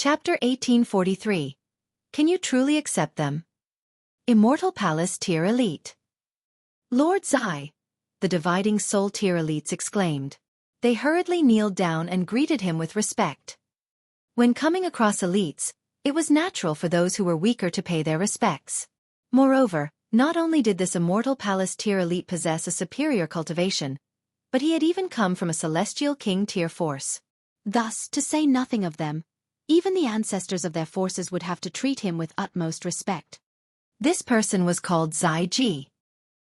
Chapter 1843. Can you truly accept them? Immortal Palace Tier Elite. Lord Zai, the dividing soul tier elites exclaimed. They hurriedly kneeled down and greeted him with respect. When coming across elites, it was natural for those who were weaker to pay their respects. Moreover, not only did this Immortal Palace tier elite possess a superior cultivation, but he had even come from a Celestial King tier force. Thus, to say nothing of them, even the ancestors of their forces would have to treat him with utmost respect. This person was called Zai Ji.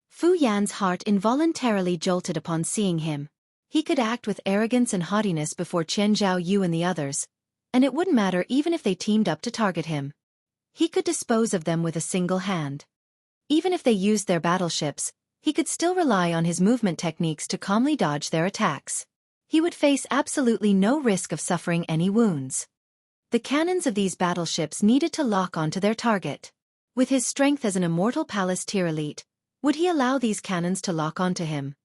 Fu Yan's heart involuntarily jolted upon seeing him. He could act with arrogance and haughtiness before Chen Zhao Yu and the others, and it wouldn't matter even if they teamed up to target him. He could dispose of them with a single hand. Even if they used their battleships, he could still rely on his movement techniques to calmly dodge their attacks. He would face absolutely no risk of suffering any wounds. The cannons of these battleships needed to lock onto their target. With his strength as an Immortal Palace tier elite, would he allow these cannons to lock onto him?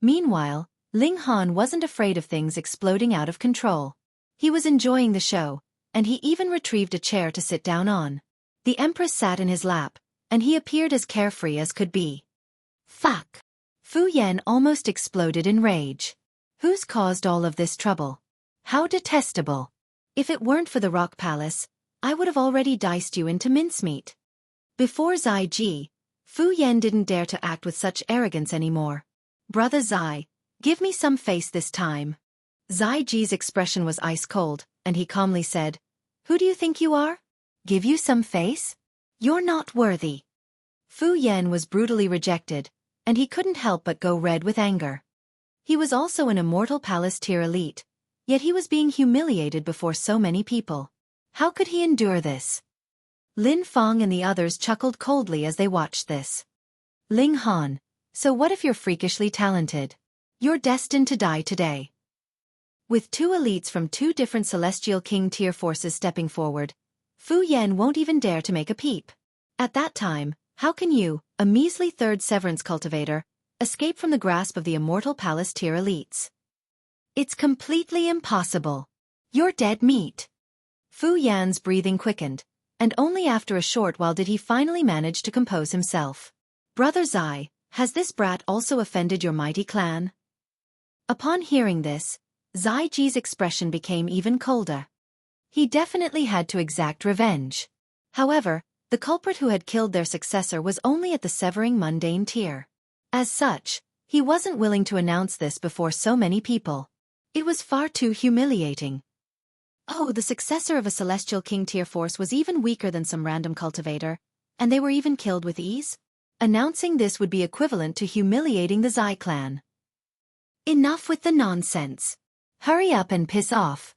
Meanwhile, Ling Han wasn't afraid of things exploding out of control. He was enjoying the show, and he even retrieved a chair to sit down on. The Empress sat in his lap, and he appeared as carefree as could be. Fuck! Fu Yan almost exploded in rage. Who's caused all of this trouble? How detestable! If it weren't for the Rock Palace, I would have already diced you into mincemeat. Before Zai Ji, Fu Yan didn't dare to act with such arrogance anymore. Brother Zai, give me some face this time. Zai Ji's expression was ice cold, and he calmly said, Who do you think you are? Give you some face? You're not worthy. Fu Yan was brutally rejected, and he couldn't help but go red with anger. He was also an Immortal Palace tier elite, yet he was being humiliated before so many people. How could he endure this? Lin Feng and the others chuckled coldly as they watched this. Ling Han, so what if you're freakishly talented? You're destined to die today. With two elites from two different Celestial King tier forces stepping forward, Fu Yan won't even dare to make a peep. At that time, how can you, a measly third severance cultivator, escape from the grasp of the Immortal Palace tier elites? It's completely impossible. You're dead meat. Fu Yan's breathing quickened, and only after a short while did he finally manage to compose himself. Brother Zai, has this brat also offended your mighty clan? Upon hearing this, Zai Ji's expression became even colder. He definitely had to exact revenge. However, the culprit who had killed their successor was only at the severing mundane tier. As such, he wasn't willing to announce this before so many people. It was far too humiliating. Oh, the successor of a Celestial King tier force was even weaker than some random cultivator, and they were even killed with ease? Announcing this would be equivalent to humiliating the Zai clan. Enough with the nonsense. Hurry up and piss off.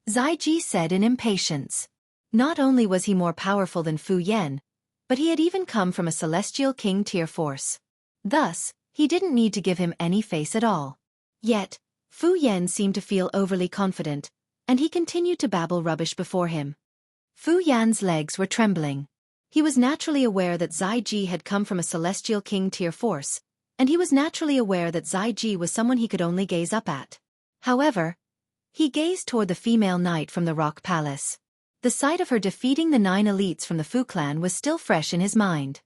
Zai Ji said in impatience. Not only was he more powerful than Fu Yan, but he had even come from a Celestial King tier force. Thus, he didn't need to give him any face at all. Yet, Fu Yan seemed to feel overly confident, and he continued to babble rubbish before him. Fu Yan's legs were trembling. He was naturally aware that Zai Ji had come from a Celestial King tier force, and he was naturally aware that Zai Ji was someone he could only gaze up at. However, he gazed toward the female knight from the Rock Palace. The sight of her defeating the 9 elites from the Fu clan was still fresh in his mind.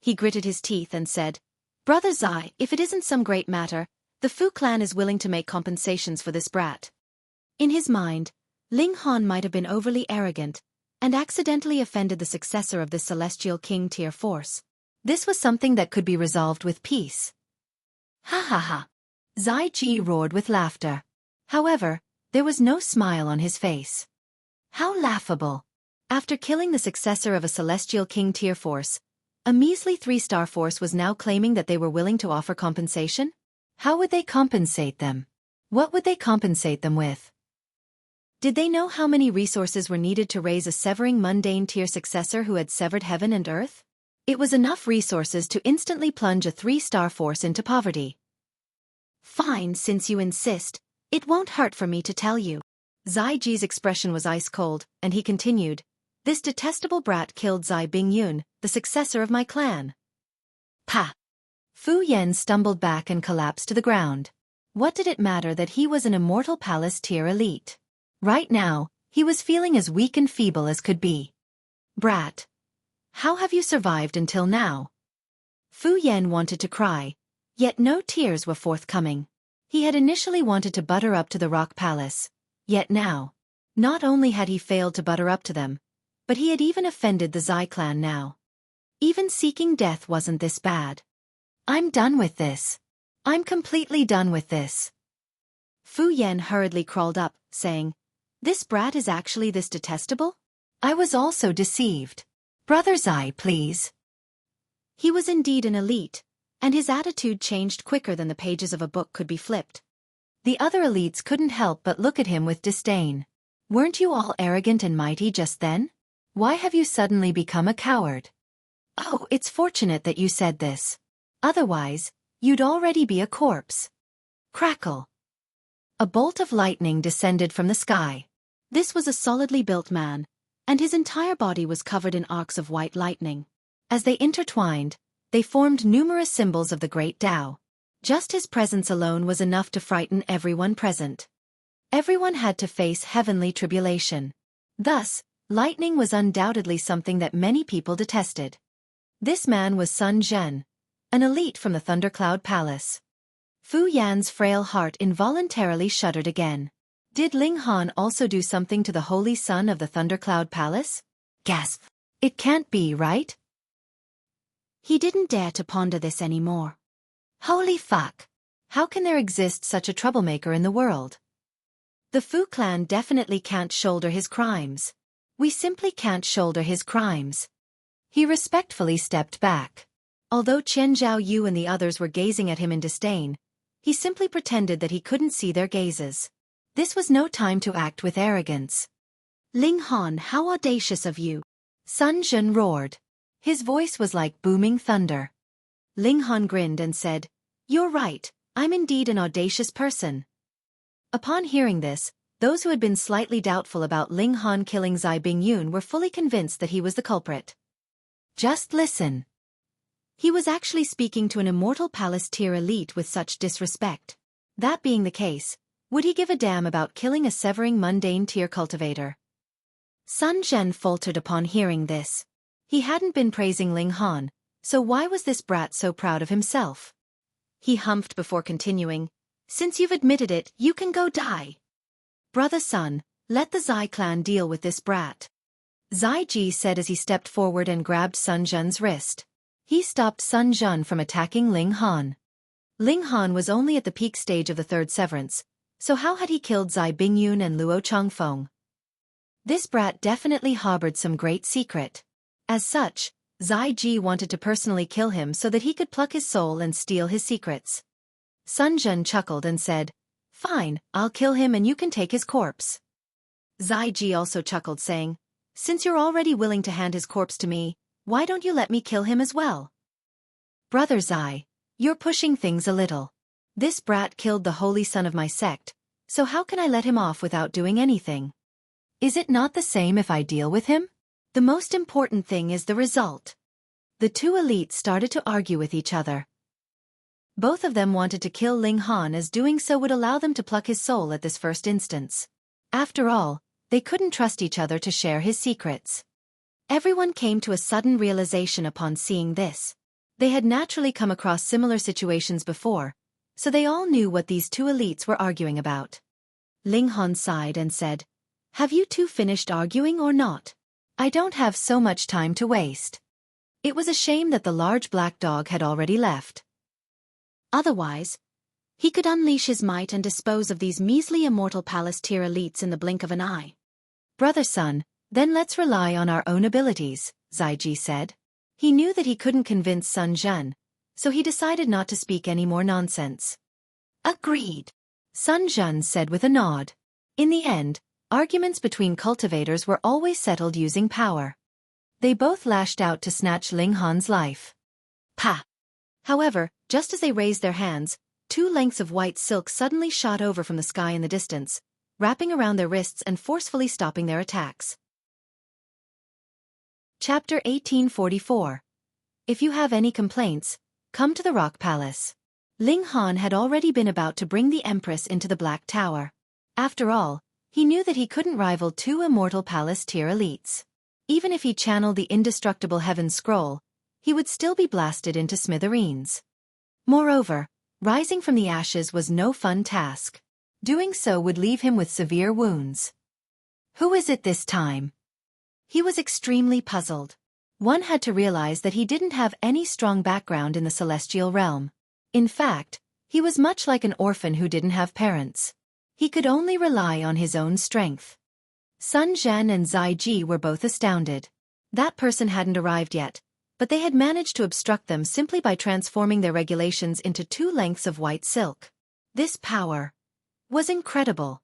He gritted his teeth and said, Brother Zai, if it isn't some great matter, the Fu clan is willing to make compensations for this brat. In his mind, Ling Han might have been overly arrogant, and accidentally offended the successor of this Celestial King tier force. This was something that could be resolved with peace. Ha ha ha! Zai Ji roared with laughter. However, there was no smile on his face. How laughable! After killing the successor of a Celestial King tier force, a measly 3-star force was now claiming that they were willing to offer compensation? How would they compensate them? What would they compensate them with? Did they know how many resources were needed to raise a severing mundane tier successor who had severed heaven and earth? It was enough resources to instantly plunge a 3-star force into poverty. Fine, since you insist, it won't hurt for me to tell you. Zai Ji's expression was ice cold, and he continued, This detestable brat killed Zai Bingyun, the successor of my clan. Pa! Fu Yan stumbled back and collapsed to the ground. What did it matter that he was an Immortal Palace tier elite? Right now, He was feeling as weak and feeble as could be. Brat. How have you survived until now? Fu Yan wanted to cry, yet no tears were forthcoming. He had initially wanted to butter up to the Rock Palace, yet now, not only had he failed to butter up to them, but he had even offended the Zai clan now. Even seeking death wasn't this bad. I'm done with this. I'm completely done with this. Fu Yan hurriedly crawled up, saying, This brat is actually this detestable? I was also deceived. Brother Zai, please. He was indeed an elite, and his attitude changed quicker than the pages of a book could be flipped. The other elites couldn't help but look at him with disdain. Weren't you all arrogant and mighty just then? Why have you suddenly become a coward? Oh, it's fortunate that you said this. Otherwise, you'd already be a corpse. Crackle. A bolt of lightning descended from the sky. This was a solidly built man, and his entire body was covered in arcs of white lightning. As they intertwined, they formed numerous symbols of the great Tao. Just his presence alone was enough to frighten everyone present. Everyone had to face heavenly tribulation. Thus, lightning was undoubtedly something that many people detested. This man was Sun Zhen, an elite from the Thundercloud Palace. Fu Yan's frail heart involuntarily shuddered again. Did Ling Han also do something to the holy son of the Thundercloud Palace? Gasp. It can't be, right? He didn't dare to ponder this anymore. Holy fuck! How can there exist such a troublemaker in the world? The Fu clan definitely can't shoulder his crimes. We simply can't shoulder his crimes. He respectfully stepped back. Although Chen Zhaoyu and the others were gazing at him in disdain, he simply pretended that he couldn't see their gazes. This was no time to act with arrogance. Ling Han, how audacious of you! Sun Zhen roared. His voice was like booming thunder. Ling Han grinned and said, You're right, I'm indeed an audacious person. Upon hearing this, those who had been slightly doubtful about Ling Han killing Zai Bingyun were fully convinced that he was the culprit. Just listen. He was actually speaking to an Immortal Palace tier elite with such disrespect. That being the case, would he give a damn about killing a severing mundane tier cultivator? Sun Zhen faltered upon hearing this. He hadn't been praising Ling Han, so why was this brat so proud of himself? He humphed before continuing, Since you've admitted it, you can go die. Brother Sun, let the Zai clan deal with this brat. Zai Ji said as he stepped forward and grabbed Sun Zhen's wrist. He stopped Sun Zhen from attacking Ling Han. Ling Han was only at the peak stage of the third severance, so how had he killed Zai Bingyun and Luo Changfeng? This brat definitely harbored some great secret. As such, Zai Ji wanted to personally kill him so that he could pluck his soul and steal his secrets. Sun Zhen chuckled and said, Fine, I'll kill him and you can take his corpse. Zai Ji also chuckled saying, Since you're already willing to hand his corpse to me, why don't you let me kill him as well? Brother Zai, you're pushing things a little. This brat killed the holy son of my sect, so how can I let him off without doing anything? Is it not the same if I deal with him? The most important thing is the result. The two elites started to argue with each other. Both of them wanted to kill Ling Han as doing so would allow them to pluck his soul at this first instance. After all, they couldn't trust each other to share his secrets. Everyone came to a sudden realization upon seeing this. They had naturally come across similar situations before, so they all knew what these two elites were arguing about. Ling Han sighed and said, Have you two finished arguing or not? I don't have so much time to waste. It was a shame that the large black dog had already left. Otherwise, he could unleash his might and dispose of these measly Immortal Palace tier elites in the blink of an eye. Brother Sun, then let's rely on our own abilities, Zai Ji said. He knew that he couldn't convince Sun Zhen, so he decided not to speak any more nonsense. Agreed, Sun Zhen said with a nod. In the end, arguments between cultivators were always settled using power. They both lashed out to snatch Ling Han's life. Pa! However, just as they raised their hands, two lengths of white silk suddenly shot over from the sky in the distance, wrapping around their wrists and forcefully stopping their attacks. Chapter 1844. If you have any complaints, come to the Rock Palace. Ling Han had already been about to bring the Empress into the Black Tower. After all, He knew that he couldn't rival two Immortal Palace tier elites. Even if he channeled the indestructible Heaven Scroll, he would still be blasted into smithereens. Moreover, rising from the ashes was no fun task. Doing so would leave him with severe wounds. Who is it this time? He was extremely puzzled. One had to realize that he didn't have any strong background in the celestial realm. In fact, he was much like an orphan who didn't have parents. He could only rely on his own strength. Sun Zhan and Zai Ji were both astounded. That person hadn't arrived yet, but they had managed to obstruct them simply by transforming their regulations into 2 lengths of white silk. This power was incredible.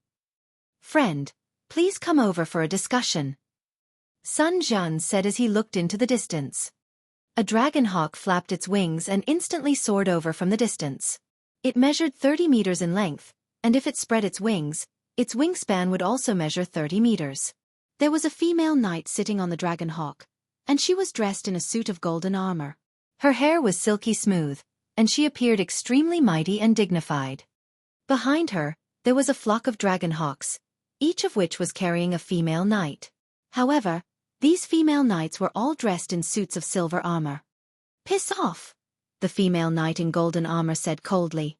"Friend, please come over for a discussion," Sun Zhan said as he looked into the distance. A dragon hawk flapped its wings and instantly soared over from the distance. It measured 30 meters in length, and if it spread its wings, its wingspan would also measure 30 meters. There was a female knight sitting on the dragon hawk, and she was dressed in a suit of golden armor. Her hair was silky smooth, and she appeared extremely mighty and dignified. Behind her, there was a flock of dragon hawks, each of which was carrying a female knight. However, these female knights were all dressed in suits of silver armor. "Piss off," the female knight in golden armor said coldly.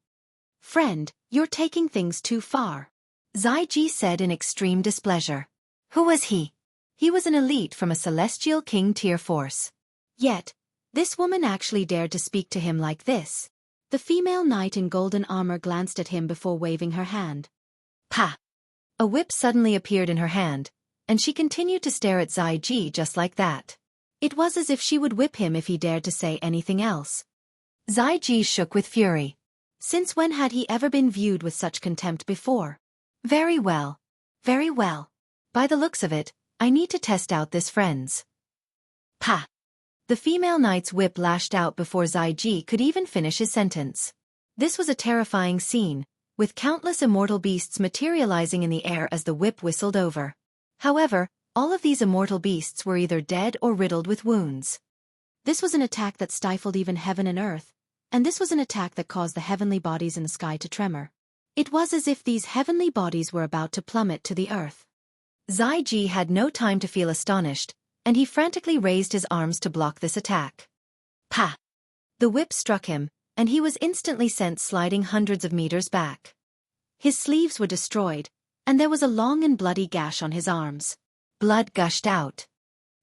"Friend, you're taking things too far," Zai Ji said in extreme displeasure. Who was he? He was an elite from a Celestial King tier force. Yet, this woman actually dared to speak to him like this. The female knight in golden armor glanced at him before waving her hand. Pa! A whip suddenly appeared in her hand, and she continued to stare at Zai Ji just like that. It was as if she would whip him if he dared to say anything else. Zai Ji shook with fury. Since when had he ever been viewed with such contempt before? Very well. Very well. By the looks of it, I need to test out this friends. Pa! The female knight's whip lashed out before Zai Ji could even finish his sentence. This was a terrifying scene, with countless immortal beasts materializing in the air as the whip whistled over. However, all of these immortal beasts were either dead or riddled with wounds. This was an attack that stifled even heaven and earth, and this was an attack that caused the heavenly bodies in the sky to tremor. It was as if these heavenly bodies were about to plummet to the earth. Zai Ji had no time to feel astonished, and he frantically raised his arms to block this attack. Pa! The whip struck him, and he was instantly sent sliding hundreds of meters back. His sleeves were destroyed, and there was a long and bloody gash on his arms. Blood gushed out.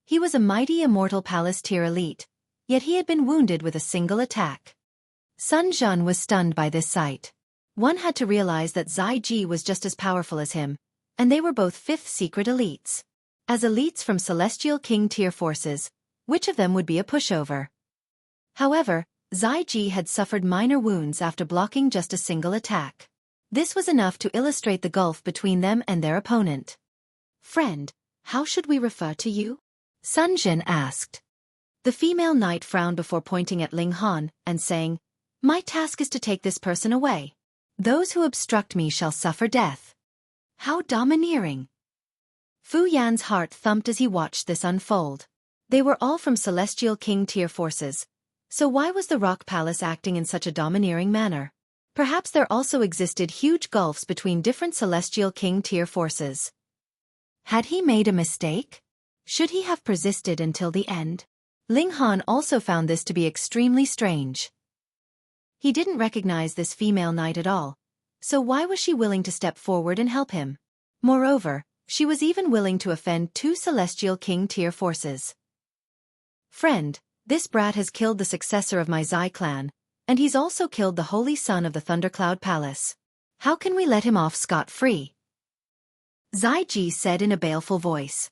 He was a mighty Immortal Palace tier elite, yet he had been wounded with a single attack. Sun Zhan was stunned by this sight. One had to realize that Zai Ji was just as powerful as him, and they were both 5th secret elites. As elites from Celestial King tier forces, which of them would be a pushover? However, Zai Ji had suffered minor wounds after blocking just a single attack. This was enough to illustrate the gulf between them and their opponent. Friend, how should we refer to you? Sun Zhan asked. The female knight frowned before pointing at Ling Han and saying, My task is to take this person away. Those who obstruct me shall suffer death. How domineering! Fu Yan's heart thumped as he watched this unfold. They were all from Celestial King tier forces, so why was the Rock Palace acting in such a domineering manner? Perhaps there also existed huge gulfs between different Celestial King tier forces. Had he made a mistake? Should he have persisted until the end? Ling Han also found this to be extremely strange. He didn't recognize this female knight at all, so why was she willing to step forward and help him? Moreover, she was even willing to offend 2 Celestial King tier forces. Friend, this brat has killed the successor of my Zai clan, and he's also killed the holy son of the Thundercloud Palace. How can we let him off scot-free? Zai Ji said in a baleful voice.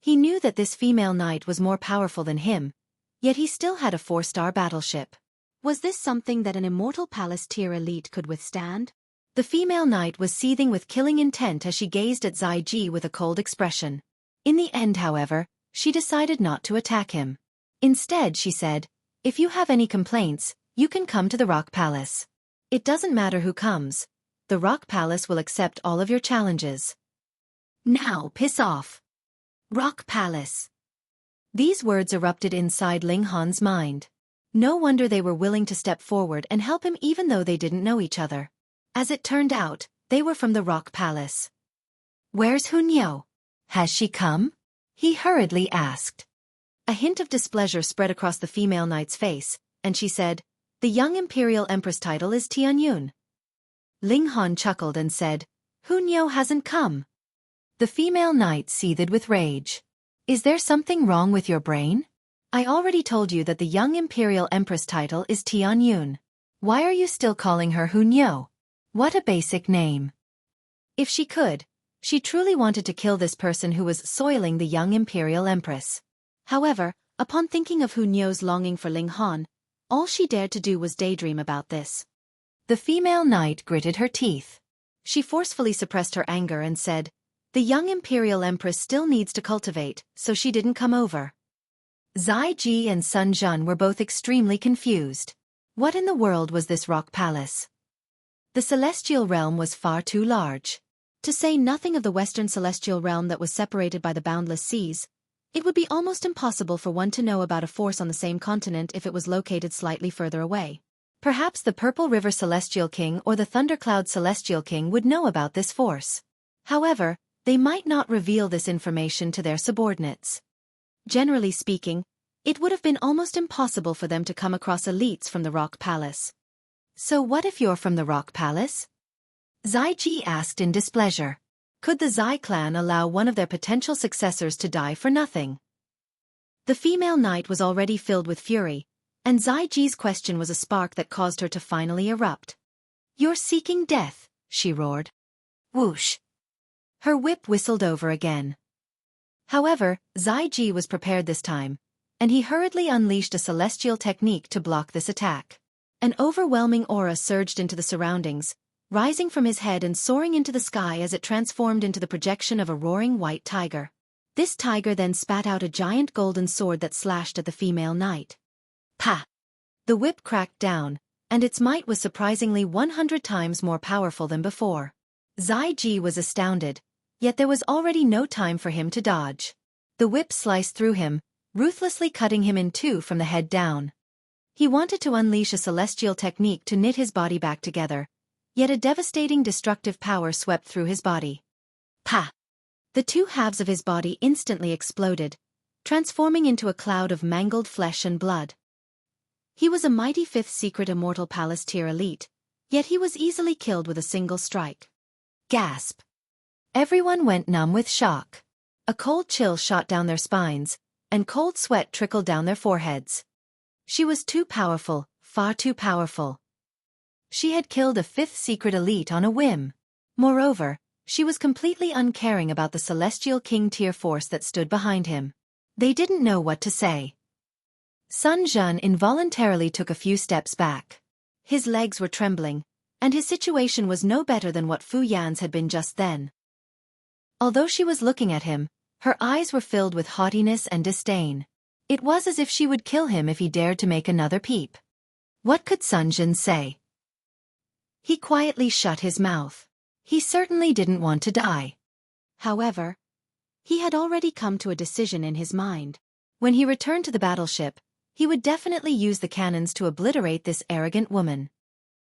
He knew that this female knight was more powerful than him, yet he still had a 4-star battleship. Was this something that an Immortal Palace tier elite could withstand? The female knight was seething with killing intent as she gazed at Zai Ji with a cold expression. In the end, however, she decided not to attack him. Instead, she said, If you have any complaints, you can come to the Rock Palace. It doesn't matter who comes. The Rock Palace will accept all of your challenges. Now piss off. Rock Palace. These words erupted inside Ling Han's mind. No wonder they were willing to step forward and help him even though they didn't know each other. As it turned out, they were from the Rock Palace. Where's Hunyo? Has she come? He hurriedly asked. A hint of displeasure spread across the female knight's face, and she said, "The young imperial empress title is Tianyun." Ling Han chuckled and said, "Hunyo hasn't come." The female knight seethed with rage. "Is there something wrong with your brain? I already told you that the young imperial empress title is Tianyun. Why are you still calling her Hunyo? What a basic name." If she could, she truly wanted to kill this person who was soiling the young imperial empress. However, upon thinking of Hunyo's longing for Ling Han, all she dared to do was daydream about this. The female knight gritted her teeth. She forcefully suppressed her anger and said, "The young imperial empress still needs to cultivate, so she didn't come over." Zai Ji and Sun Jun were both extremely confused. What in the world was this rock palace? The celestial realm was far too large. To say nothing of the western celestial realm that was separated by the boundless seas, it would be almost impossible for one to know about a force on the same continent if it was located slightly further away. Perhaps the Purple River Celestial King or the Thundercloud Celestial King would know about this force. However, they might not reveal this information to their subordinates. Generally speaking, it would have been almost impossible for them to come across elites from the Rock Palace. "So what if you're from the Rock Palace?" Zai Ji asked in displeasure. Could the Zai clan allow one of their potential successors to die for nothing? The female knight was already filled with fury, and Zai Ji's question was a spark that caused her to finally erupt. "You're seeking death," she roared. Whoosh! Her whip whistled over again. However, Zai Ji was prepared this time, and he hurriedly unleashed a celestial technique to block this attack. An overwhelming aura surged into the surroundings, rising from his head and soaring into the sky as it transformed into the projection of a roaring white tiger. This tiger then spat out a giant golden sword that slashed at the female knight. Pa! The whip cracked down, and its might was surprisingly 100 times more powerful than before. Zai Ji was astounded, yet there was already no time for him to dodge. The whip sliced through him, ruthlessly cutting him in two from the head down. He wanted to unleash a celestial technique to knit his body back together, yet a devastating destructive power swept through his body. Pa! The two halves of his body instantly exploded, transforming into a cloud of mangled flesh and blood. He was a mighty fifth secret immortal palace tier elite, yet he was easily killed with a single strike. Gasp! Everyone went numb with shock. A cold chill shot down their spines, and cold sweat trickled down their foreheads. She was too powerful, far too powerful. She had killed a fifth secret elite on a whim. Moreover, she was completely uncaring about the Celestial King tier force that stood behind him. They didn't know what to say. Sun Jun involuntarily took a few steps back. His legs were trembling, and his situation was no better than what Fu Yan's had been just then. Although she was looking at him, her eyes were filled with haughtiness and disdain. It was as if she would kill him if he dared to make another peep. What could Sun Jun say? He quietly shut his mouth. He certainly didn't want to die. However, he had already come to a decision in his mind. When he returned to the battleship, he would definitely use the cannons to obliterate this arrogant woman.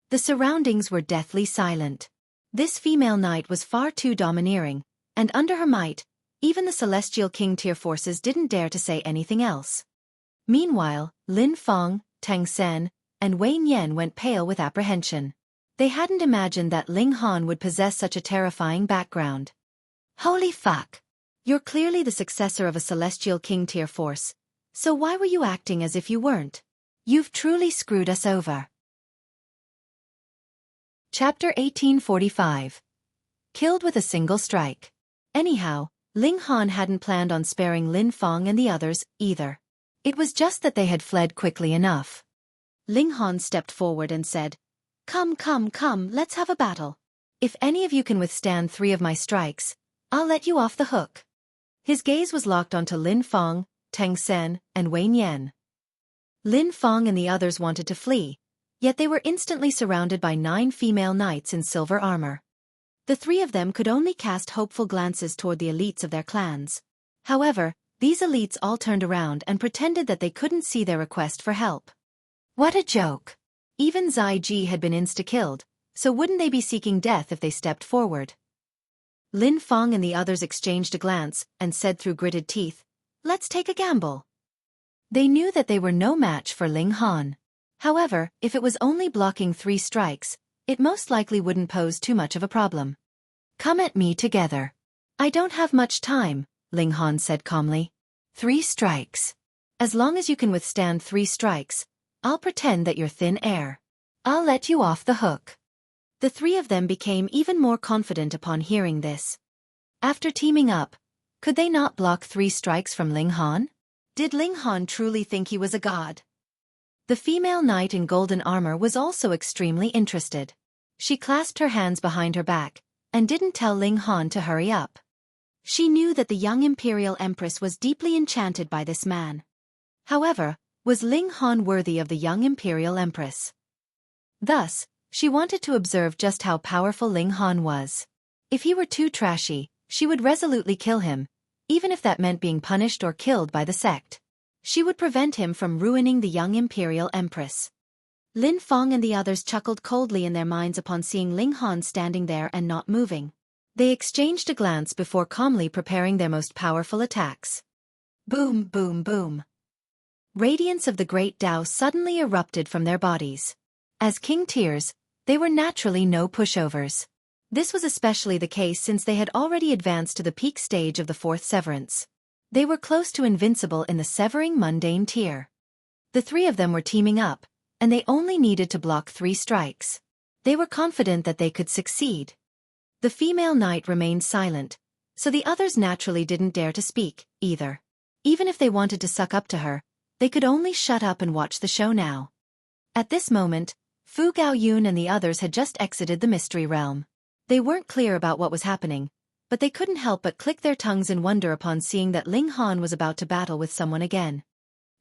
The surroundings were deathly silent. This female knight was far too domineering, and under her might, even the Celestial King tier forces didn't dare to say anything else. Meanwhile, Lin Feng, Tang Sen, and Wei Nian went pale with apprehension. They hadn't imagined that Ling Han would possess such a terrifying background. Holy fuck! You're clearly the successor of a Celestial King tier force, so why were you acting as if you weren't? You've truly screwed us over. Chapter 1845. Killed with a single strike. Anyhow, Ling Han hadn't planned on sparing Lin Feng and the others, either. It was just that they had fled quickly enough. Ling Han stepped forward and said, Come, let's have a battle. If any of you can withstand 3 of my strikes, I'll let you off the hook." His gaze was locked onto Lin Feng, Tang Sen, and Wei Nian. Lin Feng and the others wanted to flee, yet they were instantly surrounded by 9 female knights in silver armor. The 3 of them could only cast hopeful glances toward the elites of their clans. However, these elites all turned around and pretended that they couldn't see their request for help. What a joke! Even Zai Ji had been insta-killed, so wouldn't they be seeking death if they stepped forward? Lin Feng and the others exchanged a glance and said through gritted teeth, "Let's take a gamble." They knew that they were no match for Ling Han. However, if it was only blocking 3 strikes, it most likely wouldn't pose too much of a problem. "Come at me together." "I don't have much time," Ling Han said calmly. 3 strikes. As long as you can withstand 3 strikes, I'll pretend that you're thin air. I'll let you off the hook." The 3 of them became even more confident upon hearing this. After teaming up, could they not block 3 strikes from Ling Han? Did Ling Han truly think he was a god? The female knight in golden armor was also extremely interested. She clasped her hands behind her back, and didn't tell Ling Han to hurry up. She knew that the young imperial empress was deeply enchanted by this man. However, was Ling Han worthy of the young imperial empress? Thus, she wanted to observe just how powerful Ling Han was. If he were too trashy, she would resolutely kill him, even if that meant being punished or killed by the sect. She would prevent him from ruining the young imperial empress. Lin Feng and the others chuckled coldly in their minds upon seeing Ling Han standing there and not moving. They exchanged a glance before calmly preparing their most powerful attacks. Boom, boom, boom. Radiance of the great Tao suddenly erupted from their bodies. As king tiers, they were naturally no pushovers. This was especially the case since they had already advanced to the peak stage of the 4th severance. They were close to invincible in the severing mundane tier. The 3 of them were teaming up, and they only needed to block 3 strikes. They were confident that they could succeed. The female knight remained silent, so the others naturally didn't dare to speak, either. Even if they wanted to suck up to her, they could only shut up and watch the show now. At this moment, Fu Gaoyun and the others had just exited the mystery realm. They weren't clear about what was happening, but they couldn't help but click their tongues in wonder upon seeing that Ling Han was about to battle with someone again.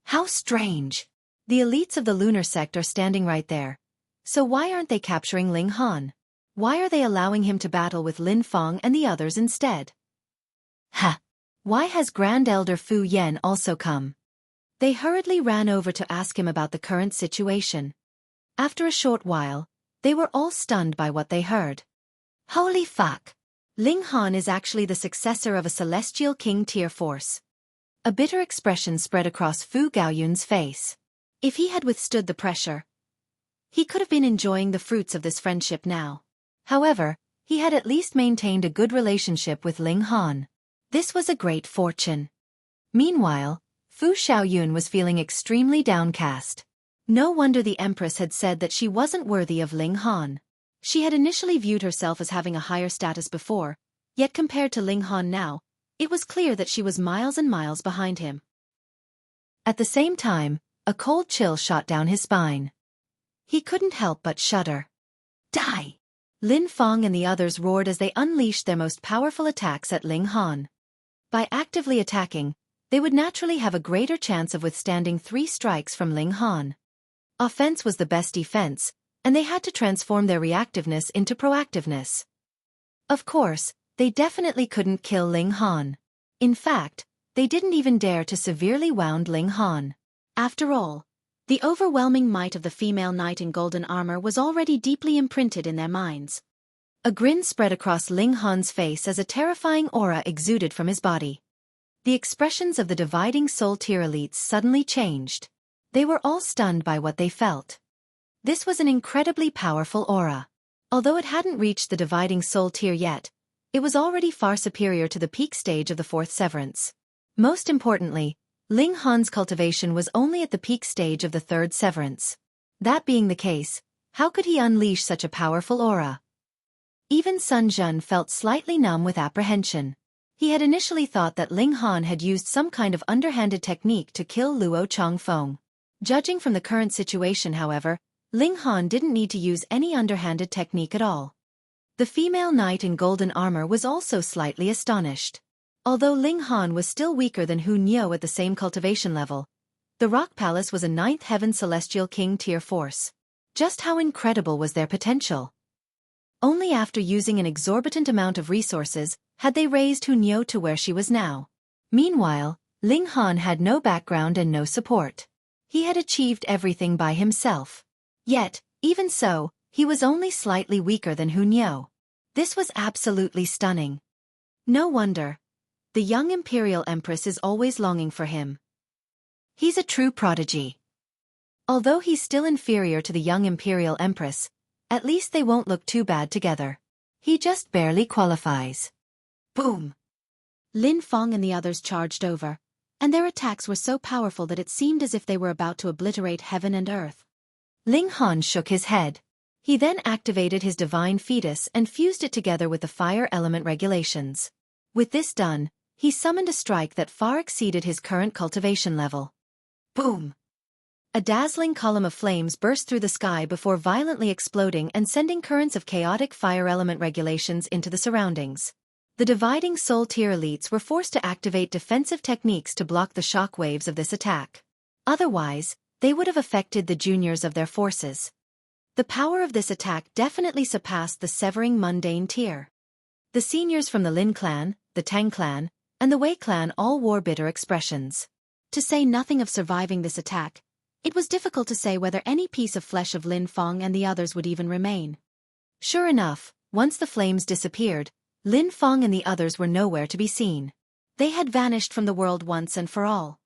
How strange! The elites of the lunar sect are standing right there. So why aren't they capturing Ling Han? Why are they allowing him to battle with Lin Feng and the others instead? Ha! Why has Grand Elder Fu Yen also come? They hurriedly ran over to ask him about the current situation. After a short while, they were all stunned by what they heard. Holy fuck! Ling Han is actually the successor of a celestial king tier force. A bitter expression spread across Fu Gaoyun's face. If he had withstood the pressure, he could have been enjoying the fruits of this friendship now. However, he had at least maintained a good relationship with Ling Han. This was a great fortune. Meanwhile, Fu Xiaoyun was feeling extremely downcast. No wonder the Empress had said that she wasn't worthy of Ling Han. She had initially viewed herself as having a higher status before, yet compared to Ling Han now, it was clear that she was miles and miles behind him. At the same time, a cold chill shot down his spine. He couldn't help but shudder. Die! Lin Feng and the others roared as they unleashed their most powerful attacks at Ling Han. By actively attacking, they would naturally have a greater chance of withstanding 3 strikes from Ling Han. Offense was the best defense, and they had to transform their reactiveness into proactiveness. Of course, they definitely couldn't kill Ling Han. In fact, they didn't even dare to severely wound Ling Han. After all, the overwhelming might of the female knight in golden armor was already deeply imprinted in their minds. A grin spread across Ling Han's face as a terrifying aura exuded from his body. The expressions of the dividing soul tier elites suddenly changed. They were all stunned by what they felt. This was an incredibly powerful aura. Although it hadn't reached the dividing soul tier yet, it was already far superior to the peak stage of the 4th severance. Most importantly, Ling Han's cultivation was only at the peak stage of the 3rd severance. That being the case, how could he unleash such a powerful aura? Even Sun Jun felt slightly numb with apprehension. He had initially thought that Ling Han had used some kind of underhanded technique to kill Luo Changfeng. Judging from the current situation, however, Ling Han didn't need to use any underhanded technique at all. The female knight in golden armor was also slightly astonished. Although Ling Han was still weaker than Hu Niu at the same cultivation level, the Rock Palace was a 9th Heaven Celestial King tier force. Just how incredible was their potential? Only after using an exorbitant amount of resources had they raised Hu Niu to where she was now. Meanwhile, Ling Han had no background and no support. He had achieved everything by himself. Yet, even so, he was only slightly weaker than Hu Niu. This was absolutely stunning. No wonder. The young Imperial Empress is always longing for him. He's a true prodigy. Although he's still inferior to the young Imperial Empress, at least they won't look too bad together. He just barely qualifies. Boom! Lin Feng and the others charged over, and their attacks were so powerful that it seemed as if they were about to obliterate heaven and earth. Ling Han shook his head. He then activated his divine fetus and fused it together with the fire element regulations. With this done, he summoned a strike that far exceeded his current cultivation level. Boom! A dazzling column of flames burst through the sky before violently exploding and sending currents of chaotic fire element regulations into the surroundings. The dividing soul tier elites were forced to activate defensive techniques to block the shock waves of this attack. Otherwise, they would have affected the juniors of their forces. The power of this attack definitely surpassed the severing mundane tier. The seniors from the Lin clan, the Tang clan, and the Wei clan all wore bitter expressions. To say nothing of surviving this attack, it was difficult to say whether any piece of flesh of Lin Feng and the others would even remain. Sure enough, once the flames disappeared, Lin Feng and the others were nowhere to be seen. They had vanished from the world once and for all.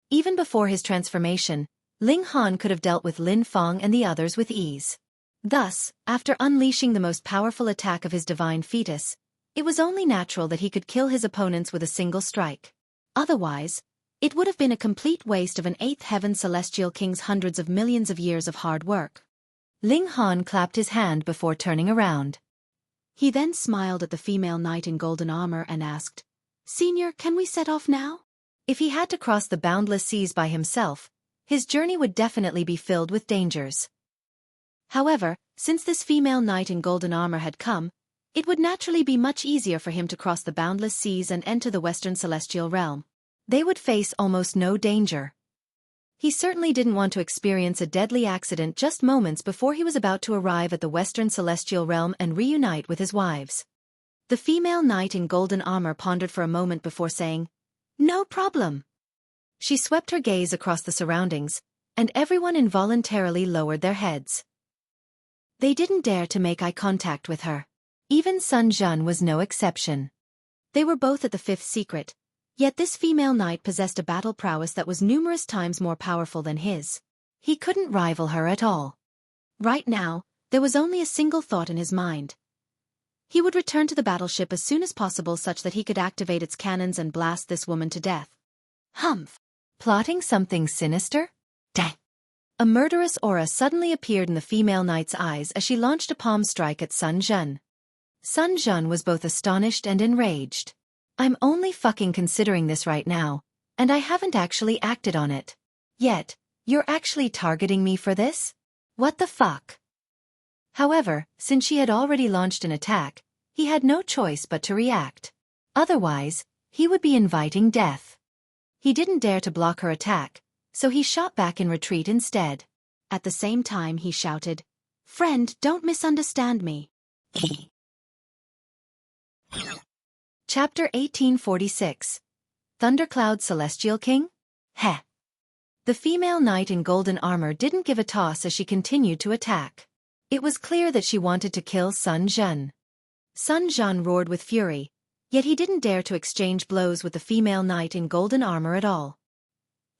Even before his transformation, Ling Han could have dealt with Lin Feng and the others with ease. Thus, after unleashing the most powerful attack of his divine fetus, it was only natural that he could kill his opponents with a single strike. Otherwise, it would have been a complete waste of an eighth heaven celestial king's hundreds of millions of years of hard work. Ling Han clapped his hand before turning around. He then smiled at the female knight in golden armor and asked, "Senior, can we set off now?" If he had to cross the boundless seas by himself, his journey would definitely be filled with dangers. However, since this female knight in golden armor had come, it would naturally be much easier for him to cross the boundless seas and enter the Western Celestial Realm. They would face almost no danger. He certainly didn't want to experience a deadly accident just moments before he was about to arrive at the Western Celestial Realm and reunite with his wives. The female knight in golden armor pondered for a moment before saying, "No problem." She swept her gaze across the surroundings, and everyone involuntarily lowered their heads. They didn't dare to make eye contact with her. Even Sun Jun was no exception. They were both at the fifth secret. Yet this female knight possessed a battle prowess that was numerous times more powerful than his. He couldn't rival her at all. Right now, there was only a single thought in his mind. He would return to the battleship as soon as possible such that he could activate its cannons and blast this woman to death. Humph! Plotting something sinister? Dang! A murderous aura suddenly appeared in the female knight's eyes as she launched a palm strike at Sun Jun. Sun Jun was both astonished and enraged. "I'm only fucking considering this right now, and I haven't actually acted on it. Yet, you're actually targeting me for this? What the fuck?" However, since she had already launched an attack, he had no choice but to react. Otherwise, he would be inviting death. He didn't dare to block her attack, so he shot back in retreat instead. At the same time he shouted, "Friend, don't misunderstand me." Chapter 1846. Thundercloud Celestial King? Heh. The female knight in golden armor didn't give a toss as she continued to attack. It was clear that she wanted to kill Sun Jun. Sun Jun roared with fury, yet he didn't dare to exchange blows with the female knight in golden armor at all.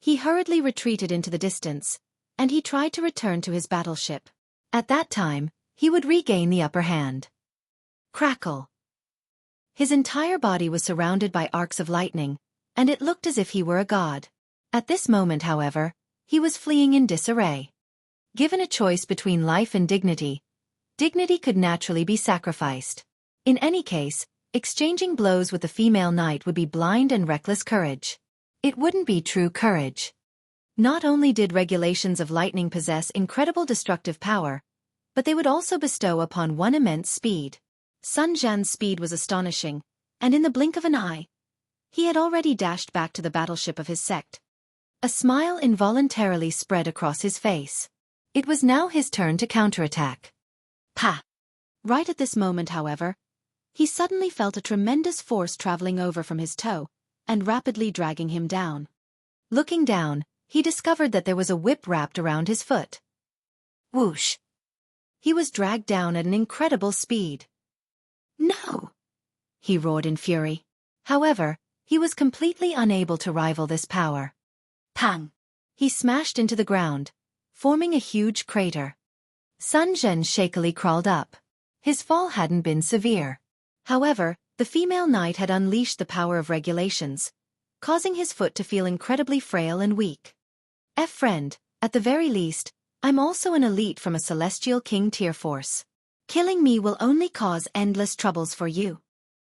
He hurriedly retreated into the distance, and he tried to return to his battleship. At that time, he would regain the upper hand. Crackle. His entire body was surrounded by arcs of lightning, and it looked as if he were a god. At this moment, however, he was fleeing in disarray. Given a choice between life and dignity, dignity could naturally be sacrificed. In any case, exchanging blows with the female knight would be blind and reckless courage. It wouldn't be true courage. Not only did regulations of lightning possess incredible destructive power, but they would also bestow upon one immense speed. Sun Jan's speed was astonishing, and in the blink of an eye, he had already dashed back to the battleship of his sect. A smile involuntarily spread across his face. It was now his turn to counterattack. Pah! Right at this moment, however, he suddenly felt a tremendous force traveling over from his toe, and rapidly dragging him down. Looking down, he discovered that there was a whip wrapped around his foot. Whoosh! He was dragged down at an incredible speed. No! he roared in fury. However, he was completely unable to rival this power. Pang! He smashed into the ground, forming a huge crater. Sun Zhen shakily crawled up. His fall hadn't been severe. However, the female knight had unleashed the power of regulations, causing his foot to feel incredibly frail and weak. Friend, at the very least, I'm also an elite from a Celestial King tier force. Killing me will only cause endless troubles for you.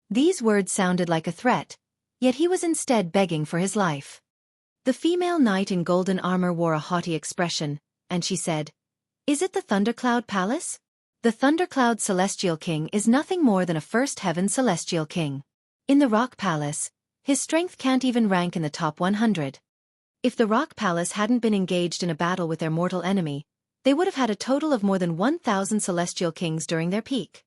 These words sounded like a threat, yet he was instead begging for his life. The female knight in golden armor wore a haughty expression, and she said, "Is it the Thundercloud Palace? The Thundercloud Celestial King is nothing more than a first heaven Celestial King. In the Rock Palace, his strength can't even rank in the top 100. If the Rock Palace hadn't been engaged in a battle with their mortal enemy, they would have had a total of more than 1,000 Celestial Kings during their peak.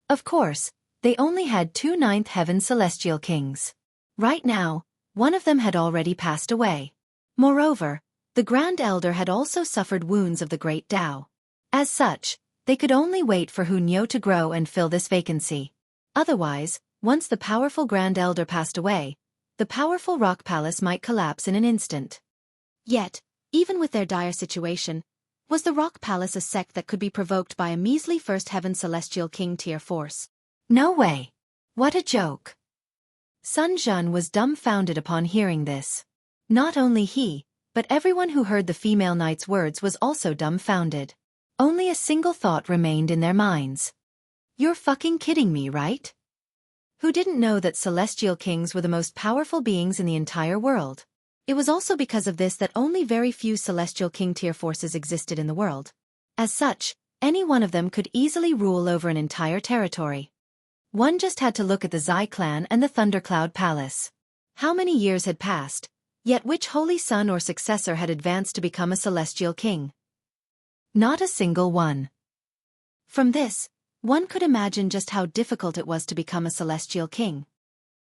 Of course, they only had 2 ninth heaven Celestial Kings. Right now, one of them had already passed away. Moreover, the Grand Elder had also suffered wounds of the Great Tao. As such, they could only wait for Hu Niu to grow and fill this vacancy. Otherwise, once the powerful Grand Elder passed away, the powerful Rock Palace might collapse in an instant. Yet, even with their dire situation, was the Rock Palace a sect that could be provoked by a measly First Heaven Celestial King tier force? No way! What a joke! Sun Zhen was dumbfounded upon hearing this. Not only he, but everyone who heard the female knight's words was also dumbfounded. Only a single thought remained in their minds. You're fucking kidding me, right? Who didn't know that Celestial Kings were the most powerful beings in the entire world? It was also because of this that only very few Celestial King tier forces existed in the world. As such, any one of them could easily rule over an entire territory. One just had to look at the Zai clan and the Thundercloud Palace. How many years had passed, yet which holy son or successor had advanced to become a Celestial King? Not a single one. From this, one could imagine just how difficult it was to become a Celestial King.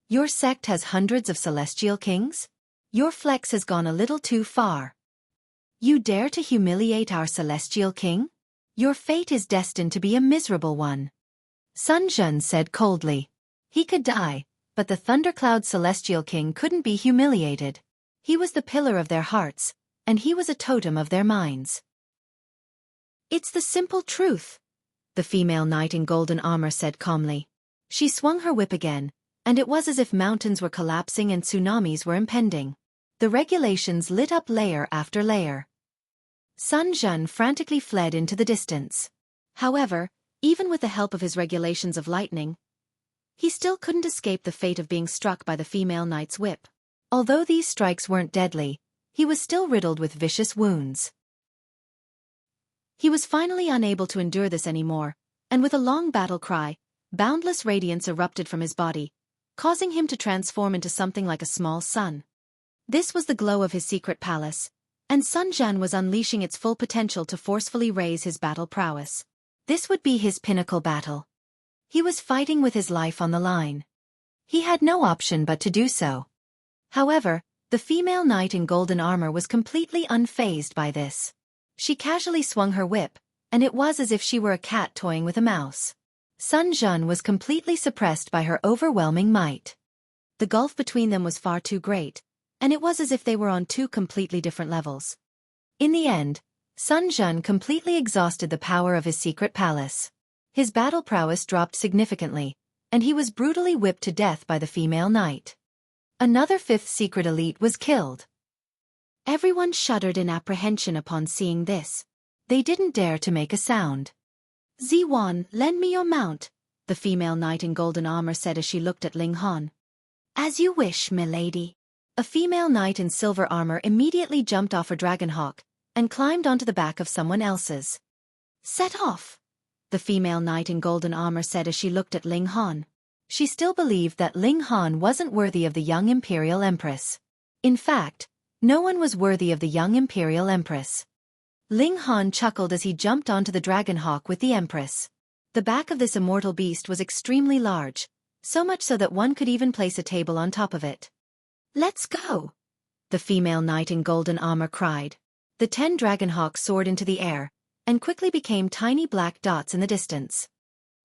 Your sect has hundreds of Celestial Kings? Your flex has gone a little too far. You dare to humiliate our Celestial King? Your fate is destined to be a miserable one. Sun Zhen said coldly. He could die, but the Thundercloud Celestial King couldn't be humiliated. He was the pillar of their hearts, and he was a totem of their minds. It's the simple truth, the female knight in golden armor said calmly. She swung her whip again, and it was as if mountains were collapsing and tsunamis were impending. The regulations lit up layer after layer. Sun Zhen frantically fled into the distance. However, even with the help of his regulations of lightning, he still couldn't escape the fate of being struck by the female knight's whip. Although these strikes weren't deadly, he was still riddled with vicious wounds. He was finally unable to endure this anymore, and with a long battle cry, boundless radiance erupted from his body, causing him to transform into something like a small sun. This was the glow of his secret palace, and Sun Zhen was unleashing its full potential to forcefully raise his battle prowess. This would be his pinnacle battle. He was fighting with his life on the line. He had no option but to do so. However, the female knight in golden armor was completely unfazed by this. She casually swung her whip, and it was as if she were a cat toying with a mouse. Sun Zhen was completely suppressed by her overwhelming might. The gulf between them was far too great, and it was as if they were on 2 completely different levels. In the end, Sun Zhen completely exhausted the power of his secret palace. His battle prowess dropped significantly, and he was brutally whipped to death by the female knight. Another 5th secret elite was killed. Everyone shuddered in apprehension upon seeing this. They didn't dare to make a sound. "Ziwan, lend me your mount," the female knight in golden armor said as she looked at Ling Han. "As you wish, milady." A female knight in silver armor immediately jumped off her dragonhawk and climbed onto the back of someone else's. "Set off," the female knight in golden armor said as she looked at Ling Han. She still believed that Ling Han wasn't worthy of the young imperial empress. In fact, no one was worthy of the young imperial empress. Ling Han chuckled as he jumped onto the dragonhawk with the empress. The back of this immortal beast was extremely large, so much so that one could even place a table on top of it. "Let's go," the female knight in golden armor cried. The 10 dragonhawks soared into the air, and quickly became tiny black dots in the distance.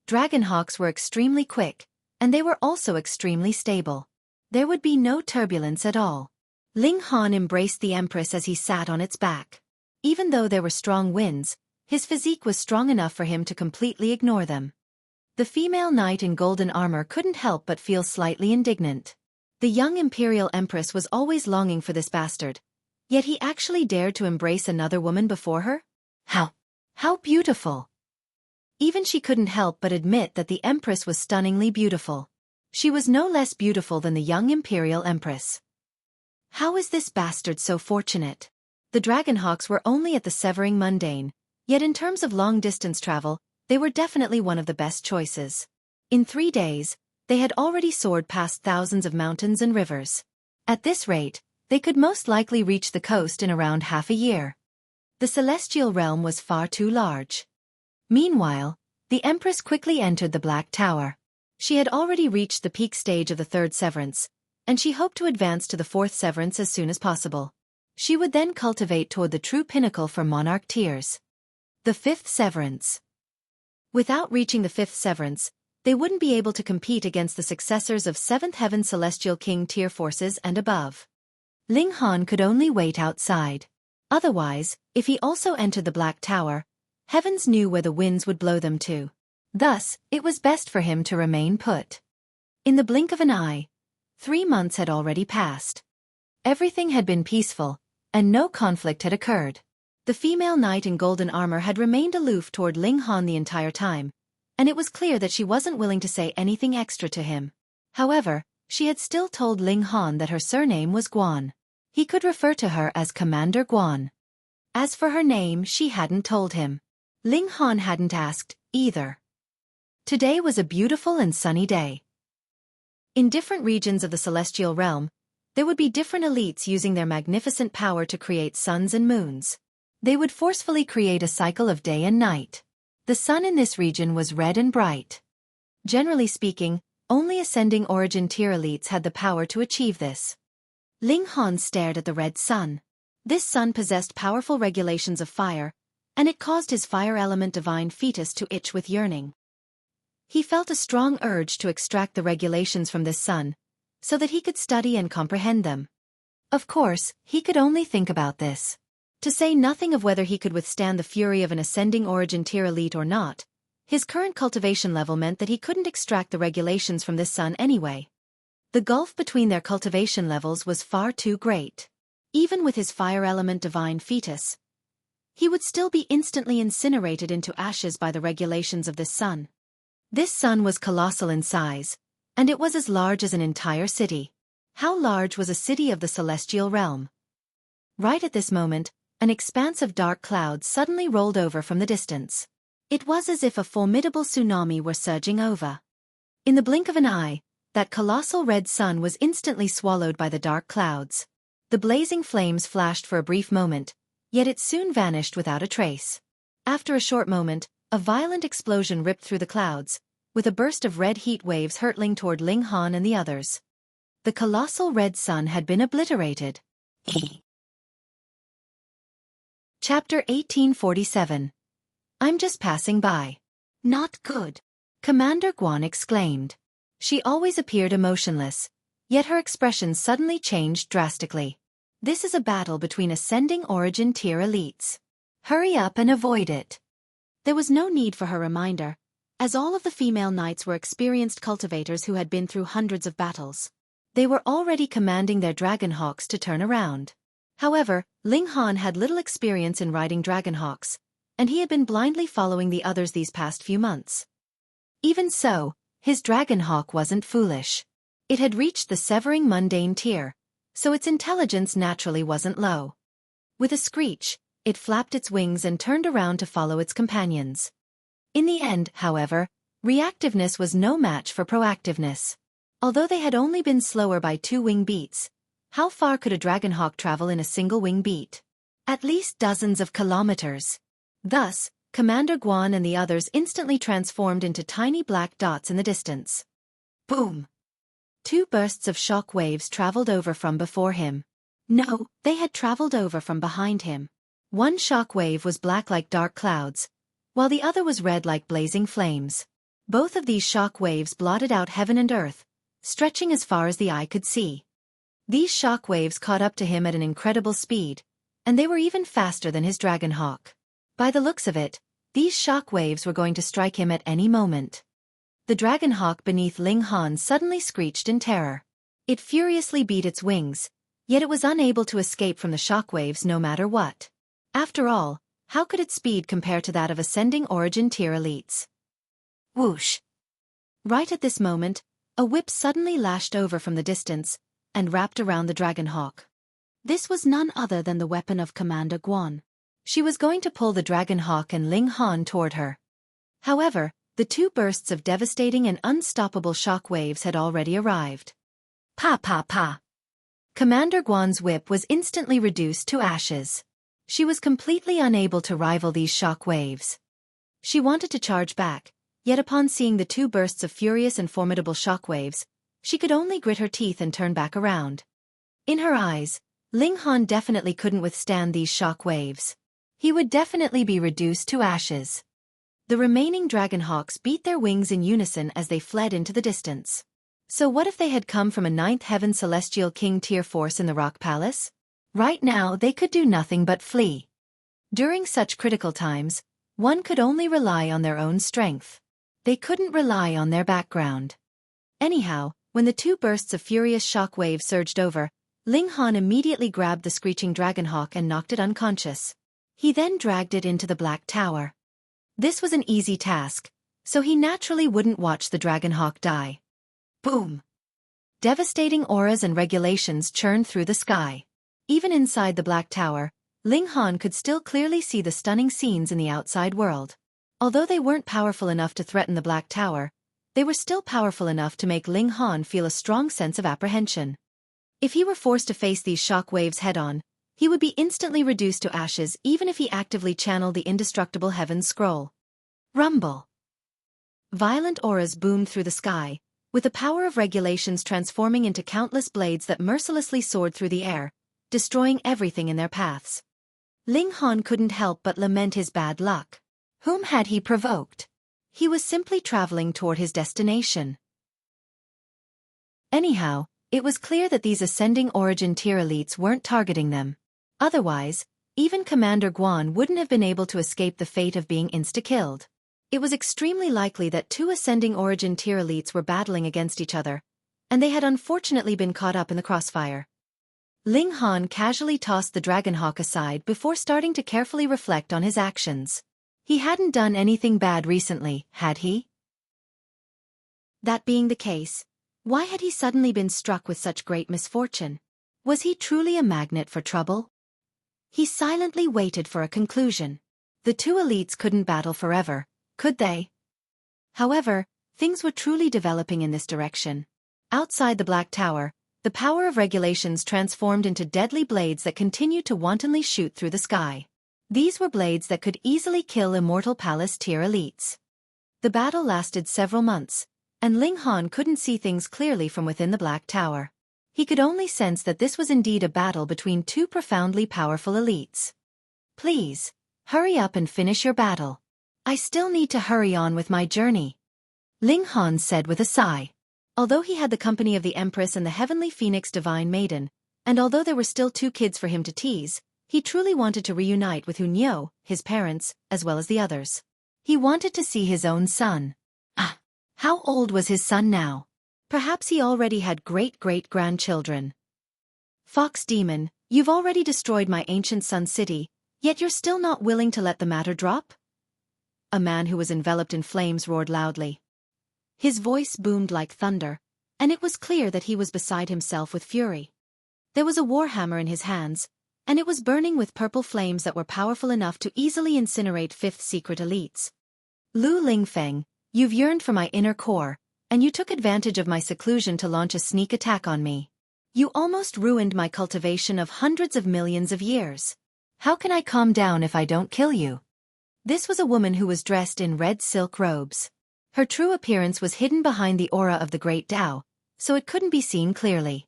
Dragonhawks were extremely quick, and they were also extremely stable. There would be no turbulence at all. Ling Han embraced the Empress as he sat on its back. Even though there were strong winds, his physique was strong enough for him to completely ignore them. The female knight in golden armor couldn't help but feel slightly indignant. The young imperial empress was always longing for this bastard, yet he actually dared to embrace another woman before her? How beautiful! Even she couldn't help but admit that the empress was stunningly beautiful. She was no less beautiful than the young imperial empress. How is this bastard so fortunate? The Dragonhawks were only at the Severing Mundane, yet in terms of long-distance travel, they were definitely one of the best choices. In 3 days, they had already soared past thousands of mountains and rivers. At this rate, they could most likely reach the coast in around half a year. The celestial realm was far too large. Meanwhile, the Empress quickly entered the Black Tower. She had already reached the peak stage of the 3rd severance, and she hoped to advance to the 4th severance as soon as possible. She would then cultivate toward the true pinnacle for monarch tiers. The 5th severance. Without reaching the 5th severance, they wouldn't be able to compete against the successors of 7th Heaven Celestial King tier forces and above. Ling Han could only wait outside. Otherwise, if he also entered the Black Tower, heavens knew where the winds would blow them to. Thus, it was best for him to remain put. In the blink of an eye, 3 months had already passed. Everything had been peaceful, and no conflict had occurred. The female knight in golden armor had remained aloof toward Ling Han the entire time, and it was clear that she wasn't willing to say anything extra to him. However, she had still told Ling Han that her surname was Guan. He could refer to her as Commander Guan. As for her name, she hadn't told him. Ling Han hadn't asked, either. Today was a beautiful and sunny day. In different regions of the celestial realm, there would be different elites using their magnificent power to create suns and moons. They would forcefully create a cycle of day and night. The sun in this region was red and bright. Generally speaking, only ascending origin tier elites had the power to achieve this. Ling Han stared at the red sun. This sun possessed powerful regulations of fire, and it caused his fire element divine fetus to itch with yearning. He felt a strong urge to extract the regulations from this sun, so that he could study and comprehend them. Of course, he could only think about this. To say nothing of whether he could withstand the fury of an ascending origin tier elite or not, his current cultivation level meant that he couldn't extract the regulations from this sun anyway. The gulf between their cultivation levels was far too great. Even with his fire element divine fetus, he would still be instantly incinerated into ashes by the regulations of this sun. This sun was colossal in size, and it was as large as an entire city. How large was a city of the celestial realm? Right at this moment, an expanse of dark clouds suddenly rolled over from the distance. It was as if a formidable tsunami were surging over. In the blink of an eye, that colossal red sun was instantly swallowed by the dark clouds. The blazing flames flashed for a brief moment, yet it soon vanished without a trace. After a short moment, a violent explosion ripped through the clouds, with a burst of red heat waves hurtling toward Ling Han and the others. The colossal red sun had been obliterated. Chapter 1847. I'm just passing by. Not good. Commander Guan exclaimed. She always appeared emotionless, yet her expression suddenly changed drastically. This is a battle between ascending origin tier elites. Hurry up and avoid it. There was no need for her reminder, as all of the female knights were experienced cultivators who had been through hundreds of battles. They were already commanding their dragonhawks to turn around. However, Ling Han had little experience in riding dragonhawks, and he had been blindly following the others these past few months. Even so, his dragonhawk wasn't foolish. It had reached the Severing Mundane tier, so its intelligence naturally wasn't low. With a screech, it flapped its wings and turned around to follow its companions. In the end, however, reactiveness was no match for proactiveness. Although they had only been slower by 2 wing beats, how far could a dragonhawk travel in a single wing beat? At least dozens of kilometers. Thus, Commander Guan and the others instantly transformed into tiny black dots in the distance. Boom! 2 bursts of shock waves traveled over from before him. No, they had traveled over from behind him. One shock wave was black like dark clouds, while the other was red like blazing flames. Both of these shock waves blotted out heaven and earth, stretching as far as the eye could see. These shock waves caught up to him at an incredible speed, and they were even faster than his dragon hawk. By the looks of it, these shock waves were going to strike him at any moment. The dragon hawk beneath Ling Han suddenly screeched in terror. It furiously beat its wings, yet it was unable to escape from the shock waves no matter what. After all, how could its speed compare to that of ascending origin tier elites? Whoosh! Right at this moment, a whip suddenly lashed over from the distance and wrapped around the dragon hawk. This was none other than the weapon of Commander Guan. She was going to pull the dragon hawk and Ling Han toward her. However, the two bursts of devastating and unstoppable shock waves had already arrived. Pa pa pa! Commander Guan's whip was instantly reduced to ashes. She was completely unable to rival these shock waves. She wanted to charge back, yet upon seeing the two bursts of furious and formidable shock waves, she could only grit her teeth and turn back around. In her eyes, Ling Han definitely couldn't withstand these shock waves. He would definitely be reduced to ashes. The remaining dragon hawks beat their wings in unison as they fled into the distance. So what if they had come from a ninth heaven celestial king tier force in the Rock Palace? Right now they could do nothing but flee. During such critical times, one could only rely on their own strength. They couldn't rely on their background. Anyhow, when the two bursts of furious shock waves surged over, Ling Han immediately grabbed the screeching dragonhawk and knocked it unconscious. He then dragged it into the Black Tower. This was an easy task, so he naturally wouldn't watch the dragonhawk die. Boom! Devastating auras and regulations churned through the sky. Even inside the Black Tower, Ling Han could still clearly see the stunning scenes in the outside world. Although they weren't powerful enough to threaten the Black Tower, they were still powerful enough to make Ling Han feel a strong sense of apprehension. If he were forced to face these shock waves head-on, he would be instantly reduced to ashes even if he actively channeled the indestructible Heaven's Scroll. Rumble! Violent auras boomed through the sky, with the power of regulations transforming into countless blades that mercilessly soared through the air, destroying everything in their paths. Ling Han couldn't help but lament his bad luck. Whom had he provoked? He was simply traveling toward his destination. Anyhow, it was clear that these ascending origin tier elites weren't targeting them. Otherwise, even Commander Guan wouldn't have been able to escape the fate of being insta-killed. It was extremely likely that two ascending origin tier elites were battling against each other, and they had unfortunately been caught up in the crossfire. Ling Han casually tossed the dragonhawk aside before starting to carefully reflect on his actions. He hadn't done anything bad recently, had he? That being the case, why had he suddenly been struck with such great misfortune? Was he truly a magnet for trouble? He silently waited for a conclusion. The two elites couldn't battle forever, could they? However, things were truly developing in this direction. Outside the Black Tower, the power of regulations transformed into deadly blades that continued to wantonly shoot through the sky. These were blades that could easily kill Immortal Palace tier elites. The battle lasted several months, and Ling Han couldn't see things clearly from within the Black Tower. He could only sense that this was indeed a battle between two profoundly powerful elites. Please, hurry up and finish your battle. I still need to hurry on with my journey, Ling Han said with a sigh. Although he had the company of the Empress and the Heavenly Phoenix Divine Maiden, and although there were still two kids for him to tease, he truly wanted to reunite with Hunyo, his parents, as well as the others. He wanted to see his own son. How old was his son now? Perhaps he already had great-great-grandchildren. Fox Demon, you've already destroyed my ancient Sun City, yet you're still not willing to let the matter drop? A man who was enveloped in flames roared loudly. His voice boomed like thunder, and it was clear that he was beside himself with fury. There was a warhammer in his hands, and it was burning with purple flames that were powerful enough to easily incinerate fifth secret elites. Lu Lingfeng, you've yearned for my inner core, and you took advantage of my seclusion to launch a sneak attack on me. You almost ruined my cultivation of hundreds of millions of years. How can I calm down if I don't kill you? This was a woman who was dressed in red silk robes. Her true appearance was hidden behind the aura of the Great Tao, so it couldn't be seen clearly.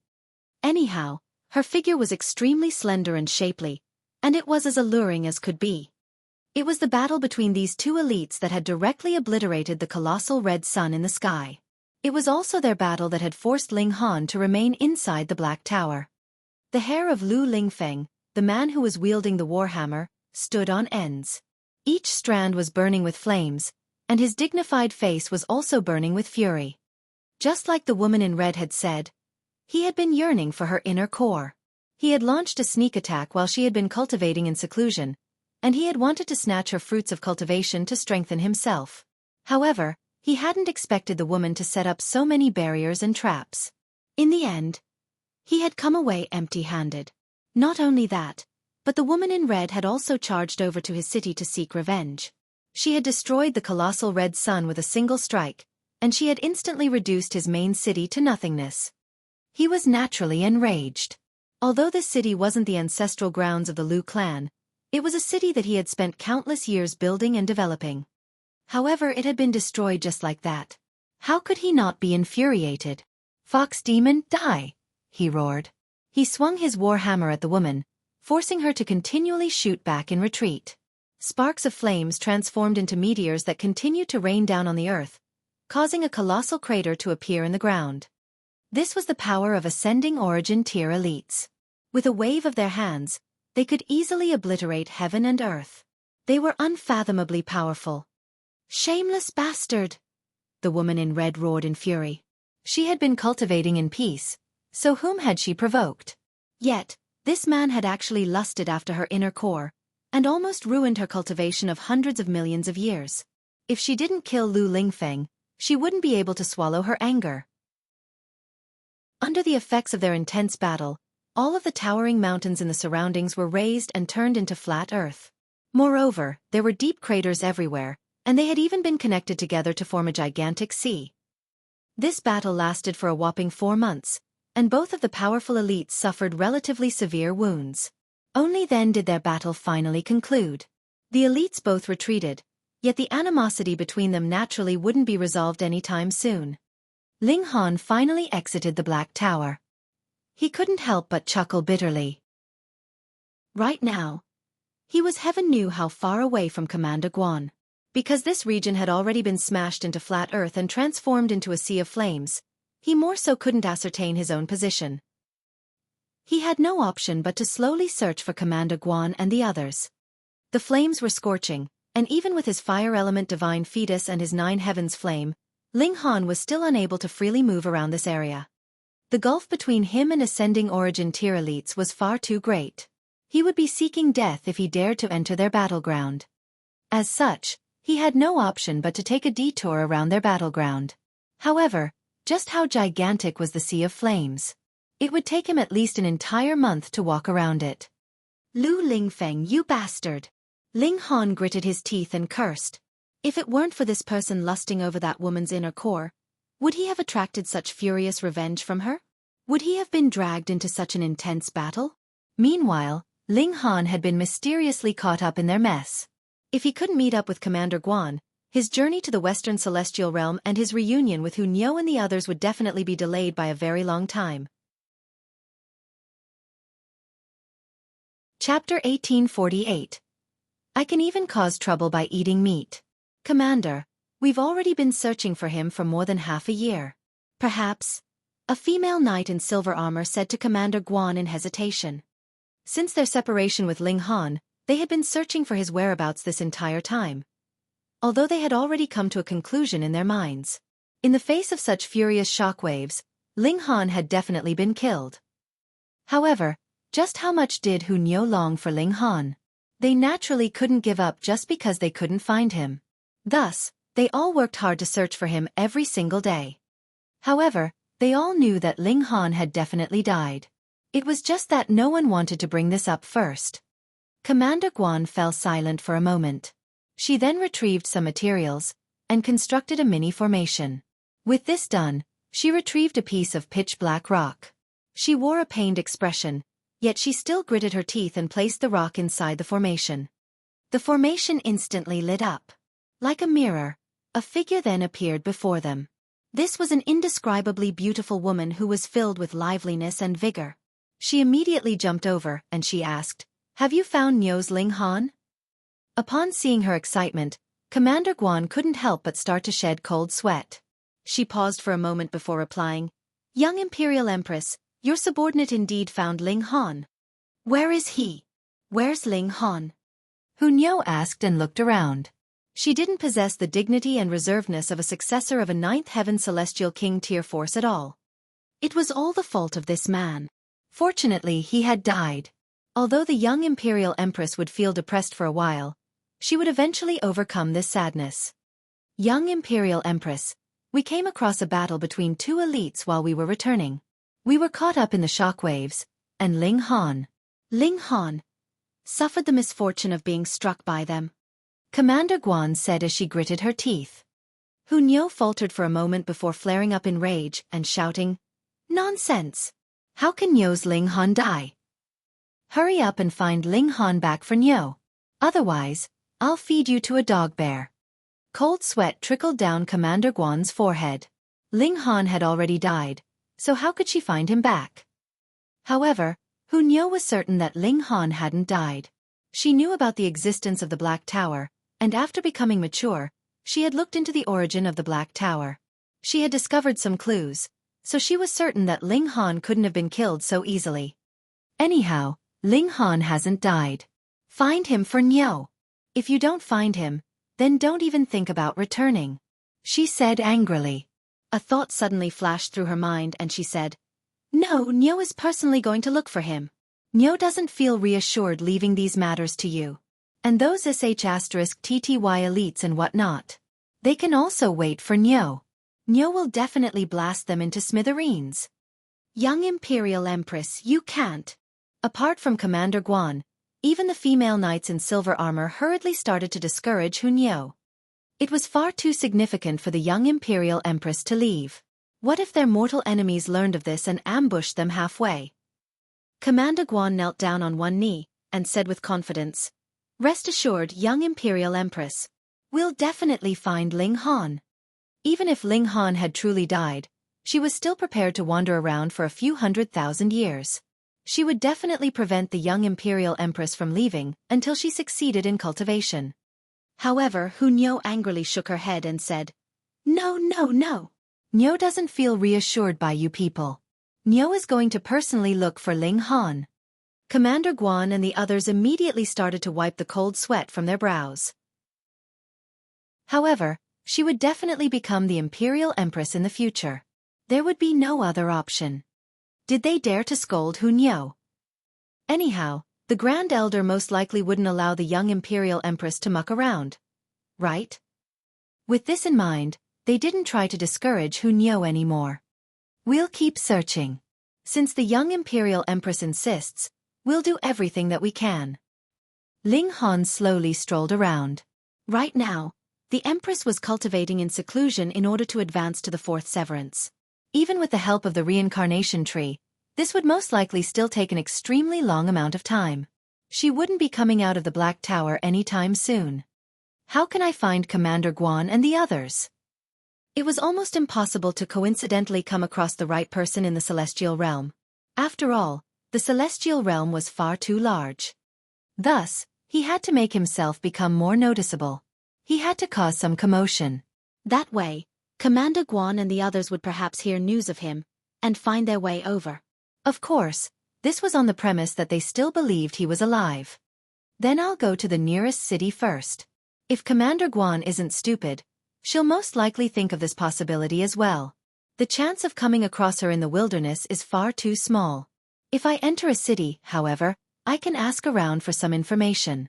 Anyhow, her figure was extremely slender and shapely, and it was as alluring as could be. It was the battle between these two elites that had directly obliterated the colossal red sun in the sky. It was also their battle that had forced Ling Han to remain inside the Black Tower. The hair of Lu Lingfeng, the man who was wielding the warhammer, stood on ends. Each strand was burning with flames, and his dignified face was also burning with fury. Just like the woman in red had said, he had been yearning for her inner core. He had launched a sneak attack while she had been cultivating in seclusion, and he had wanted to snatch her fruits of cultivation to strengthen himself. However, he hadn't expected the woman to set up so many barriers and traps. In the end, he had come away empty-handed. Not only that, but the woman in red had also charged over to his city to seek revenge. She had destroyed the colossal red sun with a single strike, and she had instantly reduced his main city to nothingness. He was naturally enraged. Although this city wasn't the ancestral grounds of the Lu clan, it was a city that he had spent countless years building and developing. However, it had been destroyed just like that. How could he not be infuriated? "Fox demon, die!" he roared. He swung his war hammer at the woman, forcing her to continually shoot back in retreat. Sparks of flames transformed into meteors that continued to rain down on the earth, causing a colossal crater to appear in the ground. This was the power of ascending origin tier elites. With a wave of their hands, they could easily obliterate heaven and earth. They were unfathomably powerful. "Shameless bastard!" the woman in red roared in fury. She had been cultivating in peace, so whom had she provoked? Yet, this man had actually lusted after her inner core, and almost ruined her cultivation of hundreds of millions of years. If she didn't kill Lu Lingfeng, she wouldn't be able to swallow her anger. Under the effects of their intense battle, all of the towering mountains in the surroundings were razed and turned into flat earth. Moreover, there were deep craters everywhere, and they had even been connected together to form a gigantic sea. This battle lasted for a whopping 4 months, and both of the powerful elites suffered relatively severe wounds. Only then did their battle finally conclude. The elites both retreated, yet the animosity between them naturally wouldn't be resolved anytime soon. Ling Han finally exited the Black Tower. He couldn't help but chuckle bitterly. Right now, he was heaven knew how far away from Commander Guan. Because this region had already been smashed into flat earth and transformed into a sea of flames, he more so couldn't ascertain his own position. He had no option but to slowly search for Commander Guan and the others. The flames were scorching, and even with his fire element divine fetus and his 9 heavens flame, Ling Han was still unable to freely move around this area. The gulf between him and ascending origin tier elites was far too great. He would be seeking death if he dared to enter their battleground. As such, he had no option but to take a detour around their battleground. However, just how gigantic was the Sea of Flames? It would take him at least an entire month to walk around it. "Lu Lingfeng, you bastard!" Ling Han gritted his teeth and cursed. If it weren't for this person lusting over that woman's inner core, would he have attracted such furious revenge from her? Would he have been dragged into such an intense battle? Meanwhile, Ling Han had been mysteriously caught up in their mess. If he couldn't meet up with Commander Guan, his journey to the Western Celestial Realm and his reunion with Hu Niu and the others would definitely be delayed by a very long time. Chapter 1848. I can even cause trouble by eating meat. Commander, we've already been searching for him for more than half a year. Perhaps, a female knight in silver armor said to Commander Guan in hesitation. Since their separation with Ling Han, they had been searching for his whereabouts this entire time. Although they had already come to a conclusion in their minds. In the face of such furious shockwaves, Ling Han had definitely been killed. However, just how much did Hu Niu long for Ling Han? They naturally couldn't give up just because they couldn't find him. Thus, they all worked hard to search for him every single day. However, they all knew that Ling Han had definitely died. It was just that no one wanted to bring this up first. Commander Guan fell silent for a moment. She then retrieved some materials and constructed a mini formation. With this done, she retrieved a piece of pitch-black rock. She wore a pained expression, yet she still gritted her teeth and placed the rock inside the formation. The formation instantly lit up. Like a mirror, a figure then appeared before them. This was an indescribably beautiful woman who was filled with liveliness and vigor. She immediately jumped over and she asked, "Have you found Niu's Ling Han?" Upon seeing her excitement, Commander Guan couldn't help but start to shed cold sweat. She paused for a moment before replying, "Young Imperial Empress, your subordinate indeed found Ling Han." "Where is he? Where's Ling Han?" Hunyo asked and looked around. She didn't possess the dignity and reservedness of a successor of a ninth heaven celestial king tier force at all. It was all the fault of this man. Fortunately, he had died. Although the young Imperial Empress would feel depressed for a while, she would eventually overcome this sadness. "Young Imperial Empress, we came across a battle between two elites while we were returning. We were caught up in the shockwaves, and Ling Han suffered the misfortune of being struck by them," Commander Guan said as she gritted her teeth. Hunyo faltered for a moment before flaring up in rage and shouting, "Nonsense! How can Nyo's Ling Han die? Hurry up and find Ling Han back for Nyo. Otherwise, I'll feed you to a dog bear." Cold sweat trickled down Commander Guan's forehead. Ling Han had already died, so how could she find him back? However, Hunyo was certain that Ling Han hadn't died. She knew about the existence of the Black Tower, and after becoming mature, she had looked into the origin of the Black Tower. She had discovered some clues, so she was certain that Ling Han couldn't have been killed so easily. Anyhow, Ling Han hasn't died. Find him for Nyo. If you don't find him, then don't even think about returning," she said angrily. A thought suddenly flashed through her mind and she said, "No, Nyo is personally going to look for him. Nyo doesn't feel reassured leaving these matters to you. And those *TTY elites and whatnot. They can also wait for Nyo. Nyo will definitely blast them into smithereens." "Young Imperial Empress, you can't." Apart from Commander Guan, even the female knights in silver armor hurriedly started to discourage Hunyo. It was far too significant for the young Imperial Empress to leave. What if their mortal enemies learned of this and ambushed them halfway? Commander Guan knelt down on one knee and said with confidence, "Rest assured, young Imperial Empress. We'll definitely find Ling Han." Even if Ling Han had truly died, she was still prepared to wander around for a few 100,000 years. She would definitely prevent the young Imperial Empress from leaving until she succeeded in cultivation. However, Hunyo angrily shook her head and said, "No. Nyo doesn't feel reassured by you people. Nyo is going to personally look for Ling Han." Commander Guan and the others immediately started to wipe the cold sweat from their brows. However, she would definitely become the Imperial Empress in the future. There would be no other option. Did they dare to scold Hunyo? Anyhow, the Grand Elder most likely wouldn't allow the young Imperial Empress to muck around. Right? With this in mind, they didn't try to discourage Hunyo anymore. "We'll keep searching. Since the young Imperial Empress insists, we'll do everything that we can." Ling Han slowly strolled around. Right now, the Empress was cultivating in seclusion in order to advance to the fourth severance. Even with the help of the reincarnation tree, this would most likely still take an extremely long amount of time. She wouldn't be coming out of the Black Tower anytime soon. How can I find Commander Guan and the others? It was almost impossible to coincidentally come across the right person in the Celestial Realm. After all, the Celestial Realm was far too large. Thus, he had to make himself become more noticeable. He had to cause some commotion. That way, Commander Guan and the others would perhaps hear news of him and find their way over. Of course, this was on the premise that they still believed he was alive. Then I'll go to the nearest city first. If Commander Guan isn't stupid, she'll most likely think of this possibility as well. The chance of coming across her in the wilderness is far too small. If I enter a city, however, I can ask around for some information.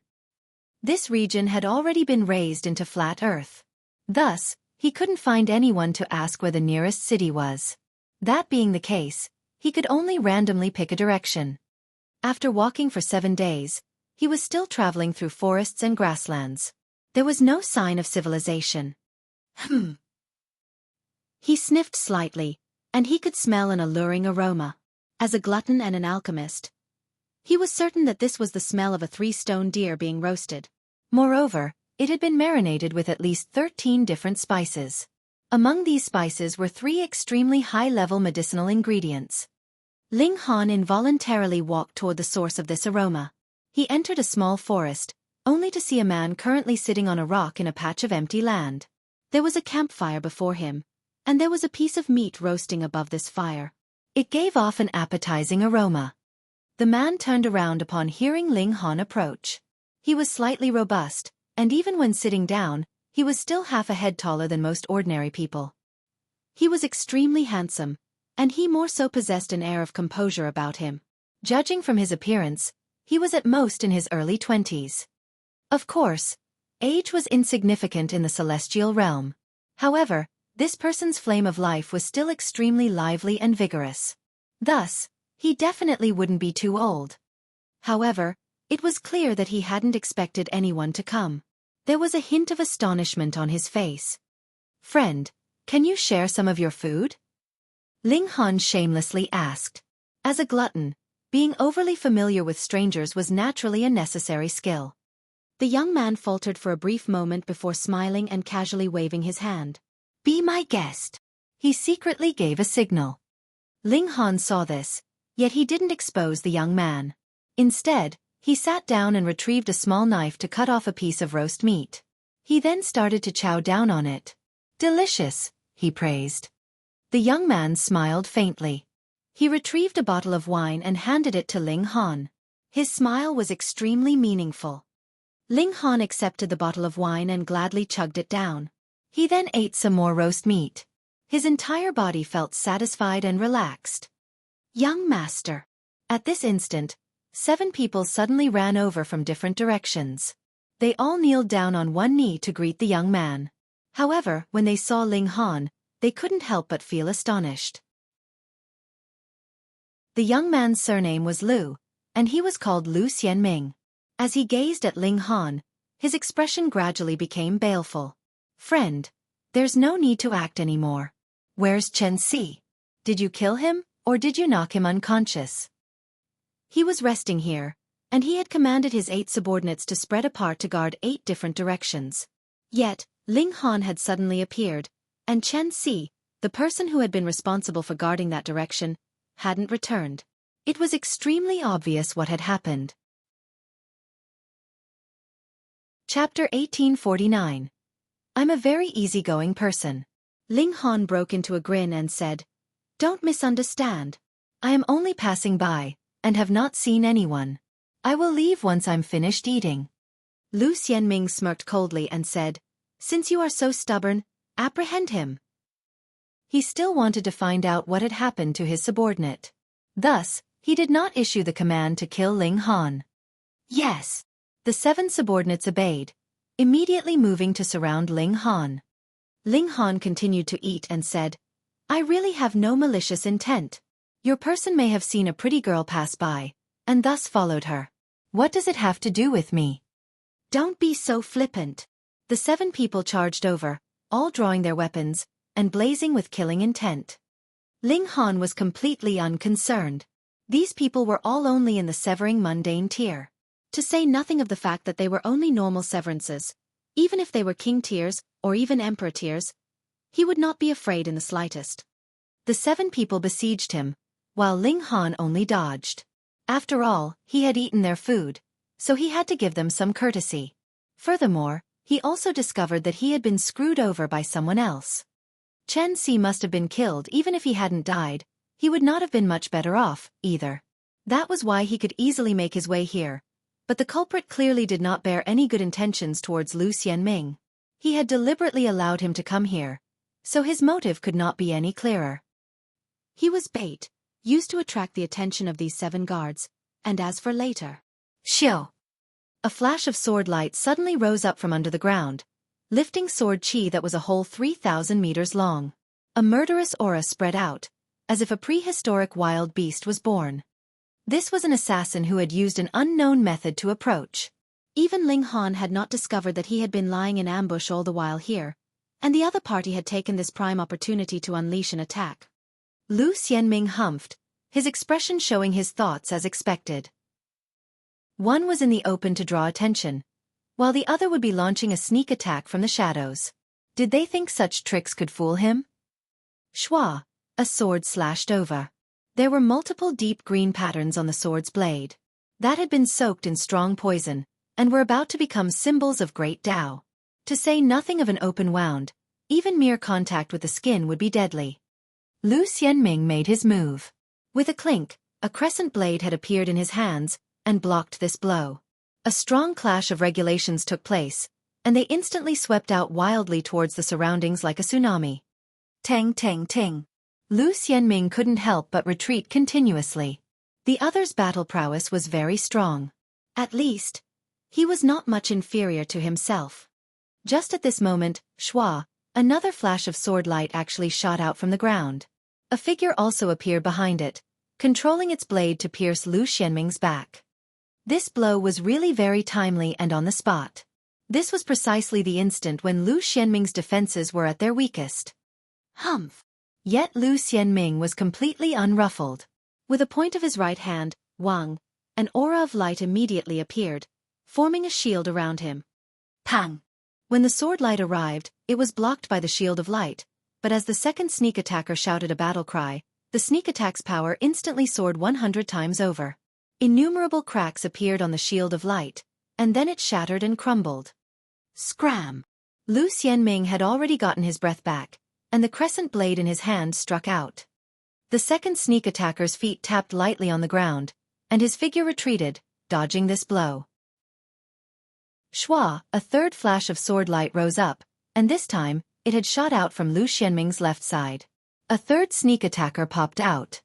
This region had already been raised into flat earth. Thus, he couldn't find anyone to ask where the nearest city was. That being the case, he could only randomly pick a direction. After walking for 7 days, he was still traveling through forests and grasslands. There was no sign of civilization. He sniffed slightly, and he could smell an alluring aroma. As a glutton and an alchemist, he was certain that this was the smell of a 3-stone deer being roasted. Moreover, it had been marinated with at least 13 different spices. Among these spices were 3 extremely high-level medicinal ingredients. Ling Han involuntarily walked toward the source of this aroma. He entered a small forest, only to see a man currently sitting on a rock in a patch of empty land. There was a campfire before him, and there was a piece of meat roasting above this fire. It gave off an appetizing aroma. The man turned around upon hearing Ling Han approach. He was slightly robust, and even when sitting down, he was still half a head taller than most ordinary people. He was extremely handsome, and he more so possessed an air of composure about him. Judging from his appearance, he was at most in his early 20s. Of course, age was insignificant in the celestial realm. However, this person's flame of life was still extremely lively and vigorous. Thus, he definitely wouldn't be too old. However, it was clear that he hadn't expected anyone to come. There was a hint of astonishment on his face. "Friend, can you share some of your food?" Ling Han shamelessly asked. As a glutton, being overly familiar with strangers was naturally a necessary skill. The young man faltered for a brief moment before smiling and casually waving his hand. "Be my guest." He secretly gave a signal. Ling Han saw this, yet he didn't expose the young man. Instead, he sat down and retrieved a small knife to cut off a piece of roast meat. He then started to chow down on it. "Delicious," he praised. The young man smiled faintly. He retrieved a bottle of wine and handed it to Ling Han. His smile was extremely meaningful. Ling Han accepted the bottle of wine and gladly chugged it down. He then ate some more roast meat. His entire body felt satisfied and relaxed. "Young master." At this instant, 7 people suddenly ran over from different directions. They all kneeled down on one knee to greet the young man. However, when they saw Ling Han, they couldn't help but feel astonished. The young man's surname was Lu, and he was called Lu Xianming. As he gazed at Ling Han, his expression gradually became baleful. "Friend, there's no need to act anymore. Where's Chen Si? Did you kill him, or did you knock him unconscious?" He was resting here, and he had commanded his 8 subordinates to spread apart to guard 8 different directions. Yet, Ling Han had suddenly appeared, and Chen Si, the person who had been responsible for guarding that direction, hadn't returned. It was extremely obvious what had happened. Chapter 1849. I'm a very easygoing person. Ling Han broke into a grin and said, "Don't misunderstand. I am only passing by, and have not seen anyone. I will leave once I'm finished eating." Lu Xianming smirked coldly and said, "Since you are so stubborn, apprehend him." He still wanted to find out what had happened to his subordinate. Thus, he did not issue the command to kill Ling Han. "Yes." The 7 subordinates obeyed, immediately moving to surround Ling Han. Ling Han continued to eat and said, "I really have no malicious intent. Your person may have seen a pretty girl pass by, and thus followed her. What does it have to do with me?" "Don't be so flippant." The 7 people charged over, all drawing their weapons, and blazing with killing intent. Ling Han was completely unconcerned. These people were all only in the severing mundane tier. To say nothing of the fact that they were only normal severances, even if they were king tiers or even emperor tiers, he would not be afraid in the slightest. The 7 people besieged him, while Ling Han only dodged. After all, he had eaten their food, so he had to give them some courtesy. Furthermore, he also discovered that he had been screwed over by someone else. Chen Si must have been killed. Even if he hadn't died, he would not have been much better off, either. That was why he could easily make his way here. But the culprit clearly did not bear any good intentions towards Lu Xianming. He had deliberately allowed him to come here, so his motive could not be any clearer. He was bait, used to attract the attention of these 7 guards, and as for later, Xiao! A flash of sword light suddenly rose up from under the ground, lifting sword chi that was a whole 3,000 meters long. A murderous aura spread out, as if a prehistoric wild beast was born. This was an assassin who had used an unknown method to approach. Even Ling Han had not discovered that he had been lying in ambush all the while here, and the other party had taken this prime opportunity to unleash an attack. Lu Xianming humphed, his expression showing his thoughts as expected. One was in the open to draw attention, while the other would be launching a sneak attack from the shadows. Did they think such tricks could fool him? Schwa, a sword slashed over. There were multiple deep green patterns on the sword's blade. That had been soaked in strong poison, and were about to become symbols of great Tao. To say nothing of an open wound, even mere contact with the skin would be deadly. Lu Xianming made his move. With a clink, a crescent blade had appeared in his hands and blocked this blow. A strong clash of regulations took place, and they instantly swept out wildly towards the surroundings like a tsunami. Tang tang ting. Lu Xianming couldn't help but retreat continuously. The other's battle prowess was very strong. At least, he was not much inferior to himself. Just at this moment, Shua, another flash of sword light actually shot out from the ground. A figure also appeared behind it, controlling its blade to pierce Lu Xianming's back. This blow was really very timely and on the spot. This was precisely the instant when Lu Xianming's defenses were at their weakest. Humph! Yet Lu Xianming was completely unruffled. With a point of his right hand, Wang, an aura of light immediately appeared, forming a shield around him. Pang! When the sword light arrived, it was blocked by the shield of light, but as the second sneak attacker shouted a battle cry, the sneak attack's power instantly soared 100 times over. Innumerable cracks appeared on the shield of light, and then it shattered and crumbled. Scram! Lu Xianming had already gotten his breath back, and the crescent blade in his hand struck out. The second sneak attacker's feet tapped lightly on the ground, and his figure retreated, dodging this blow. Shua, a third flash of sword light rose up, and this time, it had shot out from Lu Xianming's left side. A third sneak attacker popped out.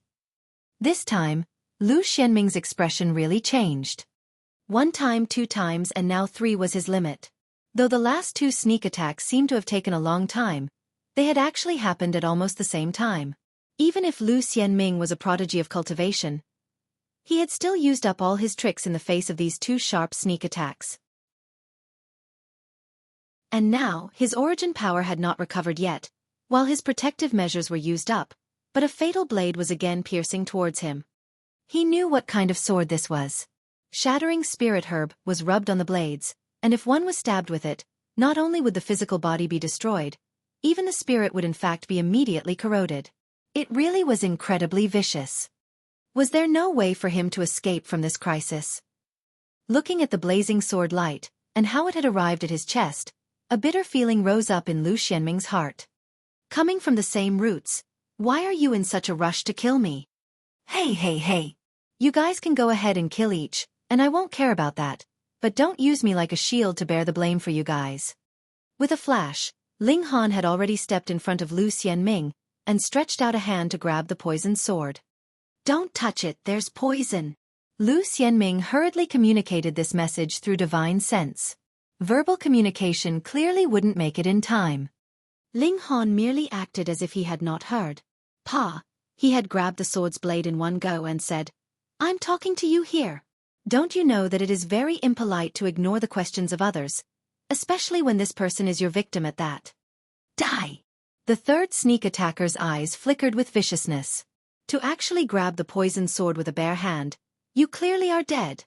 This time, Lu Xianming's expression really changed. 1 time, 2 times, and now 3 was his limit. Though the last 2 sneak attacks seemed to have taken a long time, they had actually happened at almost the same time. Even if Lu Xianming was a prodigy of cultivation, he had still used up all his tricks in the face of these 2 sharp sneak attacks. And now, his origin power had not recovered yet, while his protective measures were used up, but a fatal blade was again piercing towards him. He knew what kind of sword this was. Shattering spirit herb was rubbed on the blades, and if one was stabbed with it, not only would the physical body be destroyed, even the spirit would in fact be immediately corroded. It really was incredibly vicious. Was there no way for him to escape from this crisis? Looking at the blazing sword light, and how it had arrived at his chest, a bitter feeling rose up in Lu Xianming's heart. Coming from the same roots, why are you in such a rush to kill me? Hey. You guys can go ahead and kill each, and I won't care about that, but don't use me like a shield to bear the blame for you guys. With a flash, Ling Han had already stepped in front of Lu Xianming, and stretched out a hand to grab the poisoned sword. Don't touch it, there's poison. Lu Xianming hurriedly communicated this message through divine sense. Verbal communication clearly wouldn't make it in time. Ling Han merely acted as if he had not heard. Pa, he had grabbed the sword's blade in one go and said, I'm talking to you here. Don't you know that it is very impolite to ignore the questions of others, especially when this person is your victim at that? Die! The third sneak attacker's eyes flickered with viciousness. To actually grab the poisoned sword with a bare hand, you clearly are dead.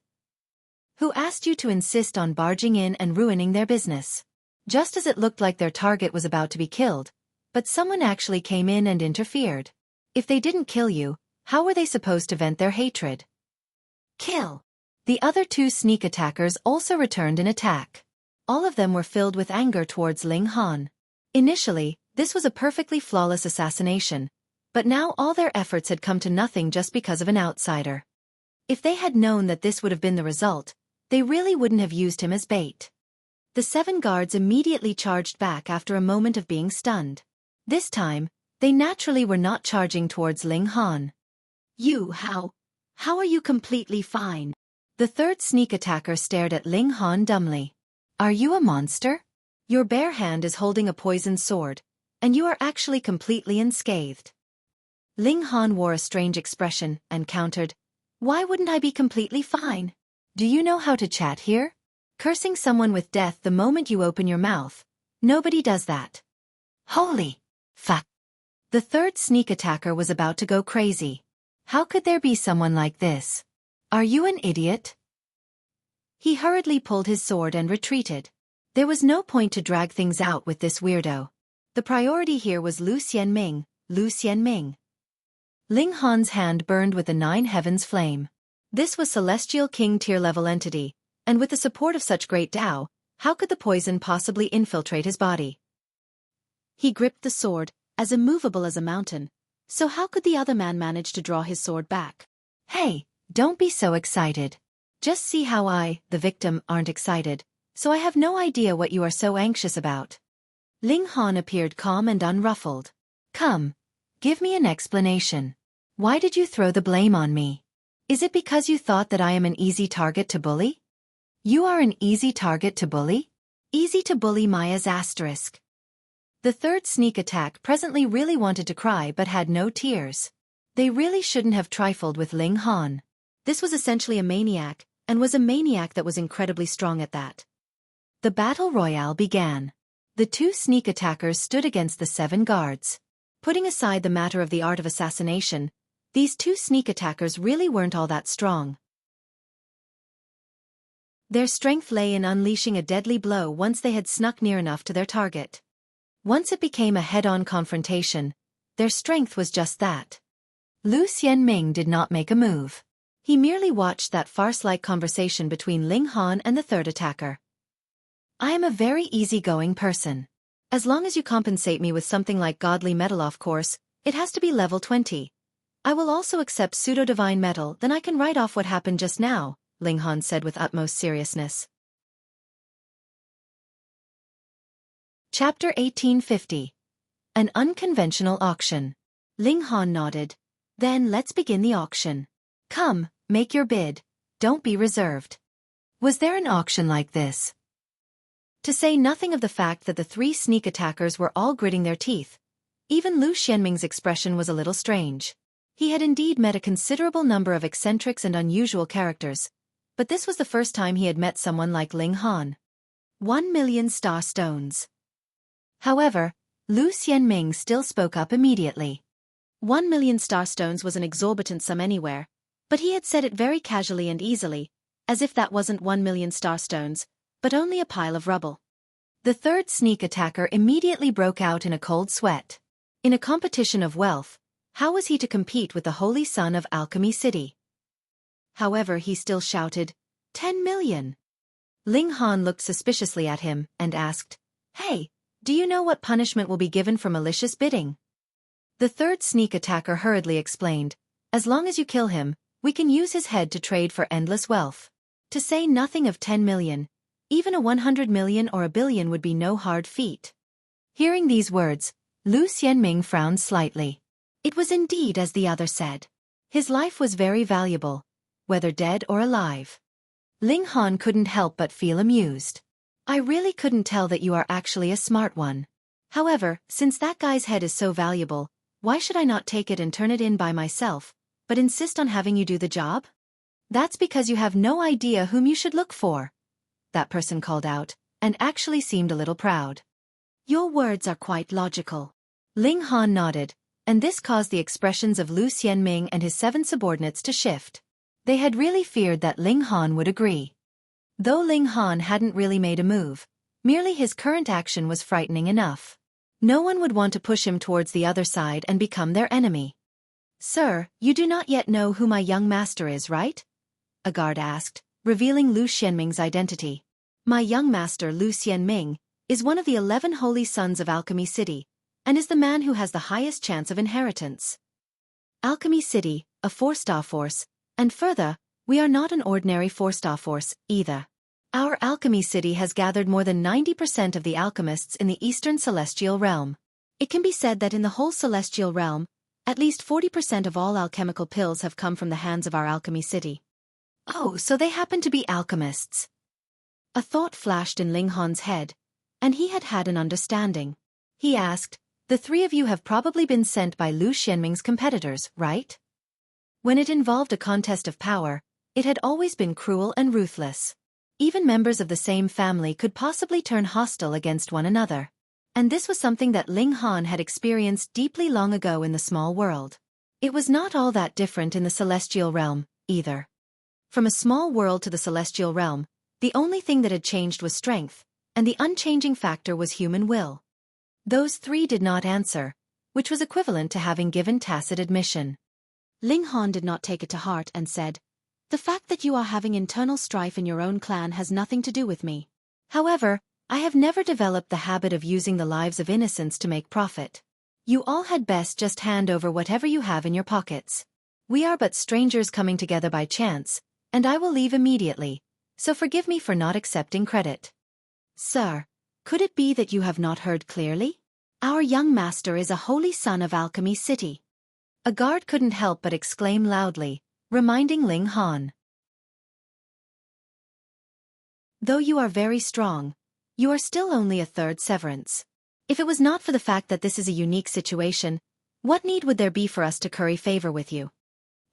Who asked you to insist on barging in and ruining their business? Just as it looked like their target was about to be killed, but someone actually came in and interfered. If they didn't kill you, how were they supposed to vent their hatred? Kill! The other 2 sneak attackers also returned an attack. All of them were filled with anger towards Ling Han. Initially, this was a perfectly flawless assassination, but now all their efforts had come to nothing just because of an outsider. If they had known that this would have been the result, they really wouldn't have used him as bait. The 7 guards immediately charged back after a moment of being stunned. This time, they naturally were not charging towards Ling Han. How are you completely fine? The third sneak attacker stared at Ling Han dumbly. Are you a monster? Your bare hand is holding a poisoned sword, and you are actually completely unscathed. Ling Han wore a strange expression and countered, Why wouldn't I be completely fine? Do you know how to chat here? Cursing someone with death the moment you open your mouth. Nobody does that. Holy fuck. The third sneak attacker was about to go crazy. How could there be someone like this? Are you an idiot? He hurriedly pulled his sword and retreated. There was no point to drag things out with this weirdo. The priority here was Lu Xianming. Ling Han's hand burned with the 9 heavens flame. This was Celestial King tier level entity, and with the support of such great Tao, how could the poison possibly infiltrate his body? He gripped the sword, as immovable as a mountain, so how could the other man manage to draw his sword back? Hey, don't be so excited. Just see how I, the victim, aren't excited, so I have no idea what you are so anxious about. Ling Han appeared calm and unruffled. Come, give me an explanation. Why did you throw the blame on me? Is it because you thought that I am an easy target to bully? You are an easy target to bully? Easy to bully Maya's asterisk. The third sneak attack presently really wanted to cry but had no tears. They really shouldn't have trifled with Ling Han. This was essentially a maniac, and was a maniac that was incredibly strong at that. The battle royale began. The two sneak attackers stood against the 7 guards. Putting aside the matter of the art of assassination, these two sneak attackers really weren't all that strong. Their strength lay in unleashing a deadly blow once they had snuck near enough to their target. Once it became a head-on confrontation, their strength was just that. Lu Xianming did not make a move. He merely watched that farce-like conversation between Ling Han and the third attacker. I am a very easygoing person. As long as you compensate me with something like godly metal, of course, it has to be level 20. I will also accept pseudo-divine metal, then I can write off what happened just now, Ling Han said with utmost seriousness. Chapter 1850. An unconventional auction. Ling Han nodded. Then let's begin the auction. Come, make your bid. Don't be reserved. Was there an auction like this? To say nothing of the fact that the 3 sneak attackers were all gritting their teeth, even Lu Xianming's expression was a little strange. He had indeed met a considerable number of eccentrics and unusual characters, but this was the first time he had met someone like Ling Han. 1 million star stones. However, Lu Xianming still spoke up immediately. 1 million star stones was an exorbitant sum anywhere, but he had said it very casually and easily, as if that wasn't 1 million star stones, but only a pile of rubble. The third sneak attacker immediately broke out in a cold sweat. In a competition of wealth, how was he to compete with the holy son of Alchemy City? However, he still shouted, 10 million. Ling Han looked suspiciously at him and asked, Hey, do you know what punishment will be given for malicious bidding? The third sneak attacker hurriedly explained, as long as you kill him, we can use his head to trade for endless wealth. To say nothing of 10 million, even a 100 million or a billion would be no hard feat. Hearing these words, Lu Xianming frowned slightly. It was indeed as the other said. His life was very valuable, whether dead or alive. Ling Han couldn't help but feel amused. I really couldn't tell that you are actually a smart one. However, since that guy's head is so valuable, why should I not take it and turn it in by myself, but insist on having you do the job? That's because you have no idea whom you should look for. That person called out, and actually seemed a little proud. Your words are quite logical. Ling Han nodded, and this caused the expressions of Lu Xianming and his 7 subordinates to shift. They had really feared that Ling Han would agree. Though Ling Han hadn't really made a move, merely his current action was frightening enough. No one would want to push him towards the other side and become their enemy. Sir, you do not yet know who my young master is, right? A guard asked, revealing Lu Xianming's identity. My young master Lu Xianming is one of the 11 holy sons of Alchemy City, and is the man who has the highest chance of inheritance. Alchemy City, a 4-star force, and further, we are not an ordinary 4-star force, either. Our Alchemy City has gathered more than 90% of the alchemists in the Eastern Celestial Realm. It can be said that in the whole Celestial Realm, at least 40% of all alchemical pills have come from the hands of our Alchemy City. Oh, so they happen to be alchemists. A thought flashed in Ling Han's head, and he had had an understanding. He asked, the 3 of you have probably been sent by Lu Xianming's competitors, right? When it involved a contest of power, it had always been cruel and ruthless. Even members of the same family could possibly turn hostile against one another. And this was something that Ling Han had experienced deeply long ago in the small world. It was not all that different in the Celestial Realm, either. From a small world to the Celestial Realm, the only thing that had changed was strength, and the unchanging factor was human will. Those 3 did not answer, which was equivalent to having given tacit admission. Ling Han did not take it to heart and said, The fact that you are having internal strife in your own clan has nothing to do with me. However, I have never developed the habit of using the lives of innocents to make profit. You all had best just hand over whatever you have in your pockets. We are but strangers coming together by chance, and I will leave immediately, so forgive me for not accepting credit. Sir, could it be that you have not heard clearly? Our young master is a holy son of Alchemy City. A guard couldn't help but exclaim loudly, reminding Ling Han. Though you are very strong, you are still only a third severance. If it was not for the fact that this is a unique situation, what need would there be for us to curry favor with you?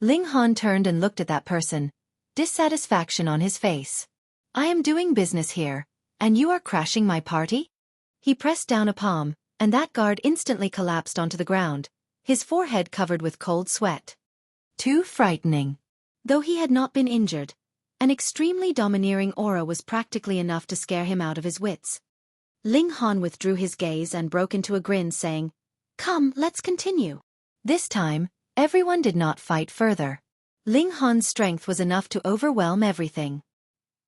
Ling Han turned and looked at that person, dissatisfaction on his face. I am doing business here, and you are crashing my party? He pressed down a palm, and that guard instantly collapsed onto the ground, his forehead covered with cold sweat. Too frightening. Though he had not been injured, an extremely domineering aura was practically enough to scare him out of his wits. Ling Han withdrew his gaze and broke into a grin, saying, "Come, let's continue." This time, everyone did not fight further. Ling Han's strength was enough to overwhelm everything.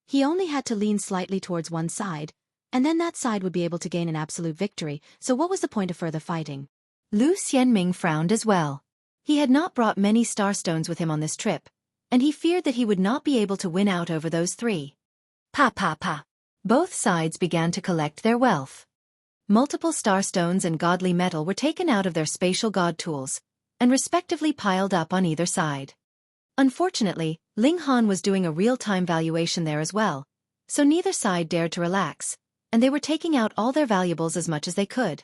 He only had to lean slightly towards one side, and then that side would be able to gain an absolute victory, so what was the point of further fighting? Lu Xianming frowned as well. He had not brought many starstones with him on this trip, and he feared that he would not be able to win out over those three. Pa pa pa. Both sides began to collect their wealth. Multiple starstones and godly metal were taken out of their spatial god tools, and respectively piled up on either side. Unfortunately, Ling Han was doing a real-time valuation there as well, so neither side dared to relax, and they were taking out all their valuables as much as they could.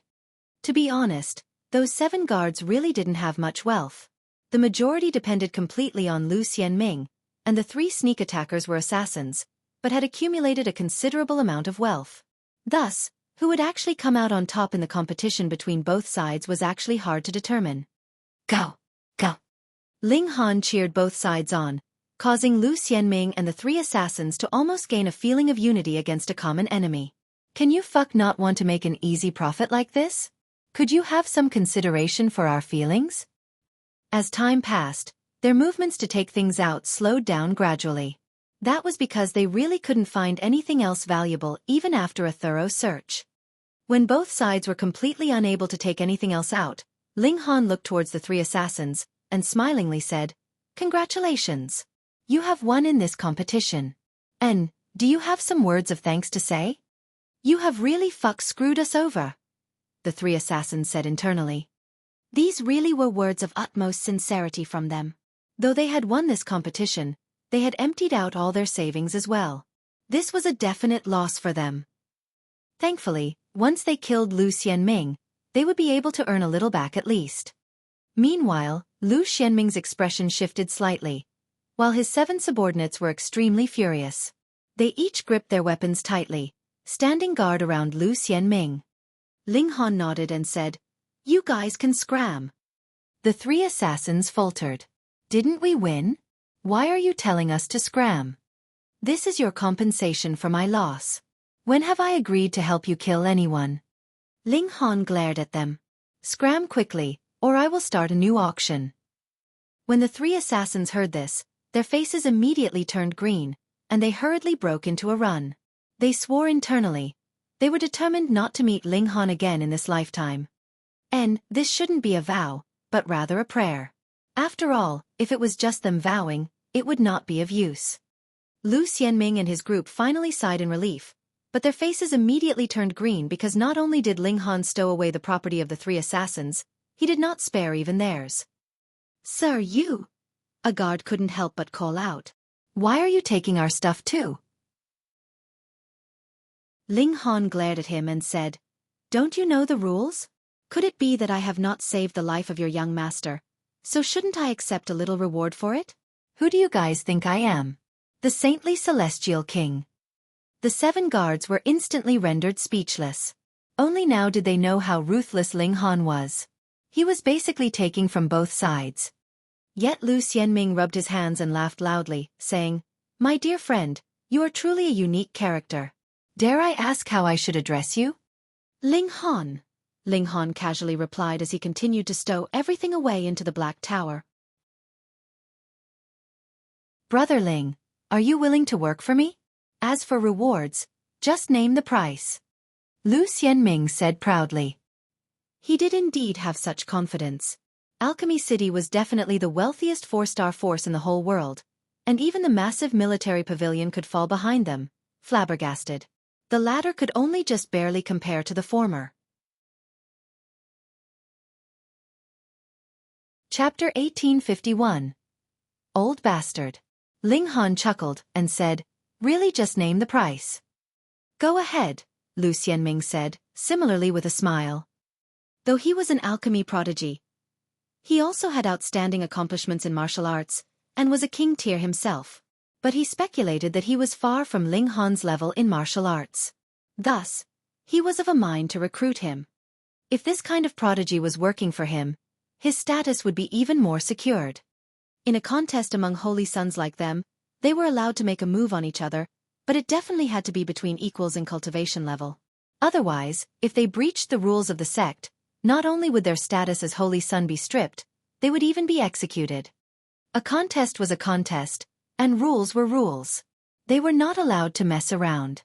To be honest, those 7 guards really didn't have much wealth. The majority depended completely on Lu Xianming, and the 3 sneak attackers were assassins, but had accumulated a considerable amount of wealth. Thus, who would actually come out on top in the competition between both sides was actually hard to determine. Go! Go! Ling Han cheered both sides on, causing Lu Xianming and the 3 assassins to almost gain a feeling of unity against a common enemy. Can you not want to make an easy profit like this? Could you have some consideration for our feelings? As time passed, their movements to take things out slowed down gradually. That was because they really couldn't find anything else valuable even after a thorough search. When both sides were completely unable to take anything else out, Ling Han looked towards the 3 assassins, and smilingly said, "Congratulations! You have won in this competition. And, do you have some words of thanks to say? You have really screwed us over," the 3 assassins said internally. These really were words of utmost sincerity from them. Though they had won this competition, they had emptied out all their savings as well. This was a definite loss for them. Thankfully, once they killed Lu Xianming, they would be able to earn a little back at least. Meanwhile, Lu Xianming's expression shifted slightly, while his 7 subordinates were extremely furious. They each gripped their weapons tightly, standing guard around Lu Xianming. Ling Han nodded and said, "You guys can scram." The 3 assassins faltered. "Didn't we win? Why are you telling us to scram? This is your compensation for my loss. When have I agreed to help you kill anyone?" Ling Han glared at them. "Scram quickly, or I will start a new auction." When the 3 assassins heard this, their faces immediately turned green, and they hurriedly broke into a run. They swore internally. They were determined not to meet Ling Han again in this lifetime. And this shouldn't be a vow, but rather a prayer. After all, if it was just them vowing, it would not be of use. Lu Xianming and his group finally sighed in relief, but their faces immediately turned green because not only did Ling Han stow away the property of the 3 assassins, he did not spare even theirs. "Sir, you!" a guard couldn't help but call out. "Why are you taking our stuff too?" Ling Han glared at him and said, "Don't you know the rules? Could it be that I have not saved the life of your young master, so shouldn't I accept a little reward for it? Who do you guys think I am? The saintly celestial king." The 7 guards were instantly rendered speechless. Only now did they know how ruthless Ling Han was. He was basically taking from both sides. Yet Lu Xianming rubbed his hands and laughed loudly, saying, "My dear friend, you are truly a unique character. Dare I ask how I should address you?" "Ling Han," Ling Han casually replied as he continued to stow everything away into the Black Tower. Brother Ling, are you willing to work for me? As for rewards, just name the price. Lu Xianming said proudly. He did indeed have such confidence. Alchemy City was definitely the wealthiest four-star force in the whole world, and even the massive military pavilion could fall behind them, flabbergasted. The latter could only just barely compare to the former. Chapter 1851. Old Bastard. Ling Han chuckled and said, really just name the price. Go ahead, Lu Xianming said, similarly with a smile. Though he was an alchemy prodigy, he also had outstanding accomplishments in martial arts, and was a king tier himself. But he speculated that he was far from Ling Han's level in martial arts. Thus, he was of a mind to recruit him. If this kind of prodigy was working for him, his status would be even more secured. In a contest among holy sons like them, they were allowed to make a move on each other, but it definitely had to be between equals in cultivation level. Otherwise, if they breached the rules of the sect, not only would their status as holy son be stripped, they would even be executed. A contest was a contest, and rules were rules. They were not allowed to mess around.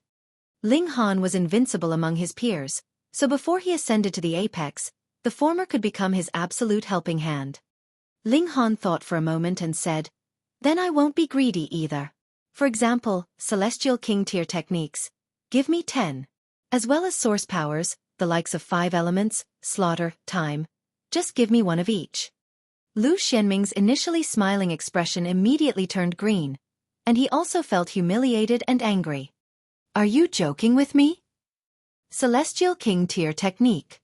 Ling Han was invincible among his peers, so before he ascended to the apex, the former could become his absolute helping hand. Ling Han thought for a moment and said, then I won't be greedy either. For example, Celestial King tier techniques. Give me 10. As well as source powers, the likes of 5 elements, slaughter, time. Just give me one of each. Lu Xianming's initially smiling expression immediately turned green, and he also felt humiliated and angry. Are you joking with me? Celestial King tier technique.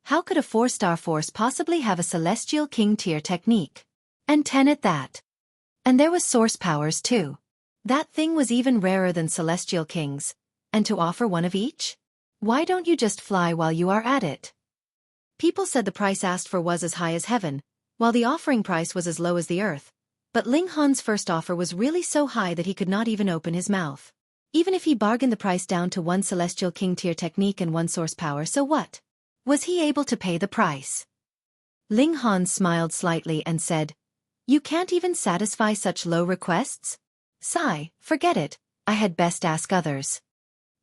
How could a 4-star force possibly have a Celestial King tier technique? And 10 at that. And there was source powers too. That thing was even rarer than Celestial Kings, and to offer one of each? Why don't you just fly while you are at it? People said the price asked for was as high as heaven, while the offering price was as low as the earth, but Ling Han's first offer was really so high that he could not even open his mouth. Even if he bargained the price down to 1 Celestial King tier technique and 1 source power, so what? Was he able to pay the price? Ling Han smiled slightly and said, you can't even satisfy such low requests? Sigh, forget it, I had best ask others.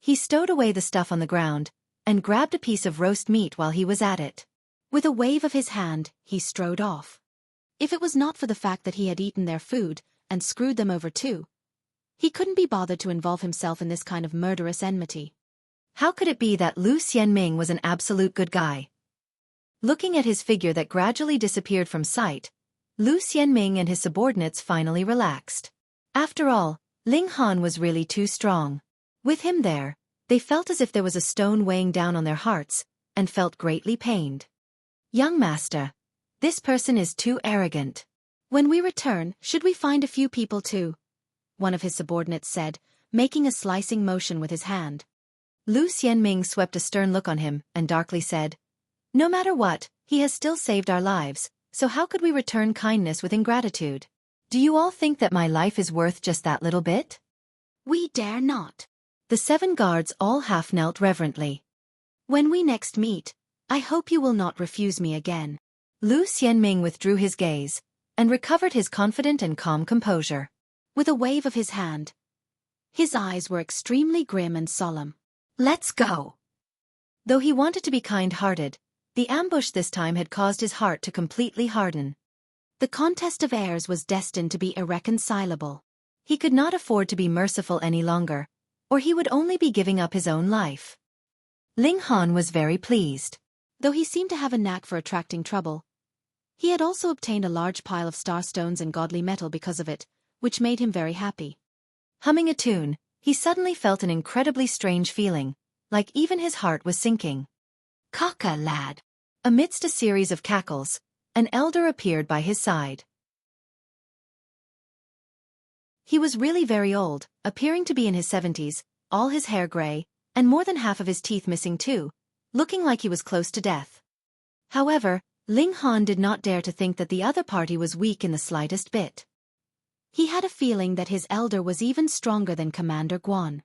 He stowed away the stuff on the ground, and grabbed a piece of roast meat while he was at it. With a wave of his hand, he strode off. If it was not for the fact that he had eaten their food, and screwed them over too, he couldn't be bothered to involve himself in this kind of murderous enmity. How could it be that Lu Xianming was an absolute good guy? Looking at his figure that gradually disappeared from sight, Lu Xianming and his subordinates finally relaxed. After all, Ling Han was really too strong. With him there, they felt as if there was a stone weighing down on their hearts, and felt greatly pained. Young master, this person is too arrogant. When we return, should we find a few people too? One of his subordinates said, making a slicing motion with his hand. Lu Xianming swept a stern look on him, and darkly said, no matter what, he has still saved our lives, so how could we return kindness with ingratitude? Do you all think that my life is worth just that little bit? We dare not. The 7 guards all half-knelt reverently. When we next meet, I hope you will not refuse me again. Lu Xianming withdrew his gaze, and recovered his confident and calm composure. With a wave of his hand, his eyes were extremely grim and solemn. Let's go. Though he wanted to be kind-hearted, the ambush this time had caused his heart to completely harden. The contest of heirs was destined to be irreconcilable. He could not afford to be merciful any longer, or he would only be giving up his own life. Ling Han was very pleased. Though he seemed to have a knack for attracting trouble, he had also obtained a large pile of star stones and godly metal because of it, which made him very happy. Humming a tune, he suddenly felt an incredibly strange feeling, like even his heart was sinking. Kaka lad. Amidst a series of cackles, an elder appeared by his side. He was really very old, appearing to be in his 70s, all his hair gray, and more than half of his teeth missing too, looking like he was close to death. However, Ling Han did not dare to think that the other party was weak in the slightest bit. He had a feeling that his elder was even stronger than Commander Guan.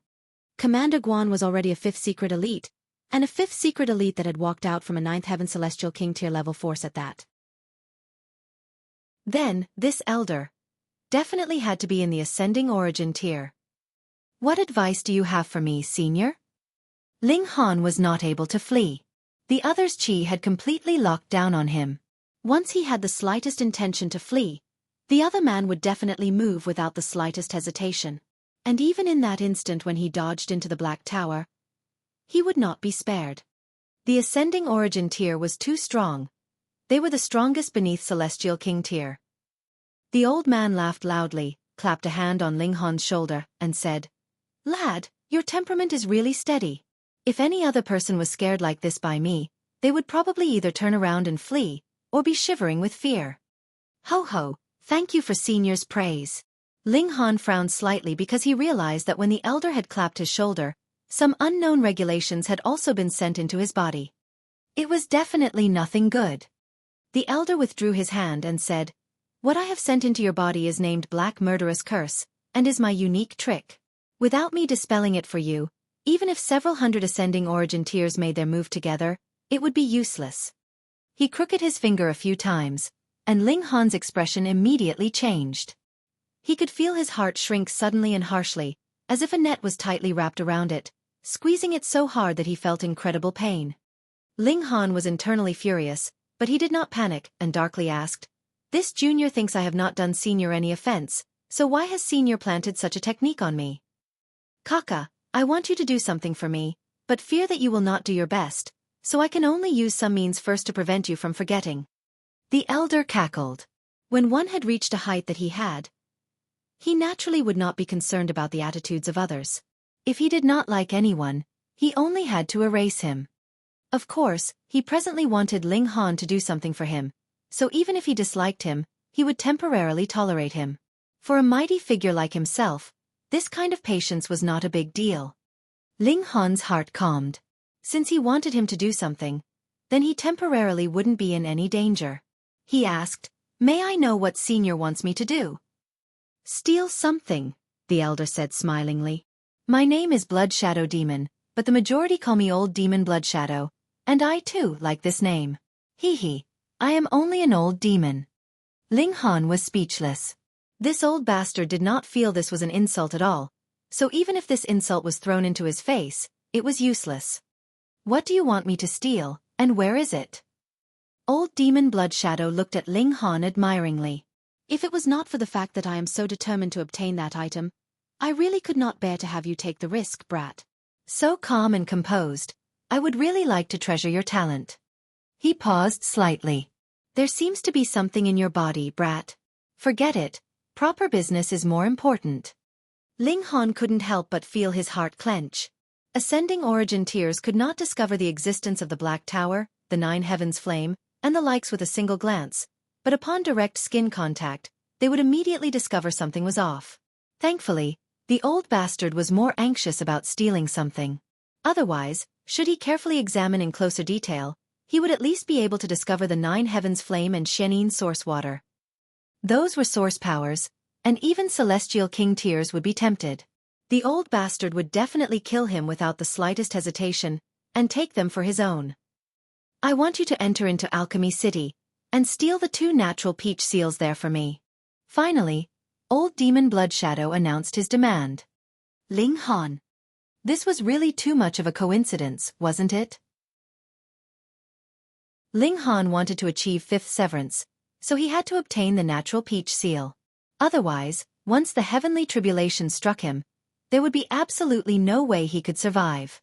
Commander Guan was already a 5th secret elite, and a 5th secret elite that had walked out from a 9th heaven celestial king tier level force at that. Then, this elder, definitely had to be in the ascending origin tier. What advice do you have for me, senior? Ling Han was not able to flee. The other's chi had completely locked down on him. Once he had the slightest intention to flee, the other man would definitely move without the slightest hesitation. And even in that instant when he dodged into the Black Tower, he would not be spared. The ascending origin tier was too strong. They were the strongest beneath Celestial King tier. The old man laughed loudly, clapped a hand on Ling Han's shoulder, and said, "Lad, your temperament is really steady. If any other person was scared like this by me, they would probably either turn around and flee, or be shivering with fear." Ho ho, thank you for senior's praise. Ling Han frowned slightly because he realized that when the elder had clapped his shoulder, some unknown regulations had also been sent into his body. It was definitely nothing good. The elder withdrew his hand and said, "What I have sent into your body is named Black Murderous Curse, and is my unique trick. Without me dispelling it for you, even if several hundred ascending origin tiers made their move together, it would be useless." He crooked his finger a few times, and Ling Han's expression immediately changed. He could feel his heart shrink suddenly and harshly, as if a net was tightly wrapped around it, squeezing it so hard that he felt incredible pain. Ling Han was internally furious, but he did not panic and darkly asked, "This junior thinks I have not done senior any offense, so why has senior planted such a technique on me? Kaka, I want you to do something for me, but fear that you will not do your best, so I can only use some means first to prevent you from forgetting." The elder cackled. When one had reached a height that he had, he naturally would not be concerned about the attitudes of others. If he did not like anyone, he only had to erase him. Of course, he presently wanted Ling Han to do something for him, so even if he disliked him, he would temporarily tolerate him. For a mighty figure like himself, this kind of patience was not a big deal. Ling Han's heart calmed. Since he wanted him to do something, then he temporarily wouldn't be in any danger. He asked, "May I know what senior wants me to do?" "Steal something," the elder said smilingly. "My name is Blood Shadow Demon, but the majority call me Old Demon Blood Shadow, and I too like this name. Hee hee, I am only an old demon." Ling Han was speechless. This old bastard did not feel this was an insult at all, so even if this insult was thrown into his face, it was useless. "What do you want me to steal, and where is it?" Old Demon Blood Shadow looked at Ling Han admiringly. "If it was not for the fact that I am so determined to obtain that item, I really could not bear to have you take the risk, brat. So calm and composed, I would really like to treasure your talent." He paused slightly. "There seems to be something in your body, brat. Forget it, proper business is more important." Ling Han couldn't help but feel his heart clench. Ascending origin tiers could not discover the existence of the Black Tower, the Nine Heavens Flame, and the likes with a single glance, but upon direct skin contact, they would immediately discover something was off. Thankfully, the old bastard was more anxious about stealing something. Otherwise, should he carefully examine in closer detail, he would at least be able to discover the Nine Heavens Flame and Shenin source water. Those were source powers, and even Celestial King tiers would be tempted. The old bastard would definitely kill him without the slightest hesitation, and take them for his own. "I want you to enter into Alchemy City, and steal the 2 natural peach seals there for me." Finally, Old Demon Blood Shadow announced his demand. Ling Han. This was really too much of a coincidence, wasn't it? Ling Han wanted to achieve 5th severance, so he had to obtain the natural peach seal. Otherwise, once the heavenly tribulation struck him, there would be absolutely no way he could survive.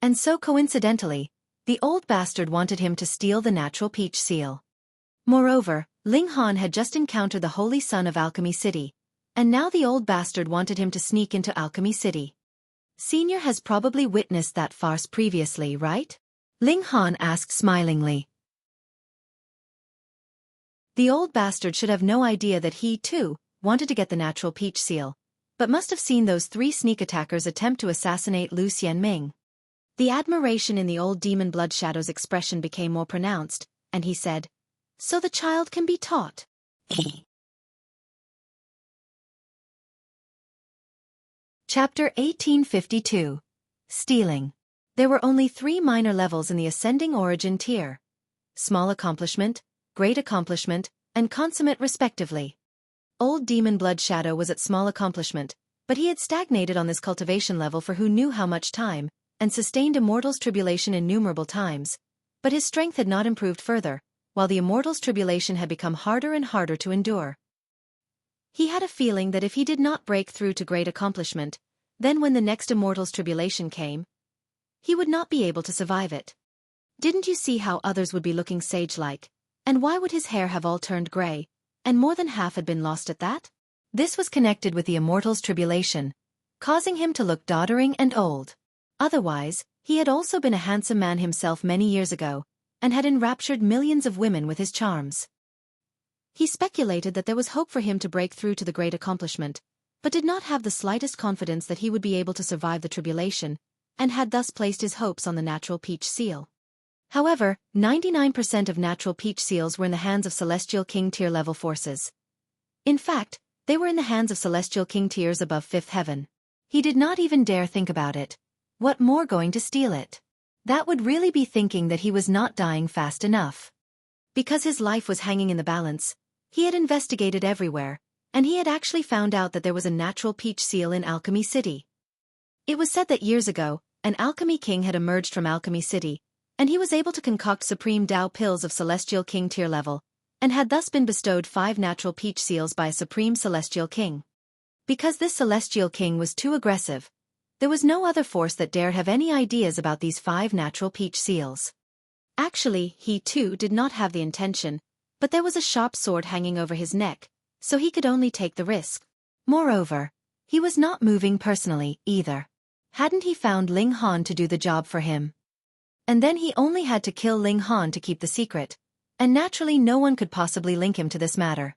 And so coincidentally, the old bastard wanted him to steal the natural peach seal. Moreover, Ling Han had just encountered the Holy Son of Alchemy City, and now the old bastard wanted him to sneak into Alchemy City. Senior has probably witnessed that farce previously, right? Ling Han asked smilingly. The old bastard should have no idea that he, too, wanted to get the natural peach seal, but must have seen those 3 sneak attackers attempt to assassinate Lu Xianming. The admiration in the old demon Blood Shadow's expression became more pronounced, and he said, "So the child can be taught." Chapter 1852. Stealing. There were only 3 minor levels in the ascending origin tier. Small accomplishment, great accomplishment, and consummate respectively. Old Demon Blood Shadow was at small accomplishment, but he had stagnated on this cultivation level for who knew how much time, and sustained Immortal's tribulation innumerable times. But his strength had not improved further, while the Immortal's tribulation had become harder and harder to endure. He had a feeling that if he did not break through to great accomplishment, then when the next Immortal's tribulation came, he would not be able to survive it. Didn't you see how others would be looking sage-like? And why would his hair have all turned grey, and more than half had been lost at that? This was connected with the Immortal's tribulation, causing him to look doddering and old. Otherwise, he had also been a handsome man himself many years ago, and had enraptured millions of women with his charms. He speculated that there was hope for him to break through to the great accomplishment, but did not have the slightest confidence that he would be able to survive the tribulation, and had thus placed his hopes on the natural peach seal. However, 99% of natural peach seals were in the hands of Celestial King tier level forces. In fact, they were in the hands of Celestial King tiers above 5th heaven. He did not even dare think about it. What more going to steal it? That would really be thinking that he was not dying fast enough. Because his life was hanging in the balance, he had investigated everywhere, and he had actually found out that there was a natural peach seal in Alchemy City. It was said that years ago, an Alchemy King had emerged from Alchemy City, and he was able to concoct supreme Tao pills of Celestial King tier level, and had thus been bestowed 5 natural peach seals by a supreme Celestial King. Because this Celestial King was too aggressive, there was no other force that dared have any ideas about these 5 natural peach seals. Actually, he too did not have the intention, but there was a sharp sword hanging over his neck, so he could only take the risk. Moreover, he was not moving personally, either. Hadn't he found Ling Han to do the job for him? And then he only had to kill Ling Han to keep the secret, and naturally no one could possibly link him to this matter.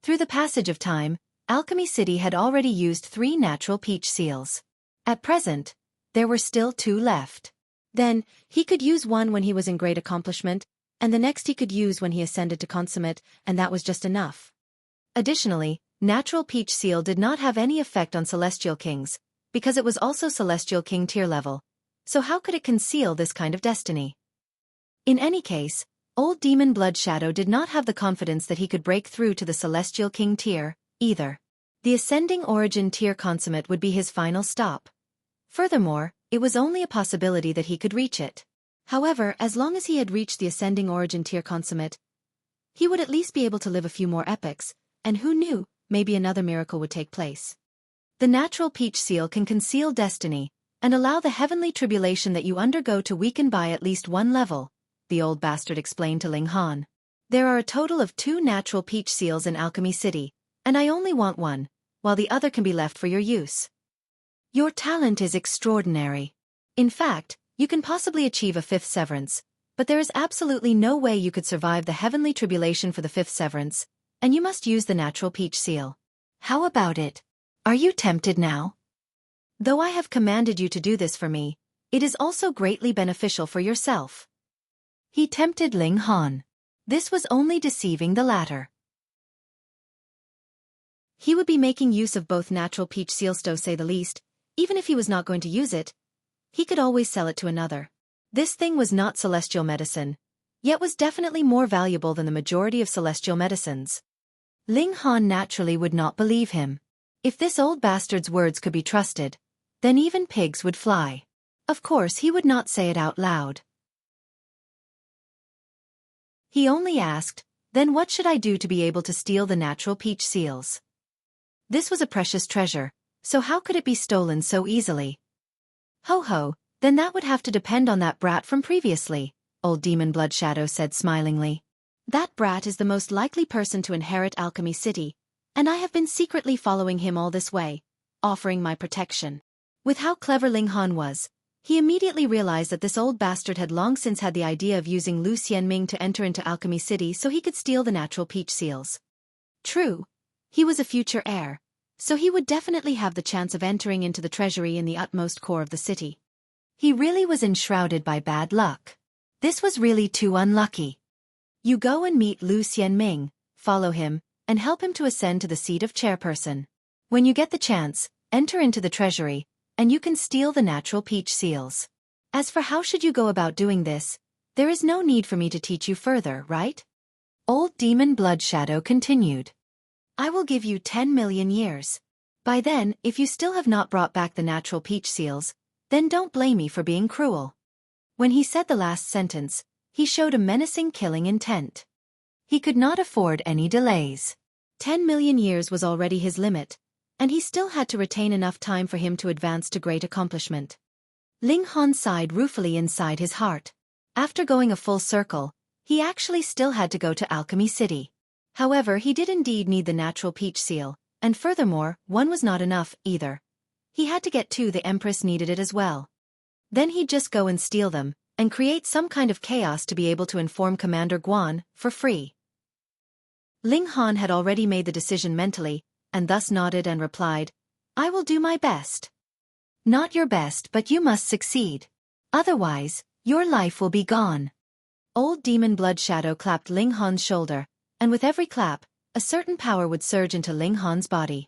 Through the passage of time, Alchemy City had already used 3 natural peach seals. At present, there were still 2 left. Then, he could use one when he was in great accomplishment, and the next he could use when he ascended to consummate, and that was just enough. Additionally, natural peach seal did not have any effect on Celestial Kings, because it was also Celestial King tier level, so how could it conceal this kind of destiny? In any case, Old Demon Blood Shadow did not have the confidence that he could break through to the Celestial King tier, either. The Ascending Origin tier consummate would be his final stop. Furthermore, it was only a possibility that he could reach it. However, as long as he had reached the Ascending Origin tier consummate, he would at least be able to live a few more epochs, and who knew, maybe another miracle would take place. The natural peach seal can conceal destiny, and allow the heavenly tribulation that you undergo to weaken by at least 1 level, the old bastard explained to Ling Han. There are a total of 2 natural peach seals in Alchemy City, and I only want 1, while the other can be left for your use. Your talent is extraordinary. In fact, you can possibly achieve a 5th severance, but there is absolutely no way you could survive the heavenly tribulation for the 5th severance, and you must use the natural peach seal. How about it? Are you tempted now? Though I have commanded you to do this for me, it is also greatly beneficial for yourself. He tempted Ling Han. This was only deceiving the latter. He would be making use of both natural peach seals to say the least. Even if he was not going to use it, he could always sell it to another. This thing was not celestial medicine, yet was definitely more valuable than the majority of celestial medicines. Ling Han naturally would not believe him. If this old bastard's words could be trusted, then even pigs would fly. Of course he would not say it out loud. He only asked, then what should I do to be able to steal the natural peach seals? This was a precious treasure, so how could it be stolen so easily? Ho ho, then that would have to depend on that brat from previously, Old Demon Blood Shadow said smilingly. That brat is the most likely person to inherit Alchemy City, and I have been secretly following him all this way, offering my protection. With how clever Ling Han was, he immediately realized that this old bastard had long since had the idea of using Lu Xianming to enter into Alchemy City so he could steal the natural peach seals. True, he was a future heir, so he would definitely have the chance of entering into the treasury in the utmost core of the city. He really was enshrouded by bad luck. This was really too unlucky. You go and meet Lu Xianming, follow him, and help him to ascend to the seat of chairperson. When you get the chance, enter into the treasury, and you can steal the natural peach seals. As for how should you go about doing this, there is no need for me to teach you further, right? Old Demon Blood Shadow continued. I will give you 10 million years. By then, if you still have not brought back the natural peach seals, then don't blame me for being cruel. When he said the last sentence, he showed a menacing killing intent. He could not afford any delays. 10 million years was already his limit, and he still had to retain enough time for him to advance to great accomplishment. Ling Han sighed ruefully inside his heart. After going a full circle, he actually still had to go to Alchemy City. However, he did indeed need the natural peach seal, and furthermore, one was not enough, either. He had to get two. The Empress needed it as well. Then he'd just go and steal them, and create some kind of chaos to be able to inform Commander Guan, for free. Ling Han had already made the decision mentally, and thus nodded and replied, I will do my best. Not your best, but you must succeed. Otherwise, your life will be gone. Old Demon Blood Shadow clapped Ling Han's shoulder, and with every clap, a certain power would surge into Ling Han's body.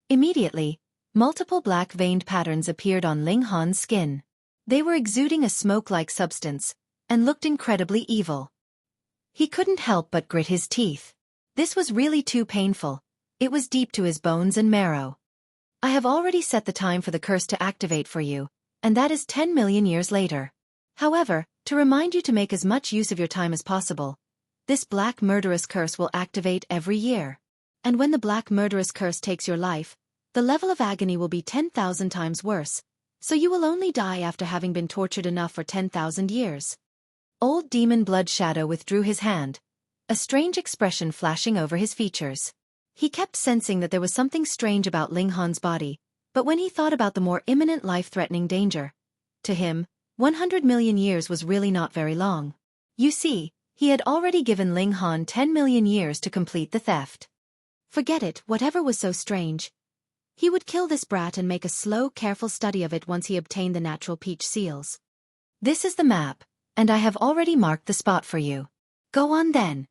Immediately, multiple black-veined patterns appeared on Ling Han's skin. They were exuding a smoke-like substance, and looked incredibly evil. He couldn't help but grit his teeth. This was really too painful. It was deep to his bones and marrow. I have already set the time for the curse to activate for you, and that is 10 million years later. However, to remind you to make as much use of your time as possible, this black murderous curse will activate every year. And when the black murderous curse takes your life, the level of agony will be 10,000 times worse, so you will only die after having been tortured enough for 10,000 years. Old Demon Blood Shadow withdrew his hand, a strange expression flashing over his features. He kept sensing that there was something strange about Ling Han's body, but when he thought about the more imminent life-threatening danger, to him, 100 million years was really not very long. You see, he had already given Ling Han 10 million years to complete the theft. Forget it, whatever was so strange. He would kill this brat and make a slow, careful study of it once he obtained the natural peach seals. This is the map, and I have already marked the spot for you. Go on then.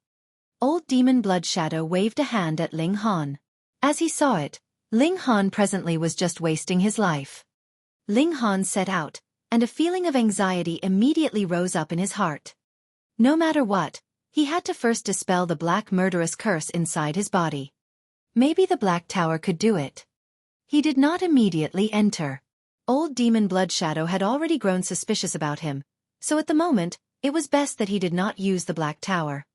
Old Demon Blood Shadow waved a hand at Ling Han. As he saw it, Ling Han presently was just wasting his life. Ling Han set out, and a feeling of anxiety immediately rose up in his heart. No matter what, he had to first dispel the black murderous curse inside his body. Maybe the Black Tower could do it. He did not immediately enter. Old Demon Blood Shadow had already grown suspicious about him, so at the moment, it was best that he did not use the Black Tower.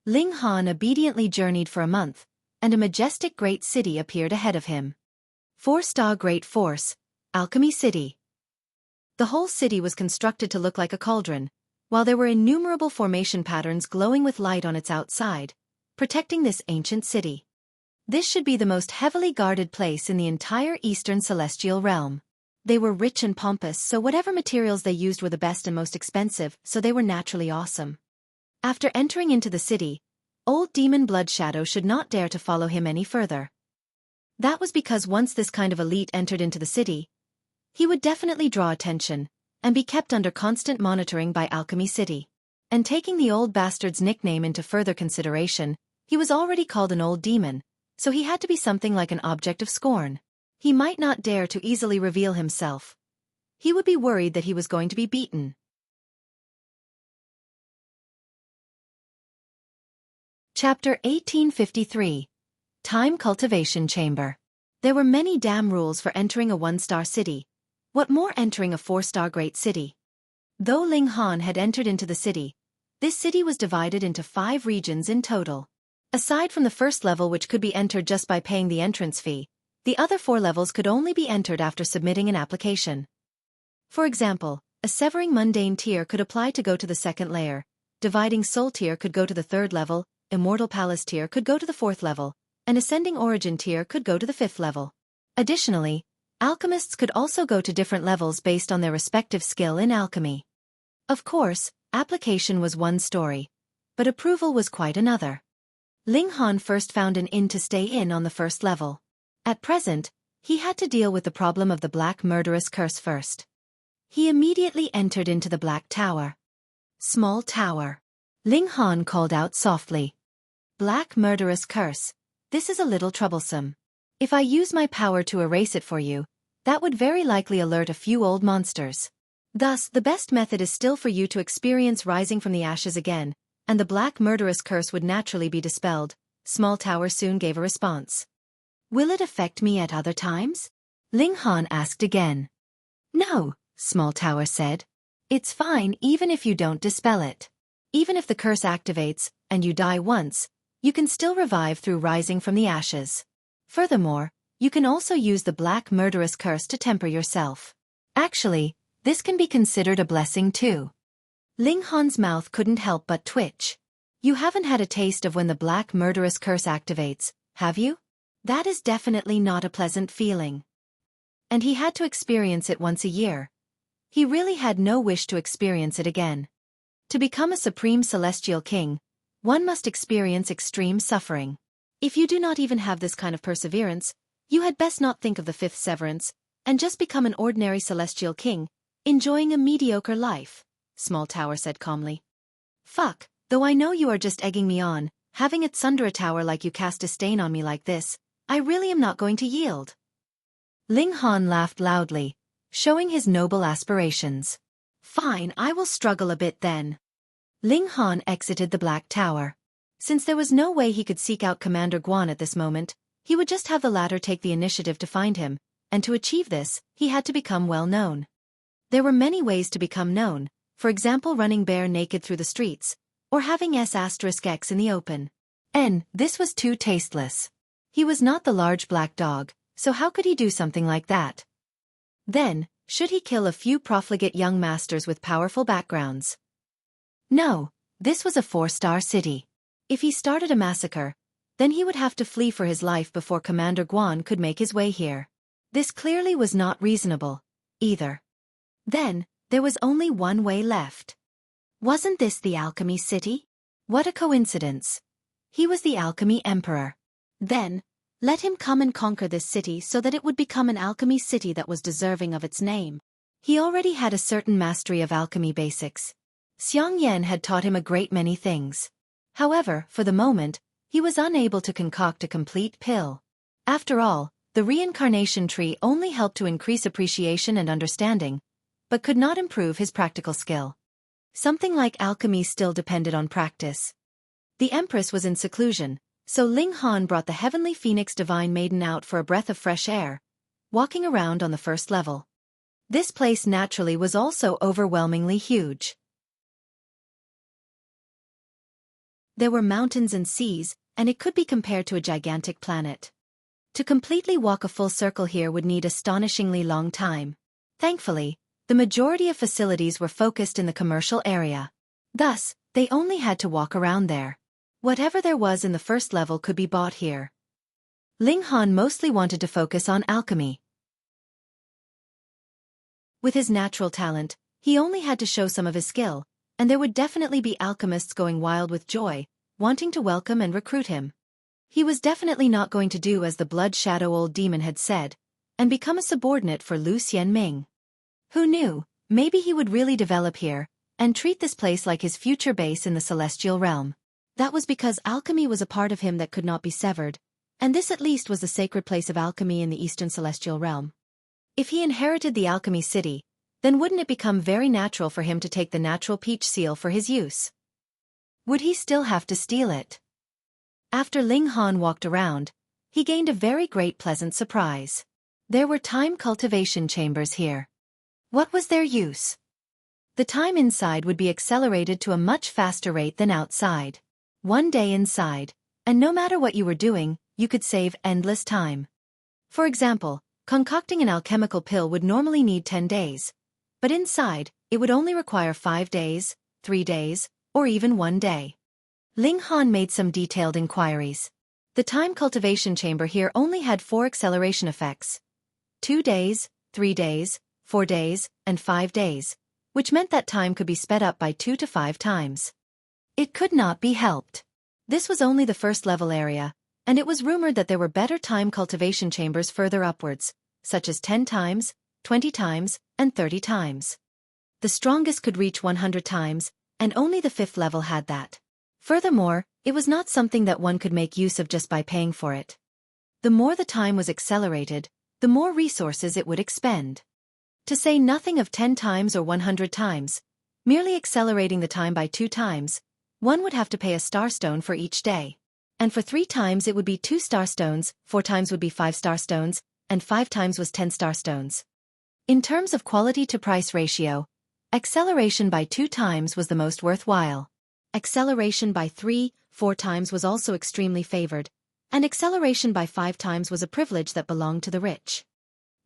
Ling Han obediently journeyed for a month, and a majestic great city appeared ahead of him. 4-star Great Force, Alchemy City. The whole city was constructed to look like a cauldron, while there were innumerable formation patterns glowing with light on its outside, protecting this ancient city. This should be the most heavily guarded place in the entire Eastern Celestial Realm. They were rich and pompous, so whatever materials they used were the best and most expensive, so they were naturally awesome. After entering into the city, Old Demon Blood Shadow should not dare to follow him any further. That was because once this kind of elite entered into the city, he would definitely draw attention, and be kept under constant monitoring by Alchemy City. And taking the old bastard's nickname into further consideration, he was already called an old demon, so he had to be something like an object of scorn. He might not dare to easily reveal himself. He would be worried that he was going to be beaten. Chapter 1853. Time Cultivation Chamber. There were many damn rules for entering a 1-star city. What more entering a 4-star great city? Though Ling Han had entered into the city, this city was divided into 5 regions in total. Aside from the first level, which could be entered just by paying the entrance fee, the other 4 levels could only be entered after submitting an application. For example, a Severing Mundane tier could apply to go to the 2nd layer, Dividing Soul tier could go to the 3rd level, Immortal Palace tier could go to the 4th level, and Ascending Origin tier could go to the 5th level. Additionally, alchemists could also go to different levels based on their respective skill in alchemy. Of course, application was one story, but approval was quite another. Ling Han first found an inn to stay in on the 1st level. At present, he had to deal with the problem of the Black Murderous Curse first. He immediately entered into the Black Tower. Small tower. Ling Han called out softly. Black Murderous Curse. This is a little troublesome. If I use my power to erase it for you, that would very likely alert a few old monsters. Thus, the best method is still for you to experience rising from the ashes again, and the black murderous curse would naturally be dispelled, Small Tower soon gave a response. Will it affect me at other times? Ling Han asked again. No, Small Tower said. It's fine even if you don't dispel it. Even if the curse activates, and you die once, you can still revive through rising from the ashes. Furthermore, you can also use the black murderous curse to temper yourself. Actually, this can be considered a blessing too. Ling Han's mouth couldn't help but twitch. You haven't had a taste of when the black murderous curse activates, have you? That is definitely not a pleasant feeling. And he had to experience it once a year. He really had no wish to experience it again. To become a supreme celestial king, one must experience extreme suffering. If you do not even have this kind of perseverance, you had best not think of the fifth severance, and just become an ordinary celestial king, enjoying a mediocre life, Small Tower said calmly. Fuck, though I know you are just egging me on, having it sunder a tower like you cast disdain on me like this, I really am not going to yield. Ling Han laughed loudly, showing his noble aspirations. Fine, I will struggle a bit then. Ling Han exited the Black Tower. Since there was no way he could seek out Commander Guan at this moment, he would just have the latter take the initiative to find him, and to achieve this, he had to become well known. There were many ways to become known, for example running bare naked through the streets, or having S*X in the open. This was too tasteless. He was not the large black dog, so how could he do something like that? Then, should he kill a few profligate young masters with powerful backgrounds? No, this was a 4-star city. If he started a massacre, then he would have to flee for his life before Commander Guan could make his way here. This clearly was not reasonable, either. Then, there was only one way left. Wasn't this the Alchemy city? What a coincidence. He was the Alchemy Emperor. Then, let him come and conquer this city so that it would become an alchemy city that was deserving of its name. He already had a certain mastery of alchemy basics. Xiang Yan had taught him a great many things. However, for the moment, he was unable to concoct a complete pill. After all, the reincarnation tree only helped to increase appreciation and understanding, but could not improve his practical skill. Something like alchemy still depended on practice. The Empress was in seclusion, so Ling Han brought the heavenly phoenix divine maiden out for a breath of fresh air, walking around on the first level. This place naturally was also overwhelmingly huge. There were mountains and seas, and it could be compared to a gigantic planet. To completely walk a full circle here would need astonishingly long time. Thankfully, the majority of facilities were focused in the commercial area. Thus, they only had to walk around there. Whatever there was in the first level could be bought here. Ling Han mostly wanted to focus on alchemy. With his natural talent, he only had to show some of his skill, and there would definitely be alchemists going wild with joy, wanting to welcome and recruit him. He was definitely not going to do as the blood shadow old demon had said, and become a subordinate for Lu Xianming. Who knew, maybe he would really develop here, and treat this place like his future base in the celestial realm. That was because alchemy was a part of him that could not be severed, and this at least was the sacred place of alchemy in the Eastern Celestial Realm. If he inherited the alchemy city, then wouldn't it become very natural for him to take the natural peach seal for his use? Would he still have to steal it? After Ling Han walked around, he gained a very great pleasant surprise. There were time cultivation chambers here. What was their use? The time inside would be accelerated to a much faster rate than outside. One day inside, and no matter what you were doing, you could save endless time. For example, concocting an alchemical pill would normally need 10 days, but inside, it would only require 5 days, 3 days, or even 1 day. Ling Han made some detailed inquiries. The time cultivation chamber here only had 4 acceleration effects. 2 days, 3 days, 4 days, and 5 days, which meant that time could be sped up by 2 to 5 times. It could not be helped. This was only the first level area, and it was rumored that there were better time cultivation chambers further upwards, such as 10 times, 20 times, and 30 times. The strongest could reach 100 times, and only the 5th level had that. Furthermore, it was not something that one could make use of just by paying for it. The more the time was accelerated, the more resources it would expend. To say nothing of 10 times or 100 times, merely accelerating the time by 2 times, One would have to pay a star stone for each day. And for 3 times it would be 2 star stones, 4 times would be 5 star stones, and 5 times was 10 star stones. In terms of quality to price ratio, acceleration by 2 times was the most worthwhile. Acceleration by 3, 4 times was also extremely favored, and acceleration by 5 times was a privilege that belonged to the rich.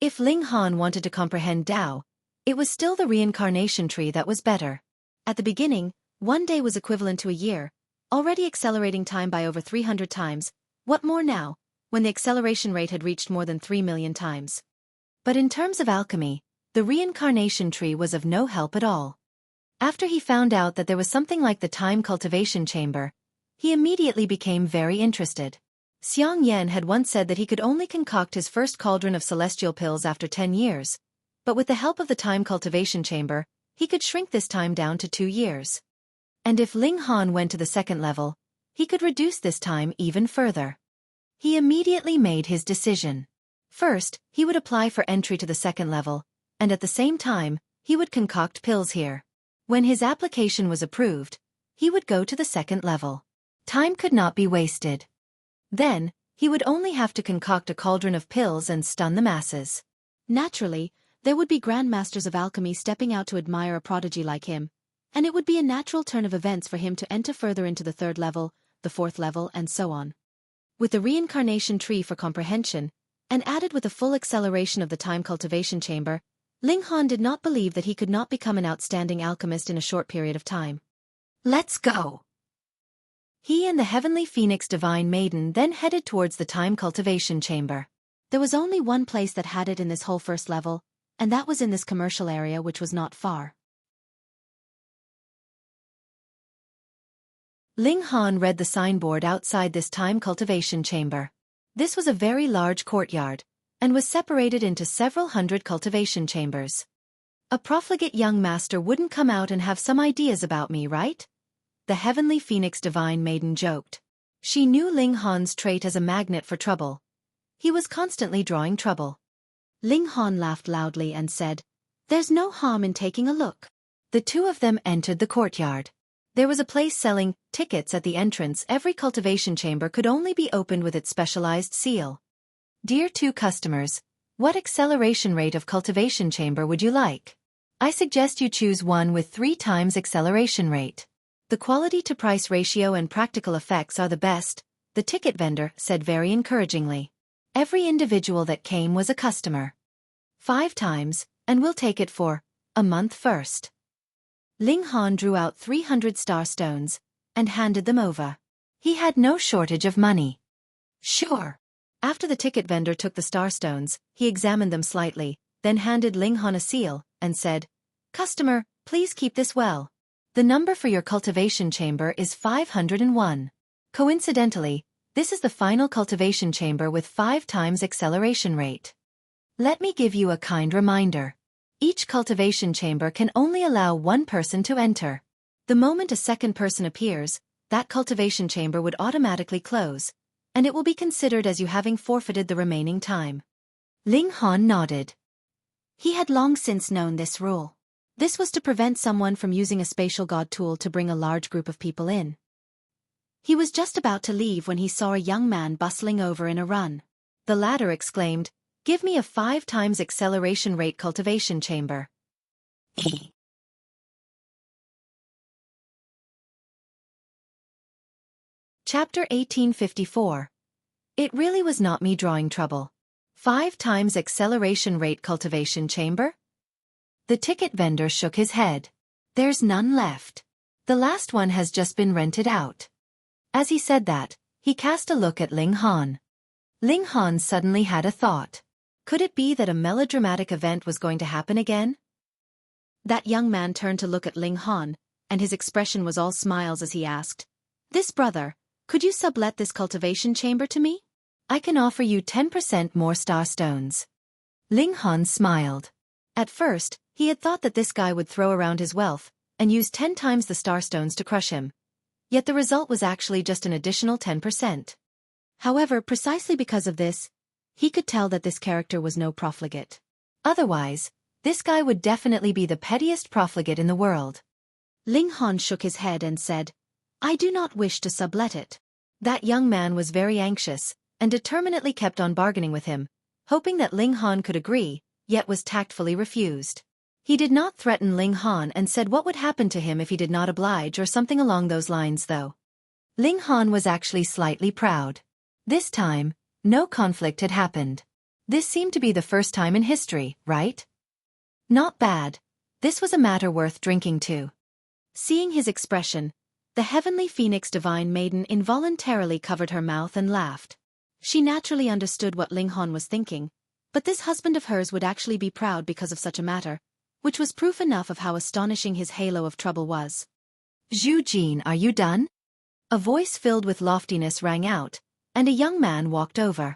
If Ling Han wanted to comprehend Tao, it was still the reincarnation tree that was better. At the beginning, 1 day was equivalent to a year, already accelerating time by over 300 times. What more now, when the acceleration rate had reached more than 3 million times? But in terms of alchemy, the reincarnation tree was of no help at all. After he found out that there was something like the time cultivation chamber, he immediately became very interested. Xiang Yan had once said that he could only concoct his first cauldron of celestial pills after 10 years, but with the help of the time cultivation chamber, he could shrink this time down to 2 years. And if Ling Han went to the second level, he could reduce this time even further. He immediately made his decision. First, he would apply for entry to the second level, and at the same time, he would concoct pills here. When his application was approved, he would go to the second level. Time could not be wasted. Then, he would only have to concoct a cauldron of pills and stun the masses. Naturally, there would be grandmasters of alchemy stepping out to admire a prodigy like him, and it would be a natural turn of events for him to enter further into the third level, the fourth level, and so on. With the reincarnation tree for comprehension, and added with the full acceleration of the time cultivation chamber, Ling Han did not believe that he could not become an outstanding alchemist in a short period of time. Let's go! He and the heavenly phoenix divine maiden then headed towards the time cultivation chamber. There was only one place that had it in this whole first level, and that was in this commercial area which was not far. Ling Han read the signboard outside this time cultivation chamber. This was a very large courtyard, and was separated into several hundred cultivation chambers. A profligate young master wouldn't come out and have some ideas about me, right? The heavenly phoenix divine maiden joked. She knew Ling Han's trait as a magnet for trouble. He was constantly drawing trouble. Ling Han laughed loudly and said, "There's no harm in taking a look." The two of them entered the courtyard. There was a place selling tickets at the entrance. Every cultivation chamber could only be opened with its specialized seal. Dear two customers, what acceleration rate of cultivation chamber would you like? I suggest you choose one with 3 times acceleration rate. The quality to price ratio and practical effects are the best, the ticket vendor said very encouragingly. Every individual that came was a customer. 5 times, and we'll take it for a month first. Ling Han drew out 300 star stones and handed them over. He had no shortage of money. Sure. After the ticket vendor took the star stones, he examined them slightly, then handed Ling Han a seal and said, "Customer, please keep this well. The number for your cultivation chamber is 501. Coincidentally, this is the final cultivation chamber with 5 times acceleration rate. Let me give you a kind reminder. Each cultivation chamber can only allow 1 person to enter. The moment a second person appears, that cultivation chamber would automatically close, and it will be considered as you having forfeited the remaining time." Ling Han nodded. He had long since known this rule. This was to prevent someone from using a spatial god tool to bring a large group of people in. He was just about to leave when he saw a young man bustling over in a run. The latter exclaimed, "Give me a 5 times acceleration rate cultivation chamber." Chapter 1854. It really was not me drawing trouble. 5 times acceleration rate cultivation chamber? The ticket vendor shook his head. There's none left. The last one has just been rented out. As he said that, he cast a look at Ling Han. Ling Han suddenly had a thought. Could it be that a melodramatic event was going to happen again? That young man turned to look at Ling Han, and his expression was all smiles as he asked, "This brother, could you sublet this cultivation chamber to me? I can offer you 10% more star stones." Ling Han smiled. At first, he had thought that this guy would throw around his wealth and use 10 times the star stones to crush him. Yet the result was actually just an additional 10%. However, precisely because of this, he could tell that this character was no profligate. Otherwise, this guy would definitely be the pettiest profligate in the world. Ling Han shook his head and said, I do not wish to sublet it. That young man was very anxious, and determinedly kept on bargaining with him, hoping that Ling Han could agree, yet was tactfully refused. He did not threaten Ling Han and said what would happen to him if he did not oblige or something along those lines though. Ling Han was actually slightly proud. This time, no conflict had happened. This seemed to be the first time in history, right? Not bad. This was a matter worth drinking to. Seeing his expression, the heavenly phoenix divine maiden involuntarily covered her mouth and laughed. She naturally understood what Ling Han was thinking, but this husband of hers would actually be proud because of such a matter, which was proof enough of how astonishing his halo of trouble was. Zhu Jin, are you done? A voice filled with loftiness rang out, and a young man walked over.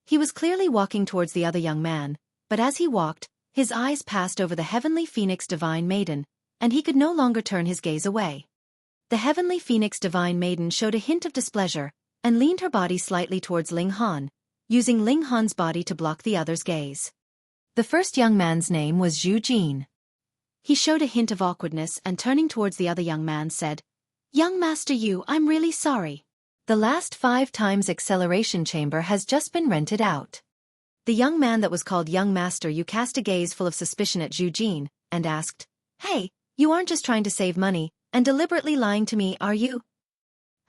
He was clearly walking towards the other young man, but as he walked, his eyes passed over the heavenly phoenix divine maiden, and he could no longer turn his gaze away. The heavenly phoenix divine maiden showed a hint of displeasure, and leaned her body slightly towards Ling Han, using Ling Han's body to block the other's gaze. The first young man's name was Zhu Jin. He showed a hint of awkwardness and turning towards the other young man said, "Young Master Yu, I'm really sorry. The last 5 times acceleration chamber has just been rented out." The young man that was called Young Master Yu cast a gaze full of suspicion at Zhu Jin, and asked, "Hey, you aren't just trying to save money, and deliberately lying to me, are you?"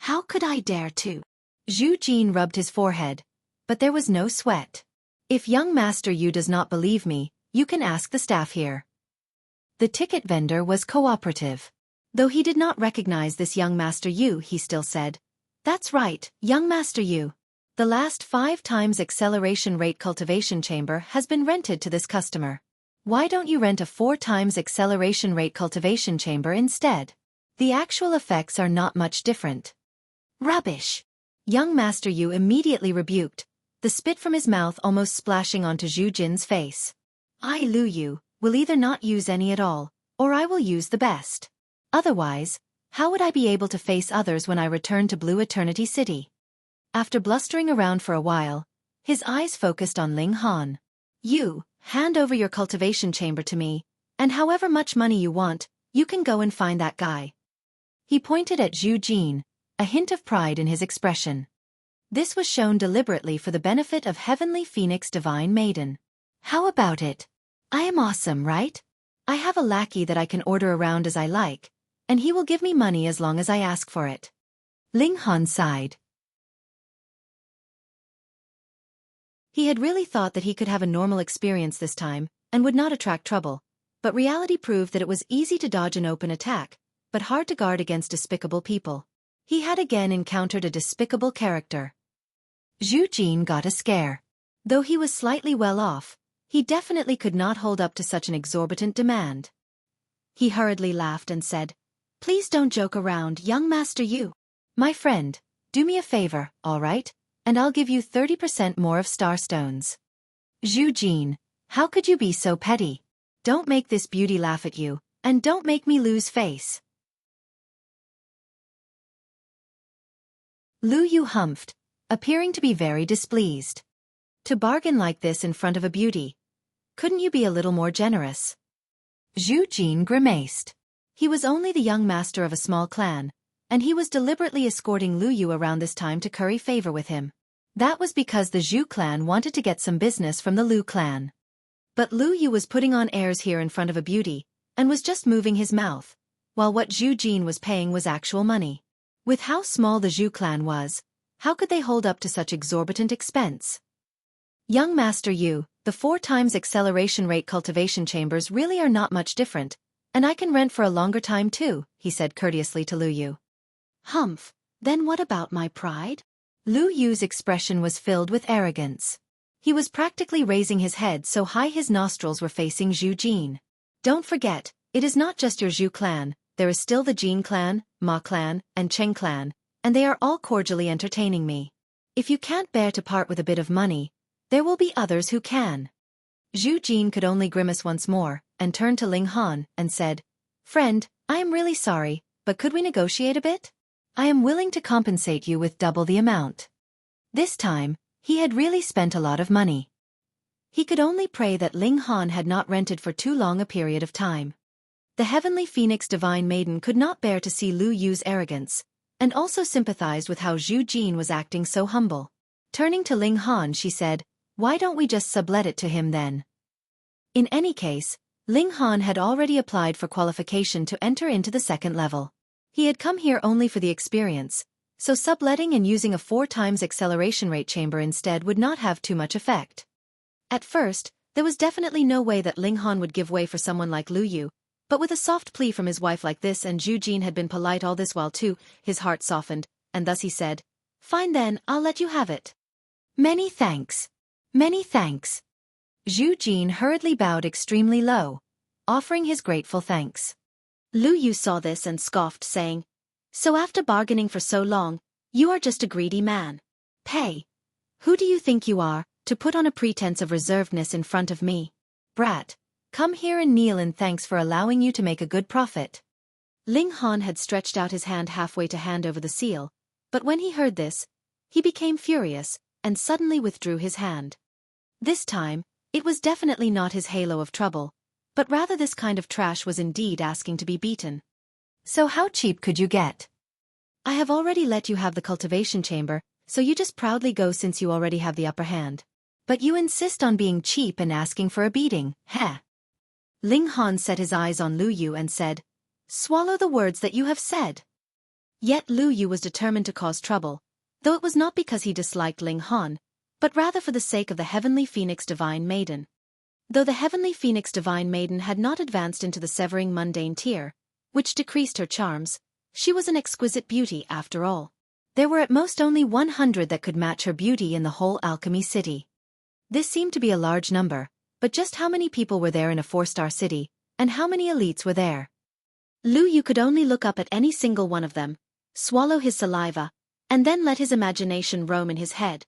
"How could I dare to?" Zhu Jin rubbed his forehead, but there was no sweat. "If Young Master Yu does not believe me, you can ask the staff here." The ticket vendor was cooperative. Though he did not recognize this Young Master Yu, he still said, "That's right, Young Master Yu. The last 5 times acceleration rate cultivation chamber has been rented to this customer. Why don't you rent a 4 times acceleration rate cultivation chamber instead? The actual effects are not much different." "Rubbish!" Young Master Yu immediately rebuked, the spit from his mouth almost splashing onto Zhu Jin's face. "I, Lu Yu, will either not use any at all, or I will use the best. Otherwise, how would I be able to face others when I return to Blue Eternity City?" After blustering around for a while, his eyes focused on Ling Han. "You, hand over your cultivation chamber to me, and however much money you want, you can go and find that guy." He pointed at Zhu Jin, a hint of pride in his expression. This was shown deliberately for the benefit of Heavenly Phoenix Divine Maiden. "How about it? I am awesome, right? I have a lackey that I can order around as I like, and he will give me money as long as I ask for it." Ling Han sighed. He had really thought that he could have a normal experience this time, and would not attract trouble, but reality proved that it was easy to dodge an open attack, but hard to guard against despicable people. He had again encountered a despicable character. Zhu Jin got a scare. Though he was slightly well off, he definitely could not hold up to such an exorbitant demand. He hurriedly laughed and said, "Please don't joke around, Young Master Yu. My friend, do me a favor, all right? And I'll give you 30% more of star stones." "Zhu Jin, how could you be so petty? Don't make this beauty laugh at you, and don't make me lose face." Lu Yu humphed, appearing to be very displeased. "To bargain like this in front of a beauty. Couldn't you be a little more generous?" Zhu Jin grimaced. He was only the young master of a small clan, and he was deliberately escorting Lu Yu around this time to curry favor with him. That was because the Zhu clan wanted to get some business from the Lu clan. But Lu Yu was putting on airs here in front of a beauty, and was just moving his mouth, while what Zhu Jin was paying was actual money. With how small the Zhu clan was, how could they hold up to such exorbitant expense? "Young Master Yu, the 4 times acceleration rate cultivation chambers really are not much different, and I can rent for a longer time too," he said courteously to Lu Yu. "Humph, then what about my pride?" Lu Yu's expression was filled with arrogance. He was practically raising his head so high his nostrils were facing Zhu Jin. "Don't forget, it is not just your Zhu clan, there is still the Jin clan, Ma clan, and Cheng clan, and they are all cordially entertaining me. If you can't bear to part with a bit of money, there will be others who can." Zhu Jin could only grimace once more, and turned to Ling Han, and said, "Friend, I am really sorry, but could we negotiate a bit? I am willing to compensate you with double the amount." This time, he had really spent a lot of money. He could only pray that Ling Han had not rented for too long a period of time. The Heavenly Phoenix Divine Maiden could not bear to see Lu Yu's arrogance, and also sympathized with how Zhu Jin was acting so humble. Turning to Ling Han, she said, "Why don't we just sublet it to him then?" In any case, Ling Han had already applied for qualification to enter into the second level. He had come here only for the experience, so subletting and using a 4 times acceleration rate chamber instead would not have too much effect. At first, there was definitely no way that Ling Han would give way for someone like Lu Yu, but with a soft plea from his wife like this and Zhu Jin had been polite all this while too, his heart softened, and thus he said, "Fine then, I'll let you have it." "Many thanks. Many thanks." Zhu Jin hurriedly bowed extremely low, offering his grateful thanks. Lu Yu saw this and scoffed, saying, "So after bargaining for so long, you are just a greedy man. Pay. Who do you think you are, to put on a pretense of reservedness in front of me? Brat, come here and kneel in thanks for allowing you to make a good profit." Ling Han had stretched out his hand halfway to hand over the seal, but when he heard this, he became furious and suddenly withdrew his hand. This time, it was definitely not his halo of trouble, but rather this kind of trash was indeed asking to be beaten. "So how cheap could you get? I have already let you have the cultivation chamber, so you just proudly go since you already have the upper hand. But you insist on being cheap and asking for a beating, heh?" Ling Han set his eyes on Lu Yu and said, "Swallow the words that you have said." Yet Lu Yu was determined to cause trouble, though it was not because he disliked Ling Han, but rather for the sake of the Heavenly Phoenix Divine Maiden. Though the Heavenly Phoenix Divine Maiden had not advanced into the severing mundane tier, which decreased her charms, she was an exquisite beauty after all. There were at most only 100 that could match her beauty in the whole Alchemy city. This seemed to be a large number, but just how many people were there in a 4-star city, and how many elites were there? Lu Yu could only look up at any single one of them, swallow his saliva, and then let his imagination roam in his head.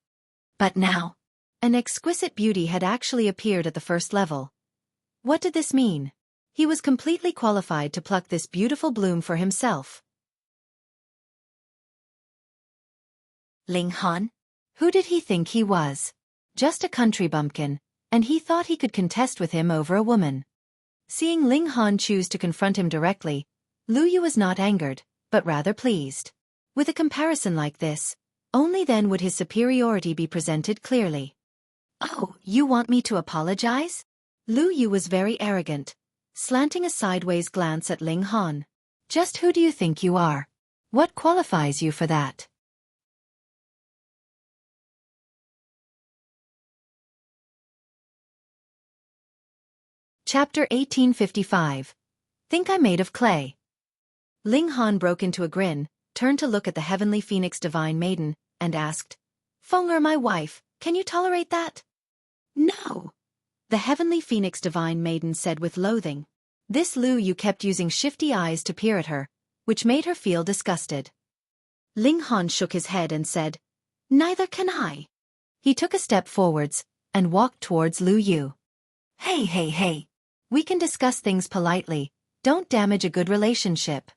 But now, an exquisite beauty had actually appeared at the first level. What did this mean? He was completely qualified to pluck this beautiful bloom for himself. Ling Han? Who did he think he was? Just a country bumpkin, and he thought he could contest with him over a woman. Seeing Ling Han choose to confront him directly, Lu Yu was not angered, but rather pleased. With a comparison like this, only then would his superiority be presented clearly. "Oh, you want me to apologize?" Lu Yu was very arrogant, slanting a sideways glance at Ling Han. "Just who do you think you are? What qualifies you for that?" Chapter 1855. Think I'm made of clay. Ling Han broke into a grin, turned to look at the Heavenly Phoenix Divine Maiden, and asked, "Fenger, my wife, can you tolerate that?" "No," the Heavenly Phoenix Divine Maiden said with loathing. This Lu Yu kept using shifty eyes to peer at her, which made her feel disgusted. Ling Han shook his head and said, "Neither can I." He took a step forwards, and walked towards Lu Yu. Hey. We can discuss things politely, don't damage a good relationship."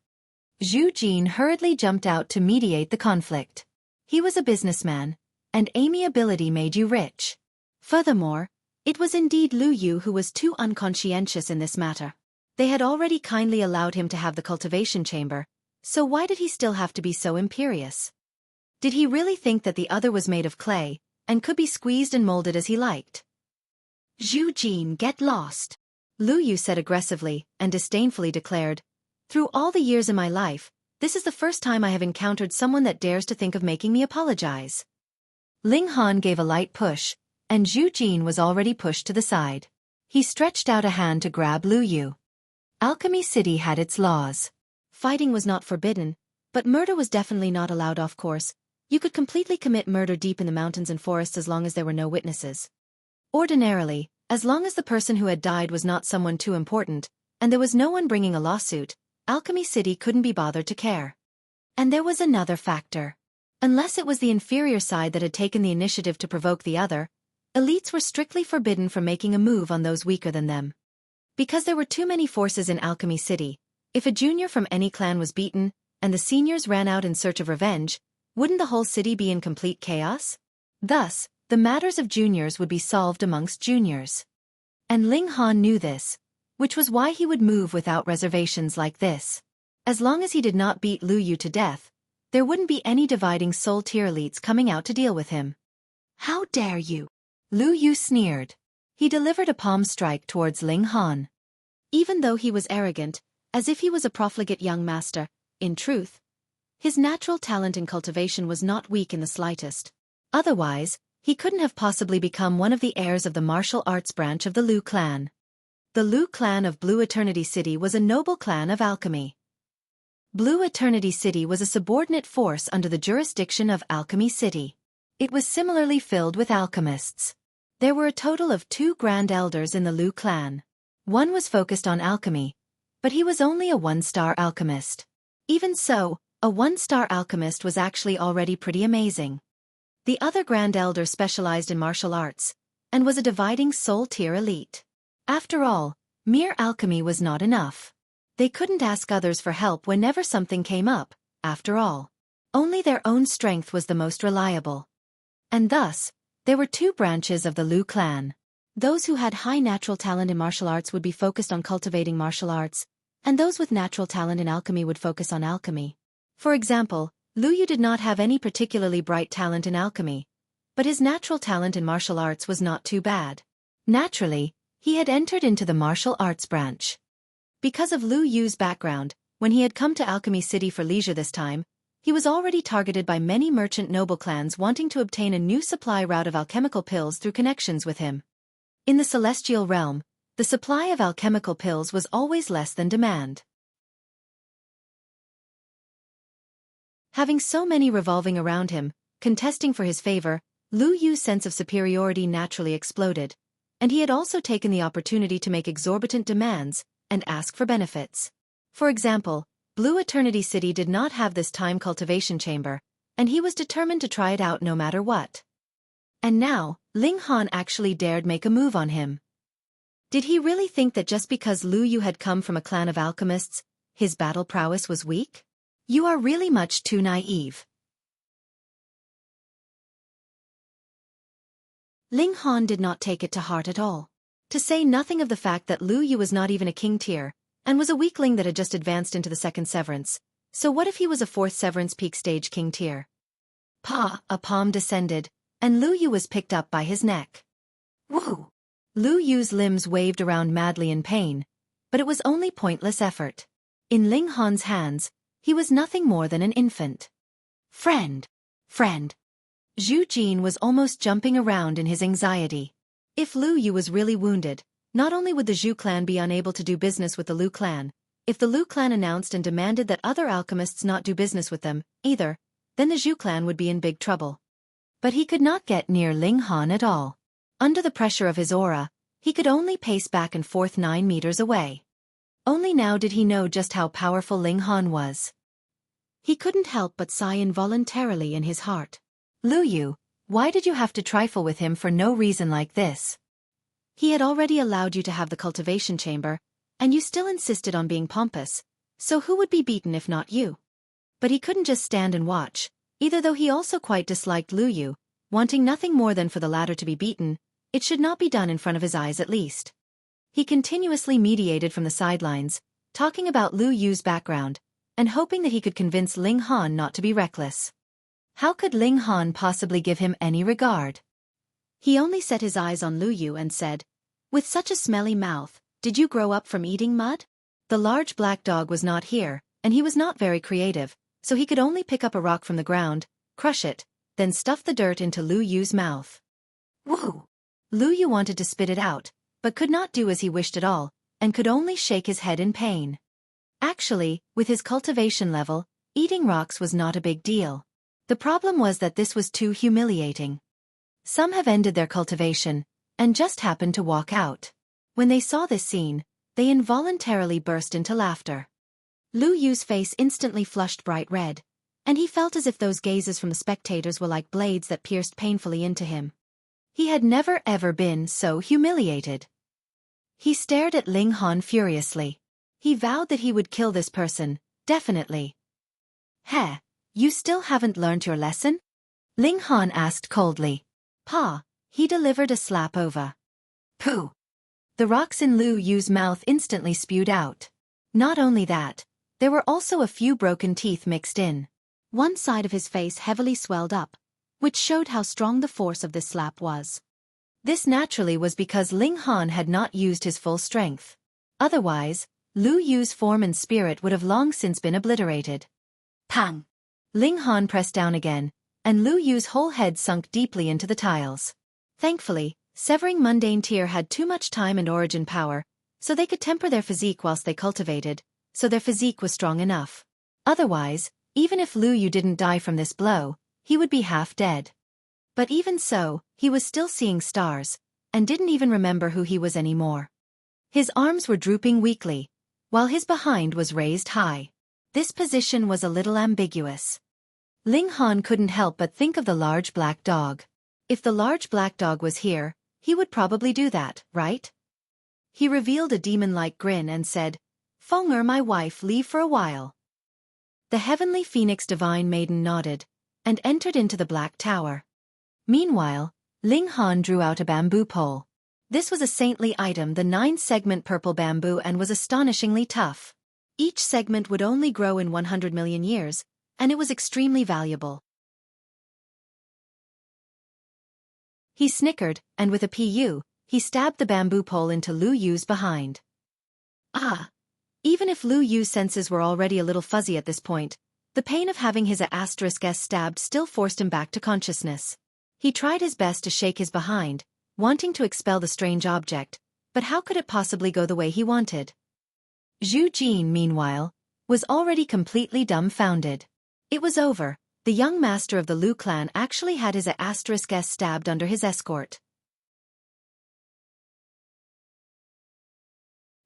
Zhu Jin hurriedly jumped out to mediate the conflict. He was a businessman, and amiability made you rich. Furthermore, it was indeed Lu Yu who was too unconscientious in this matter. They had already kindly allowed him to have the cultivation chamber, so why did he still have to be so imperious? Did he really think that the other was made of clay, and could be squeezed and molded as he liked? "Zhu Jin, get lost," Lu Yu said aggressively, and disdainfully declared, "Through all the years in my life, this is the first time I have encountered someone that dares to think of making me apologize." Ling Han gave a light push, and Zhu Jin was already pushed to the side. He stretched out a hand to grab Lu Yu. Alchemy City had its laws. Fighting was not forbidden, but murder was definitely not allowed off course. You could completely commit murder deep in the mountains and forests as long as there were no witnesses. Ordinarily, as long as the person who had died was not someone too important, and there was no one bringing a lawsuit, Alchemy City couldn't be bothered to care. And there was another factor. Unless it was the inferior side that had taken the initiative to provoke the other, elites were strictly forbidden from making a move on those weaker than them. Because there were too many forces in Alchemy City, if a junior from any clan was beaten, and the seniors ran out in search of revenge, wouldn't the whole city be in complete chaos? Thus, the matters of juniors would be solved amongst juniors. And Ling Han knew this, which was why he would move without reservations like this. As long as he did not beat Lu Yu to death, there wouldn't be any dividing soul tier elites coming out to deal with him. How dare you? Lu Yu sneered. He delivered a palm strike towards Ling Han. Even though he was arrogant, as if he was a profligate young master, in truth, his natural talent in cultivation was not weak in the slightest. Otherwise, he couldn't have possibly become one of the heirs of the martial arts branch of the Lu clan. The Lu clan of Blue Eternity City was a noble clan of alchemy. Blue Eternity City was a subordinate force under the jurisdiction of Alchemy City. It was similarly filled with alchemists. There were a total of 2 Grand Elders in the Lu clan. One was focused on alchemy, but he was only a 1-star alchemist. Even so, a 1-star alchemist was actually already pretty amazing. The other Grand Elder specialized in martial arts, and was a dividing soul tier elite. After all, mere alchemy was not enough. They couldn't ask others for help whenever something came up, after all. Only their own strength was the most reliable. And thus, there were 2 branches of the Lu clan. Those who had high natural talent in martial arts would be focused on cultivating martial arts, and those with natural talent in alchemy would focus on alchemy. For example, Lu Yu did not have any particularly bright talent in alchemy, but his natural talent in martial arts was not too bad. Naturally, he had entered into the martial arts branch. Because of Lu Yu's background, when he had come to Alchemy City for leisure this time, he was already targeted by many merchant noble clans wanting to obtain a new supply route of alchemical pills through connections with him. In the celestial realm, the supply of alchemical pills was always less than demand. Having so many revolving around him, contesting for his favor, Lu Yu's sense of superiority naturally exploded, and he had also taken the opportunity to make exorbitant demands and ask for benefits. For example, Blue Eternity City did not have this time cultivation chamber, and he was determined to try it out no matter what. And now, Ling Han actually dared make a move on him. Did he really think that just because Lu Yu had come from a clan of alchemists, his battle prowess was weak? You are really much too naive. Ling Han did not take it to heart at all. To say nothing of the fact that Lu Yu was not even a king tier, and was a weakling that had just advanced into the 2nd Severance, so what if he was a 4th Severance peak stage king tier? A palm descended, and Lu Yu was picked up by his neck. Woo! Lu Yu's limbs waved around madly in pain, but it was only pointless effort. In Ling Han's hands, he was nothing more than an infant. Friend! Zhu Jin was almost jumping around in his anxiety. If Lu Yu was really wounded, not only would the Zhu clan be unable to do business with the Lu clan, if the Lu clan announced and demanded that other alchemists not do business with them, either, then the Zhu clan would be in big trouble. But he could not get near Ling Han at all. Under the pressure of his aura, he could only pace back and forth 9 meters away. Only now did he know just how powerful Ling Han was. He couldn't help but sigh involuntarily in his heart. Lu Yu, why did you have to trifle with him for no reason like this? He had already allowed you to have the cultivation chamber, and you still insisted on being pompous, so who would be beaten if not you? But he couldn't just stand and watch, either though he also quite disliked Lu Yu, wanting nothing more than for the latter to be beaten. It should not be done in front of his eyes at least. He continuously mediated from the sidelines, talking about Lu Yu's background, and hoping that he could convince Ling Han not to be reckless. How could Ling Han possibly give him any regard? He only set his eyes on Lu Yu and said, "With such a smelly mouth, did you grow up from eating mud?" The large black dog was not here, and he was not very creative, so he could only pick up a rock from the ground, crush it, then stuff the dirt into Lu Yu's mouth. Woo! Lu Yu wanted to spit it out, but could not do as he wished at all, and could only shake his head in pain. Actually, with his cultivation level, eating rocks was not a big deal. The problem was that this was too humiliating. Some have ended their cultivation, and just happened to walk out. When they saw this scene, they involuntarily burst into laughter. Lu Yu's face instantly flushed bright red, and he felt as if those gazes from the spectators were like blades that pierced painfully into him. He had never ever been so humiliated. He stared at Ling Han furiously. He vowed that he would kill this person, definitely. "Heh, you still haven't learned your lesson?" Ling Han asked coldly. "Pa," he delivered a slap over. "Pooh!" The rocks in Lu Yu's mouth instantly spewed out. Not only that, there were also a few broken teeth mixed in. One side of his face heavily swelled up, which showed how strong the force of this slap was. This naturally was because Ling Han had not used his full strength. Otherwise, Lu Yu's form and spirit would have long since been obliterated. Pang! Ling Han pressed down again, and Lu Yu's whole head sunk deeply into the tiles. Thankfully, severing mundane tear had too much time and origin power, so they could temper their physique whilst they cultivated, so their physique was strong enough. Otherwise, even if Lu Yu didn't die from this blow, he would be half dead. But even so, he was still seeing stars, and didn't even remember who he was anymore. His arms were drooping weakly, while his behind was raised high. This position was a little ambiguous. Ling Han couldn't help but think of the large black dog. If the large black dog was here, he would probably do that, right? He revealed a demon-like grin and said, "Feng my wife, leave for a while." The heavenly phoenix divine maiden nodded, and entered into the black tower. Meanwhile, Ling Han drew out a bamboo pole. This was a saintly item, the 9-segment purple bamboo, and was astonishingly tough. Each segment would only grow in 100 million years, and it was extremely valuable. He snickered, and with a pu, he stabbed the bamboo pole into Lu Yu's behind. Ah! Even if Lu Yu's senses were already a little fuzzy at this point, the pain of having his *s stabbed still forced him back to consciousness. He tried his best to shake his behind, wanting to expel the strange object, but how could it possibly go the way he wanted? Zhu Jin, meanwhile, was already completely dumbfounded. It was over. The young master of the Lu clan actually had his *s stabbed under his escort.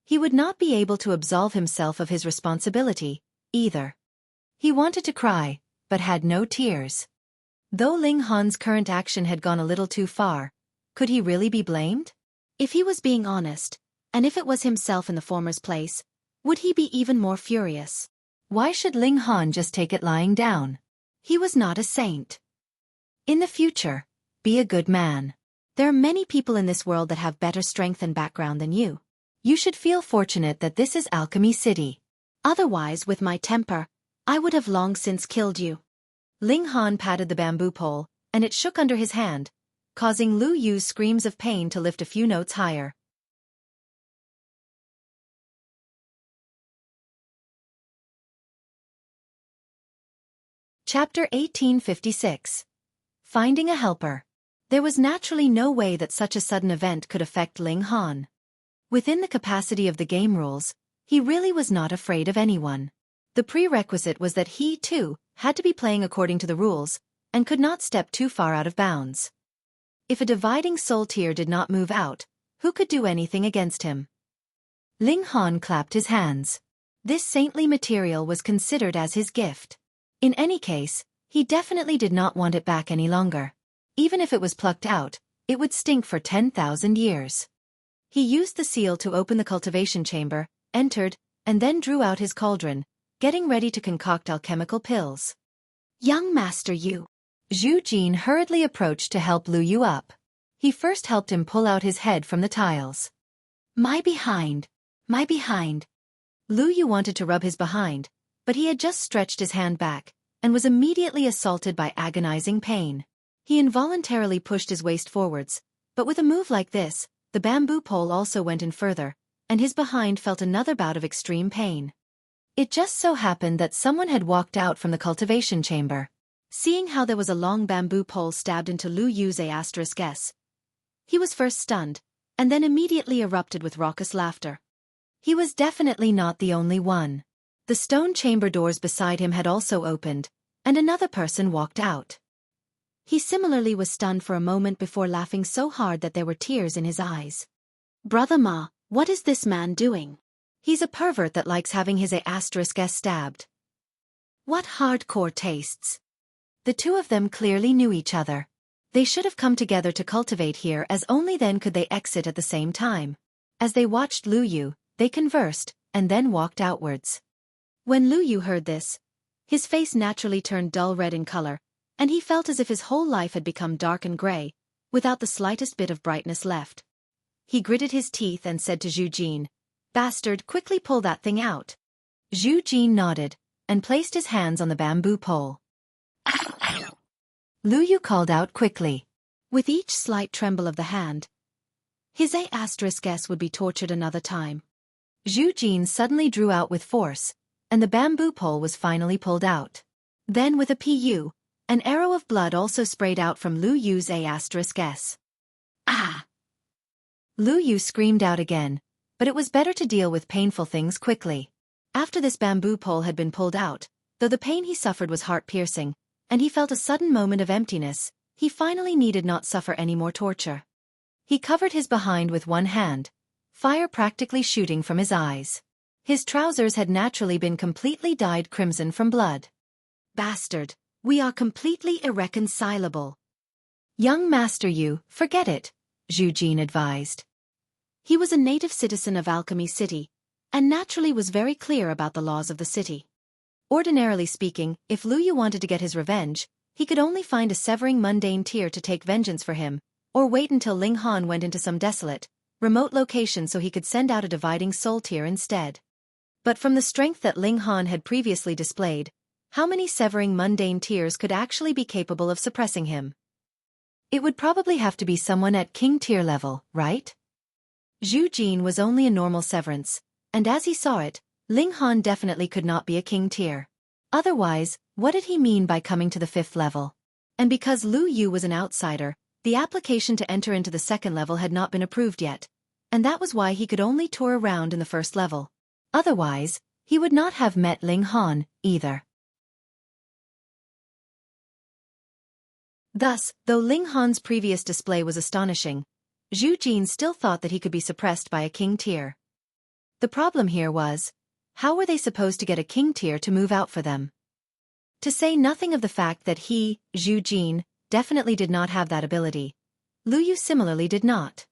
He would not be able to absolve himself of his responsibility, either. He wanted to cry, but had no tears. Though Ling Han's current action had gone a little too far, could he really be blamed? If he was being honest, and if it was himself in the former's place, would he be even more furious? Why should Ling Han just take it lying down? He was not a saint. In the future, be a good man. There are many people in this world that have better strength and background than you. You should feel fortunate that this is Alchemy City. Otherwise, with my temper, I would have long since killed you. Ling Han patted the bamboo pole, and it shook under his hand, causing Lu Yu's screams of pain to lift a few notes higher. Chapter 1856. Finding a Helper. There was naturally no way that such a sudden event could affect Ling Han. Within the capacity of the game rules, he really was not afraid of anyone. The prerequisite was that he, too, had to be playing according to the rules, and could not step too far out of bounds. If a dividing soul tear did not move out, who could do anything against him? Ling Han clapped his hands. This saintly material was considered as his gift. In any case, he definitely did not want it back any longer. Even if it was plucked out, it would stink for 10,000 years. He used the seal to open the cultivation chamber, entered, and then drew out his cauldron, getting ready to concoct alchemical pills. Young Master Yu. Zhu Jin hurriedly approached to help Lu Yu up. He first helped him pull out his head from the tiles. My behind. My behind. Lu Yu wanted to rub his behind, but he had just stretched his hand back, and was immediately assaulted by agonizing pain. He involuntarily pushed his waist forwards, but with a move like this, the bamboo pole also went in further, and his behind felt another bout of extreme pain. It just so happened that someone had walked out from the cultivation chamber. Seeing how there was a long bamboo pole stabbed into Lu Yu's *s, he was first stunned, and then immediately erupted with raucous laughter. He was definitely not the only one. The stone chamber doors beside him had also opened, and another person walked out. He similarly was stunned for a moment before laughing so hard that there were tears in his eyes. Brother Ma, what is this man doing? He's a pervert that likes having his *s stabbed. What hardcore tastes. The two of them clearly knew each other. They should have come together to cultivate here, as only then could they exit at the same time. As they watched Lu Yu, they conversed, and then walked outwards. When Lu Yu heard this, his face naturally turned dull red in color, and he felt as if his whole life had become dark and gray, without the slightest bit of brightness left. He gritted his teeth and said to Zhu Jin, "Bastard, quickly pull that thing out." Zhu Jin nodded, and placed his hands on the bamboo pole. Lu Yu called out quickly. With each slight tremble of the hand, his A*S would be tortured another time. Zhu Jin suddenly drew out with force, and the bamboo pole was finally pulled out. Then with a pu, an arrow of blood also sprayed out from Lu Yu's A*S. Ah! Lu Yu screamed out again, but it was better to deal with painful things quickly. After this bamboo pole had been pulled out, though the pain he suffered was heart-piercing, and he felt a sudden moment of emptiness, he finally needed not suffer any more torture. He covered his behind with one hand, fire practically shooting from his eyes. His trousers had naturally been completely dyed crimson from blood. Bastard, we are completely irreconcilable. Young Master Yu, forget it, Zhu Jin advised. He was a native citizen of Alchemy City, and naturally was very clear about the laws of the city. Ordinarily speaking, if Lu Yu wanted to get his revenge, he could only find a severing mundane tear to take vengeance for him, or wait until Ling Han went into some desolate, remote location so he could send out a dividing soul tear instead. But from the strength that Ling Han had previously displayed, how many severing mundane tears could actually be capable of suppressing him? It would probably have to be someone at king tier level, right? Zhu Jin was only a normal severance, and as he saw it, Ling Han definitely could not be a king tier. Otherwise, what did he mean by coming to the 5th level? And because Lu Yu was an outsider, the application to enter into the 2nd level had not been approved yet, and that was why he could only tour around in the 1st level. Otherwise, he would not have met Ling Han, either. Thus, though Ling Han's previous display was astonishing, Zhu Jin still thought that he could be suppressed by a king tier. The problem here was, how were they supposed to get a king tier to move out for them? To say nothing of the fact that he, Zhu Jin, definitely did not have that ability. Lu Yu similarly did not.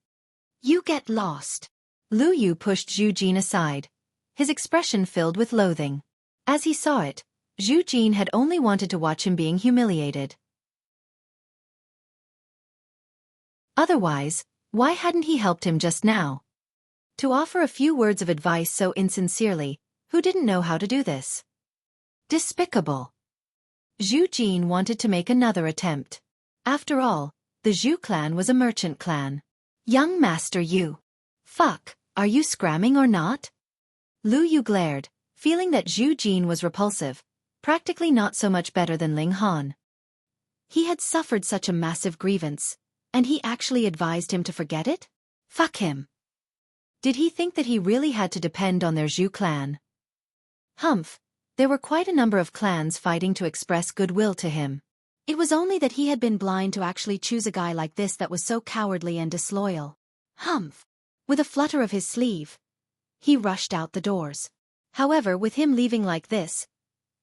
You get lost. Lu Yu pushed Zhu Jin aside, his expression filled with loathing. As he saw it, Zhu Jin had only wanted to watch him being humiliated. Otherwise, why hadn't he helped him just now? To offer a few words of advice so insincerely, who didn't know how to do this? Despicable. Zhu Jin wanted to make another attempt. After all, the Zhu clan was a merchant clan. Young Master Yu. Fuck, are you scramming or not? Lu Yu glared, feeling that Zhu Jin was repulsive, practically not so much better than Ling Han. He had suffered such a massive grievance, and he actually advised him to forget it? Fuck him. Did he think that he really had to depend on their Zhu clan? Humph, there were quite a number of clans fighting to express goodwill to him. It was only that he had been blind to actually choose a guy like this that was so cowardly and disloyal. Humph. With a flutter of his sleeve, he rushed out the doors. However, with him leaving like this,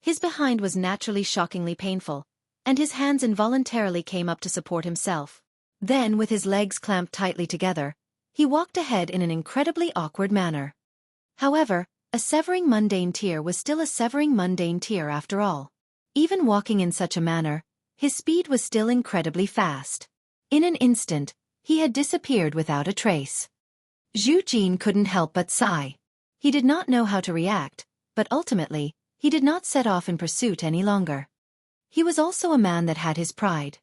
his behind was naturally shockingly painful, and his hands involuntarily came up to support himself. Then, with his legs clamped tightly together, he walked ahead in an incredibly awkward manner. However, a severing mundane tear was still a severing mundane tear after all. Even walking in such a manner, his speed was still incredibly fast. In an instant, he had disappeared without a trace. Zhu Jin couldn't help but sigh. He did not know how to react, but ultimately, he did not set off in pursuit any longer. He was also a man that had his pride.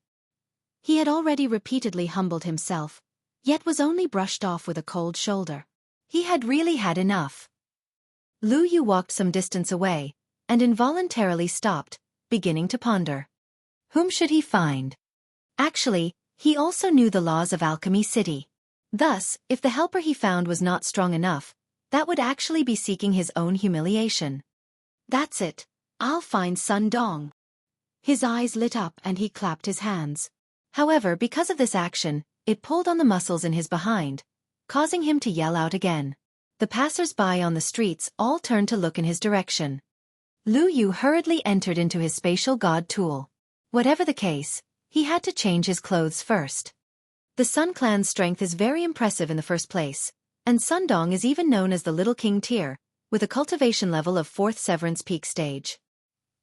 He had already repeatedly humbled himself, yet was only brushed off with a cold shoulder. He had really had enough. Lu Yu walked some distance away, and involuntarily stopped, beginning to ponder. Whom should he find? Actually, he also knew the laws of Alchemy City. Thus, if the helper he found was not strong enough, that would actually be seeking his own humiliation. That's it, I'll find Sun Dong. His eyes lit up and he clapped his hands. However, because of this action, it pulled on the muscles in his behind, causing him to yell out again. The passers-by on the streets all turned to look in his direction. Lu Yu hurriedly entered into his spatial god tool. Whatever the case, he had to change his clothes first. The Sun Clan's strength is very impressive in the first place, and Sun Dong is even known as the Little King tier, with a cultivation level of 4th Severance Peak stage.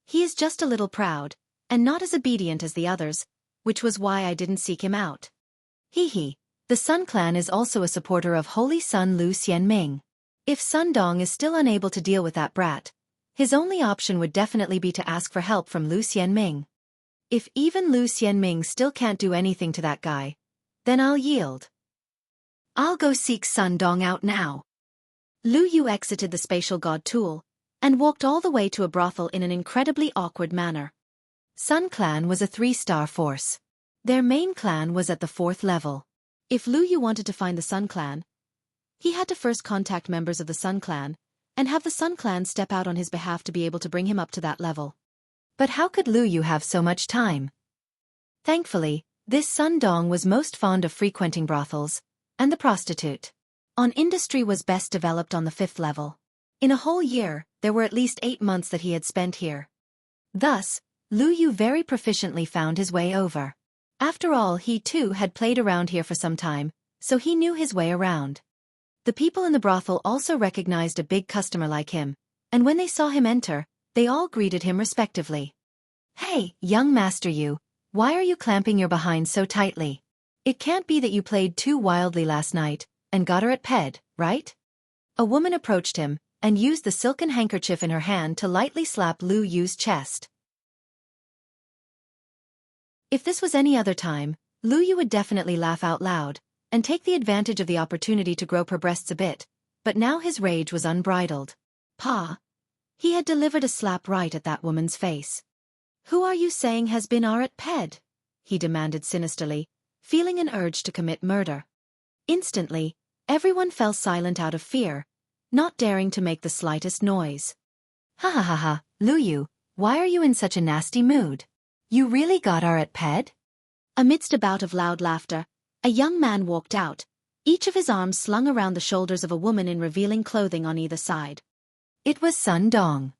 He is just a little proud, and not as obedient as the others, which was why I didn't seek him out. Hee. The Sun Clan is also a supporter of Holy Sun Lu Xianming. If Sun Dong is still unable to deal with that brat, his only option would definitely be to ask for help from Lu Xianming. If even Lu Xianming still can't do anything to that guy, then I'll yield. I'll go seek Sun Dong out now. Lu Yu exited the spatial god tool and walked all the way to a brothel in an incredibly awkward manner. Sun Clan was a 3-star force. Their main clan was at the 4th level. If Lu Yu wanted to find the Sun Clan, he had to first contact members of the Sun Clan and have the Sun Clan step out on his behalf to be able to bring him up to that level. But how could Lu Yu have so much time? Thankfully, this Sun Dong was most fond of frequenting brothels and the prostitute. On industry was best developed on the 5th level. In a whole year, there were at least 8 months that he had spent here. Thus, Lu Yu very proficiently found his way over. After all, he too had played around here for some time, so he knew his way around. The people in the brothel also recognized a big customer like him, and when they saw him enter, they all greeted him respectively. Hey, young master you, why are you clamping your behind so tightly? It can't be that you played too wildly last night and got her at ped, right? A woman approached him and used the silken handkerchief in her hand to lightly slap Lu Yu's chest. If this was any other time, Lu Yu would definitely laugh out loud and take the advantage of the opportunity to grope her breasts a bit, but now his rage was unbridled. Pa! He had delivered a slap right at that woman's face. Who are you saying has been at ped? He demanded sinisterly, feeling an urge to commit murder. Instantly, everyone fell silent out of fear, not daring to make the slightest noise. Ha ha ha ha, Lu Yu, why are you in such a nasty mood? You really got at ped? Amidst a bout of loud laughter, a young man walked out, each of his arms slung around the shoulders of a woman in revealing clothing on either side. It was Sun Dong.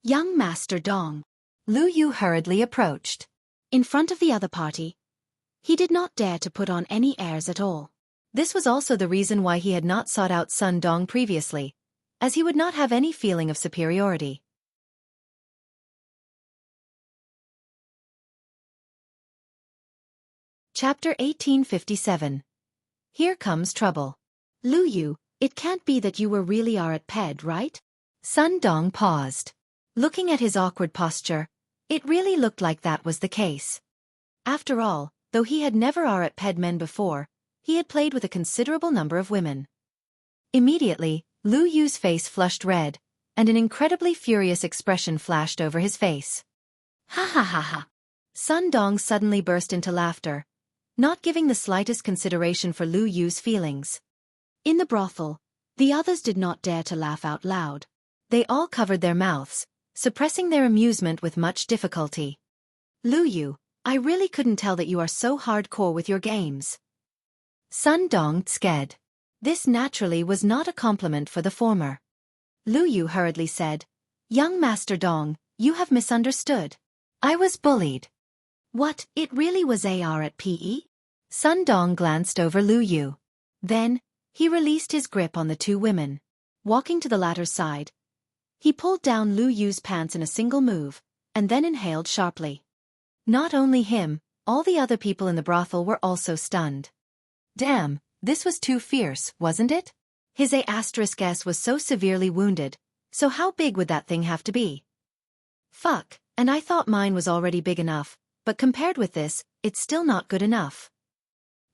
Young Master Dong. Lu Yu hurriedly approached. In front of the other party, he did not dare to put on any airs at all. This was also the reason why he had not sought out Sun Dong previously, as he would not have any feeling of superiority. Chapter 1857. Here Comes Trouble. Lu Yu, it can't be that you were really at ped, right? Sun Dong paused. Looking at his awkward posture, it really looked like that was the case. After all, though he had never at ped men before, he had played with a considerable number of women. Immediately, Lu Yu's face flushed red, and an incredibly furious expression flashed over his face. Ha ha ha ha! Sun Dong suddenly burst into laughter, not giving the slightest consideration for Lu Yu's feelings. In the brothel, the others did not dare to laugh out loud. They all covered their mouths, suppressing their amusement with much difficulty. Lu Yu, I really couldn't tell that you are so hardcore with your games. Sun Dong sked. This naturally was not a compliment for the former. Lu Yu hurriedly said, Young Master Dong, you have misunderstood. I was bullied. What, it really was at PE? Sun Dong glanced over Lu Yu. Then, he released his grip on the two women. Walking to the latter's side, he pulled down Lu Yu's pants in a single move, and then inhaled sharply. Not only him, all the other people in the brothel were also stunned. Damn, this was too fierce, wasn't it? His A*S was so severely wounded, so how big would that thing have to be? Fuck, and I thought mine was already big enough, but compared with this, it's still not good enough.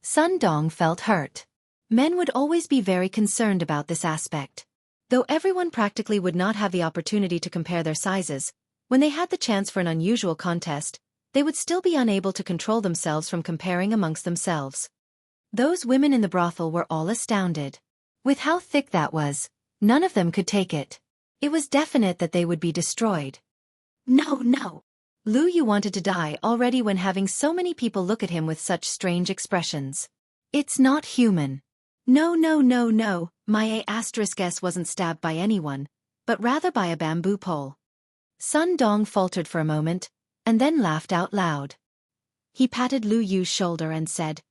Sun Dong felt hurt. Men would always be very concerned about this aspect. Though everyone practically would not have the opportunity to compare their sizes, when they had the chance for an unusual contest, they would still be unable to control themselves from comparing amongst themselves. Those women in the brothel were all astounded. With how thick that was, none of them could take it. It was definite that they would be destroyed. No. Lu Yu wanted to die already when having so many people look at him with such strange expressions. It's not human. No, my A*S wasn't stabbed by anyone, but rather by a bamboo pole. Sun Dong faltered for a moment, and then laughed out loud. He patted Lu Yu's shoulder and said,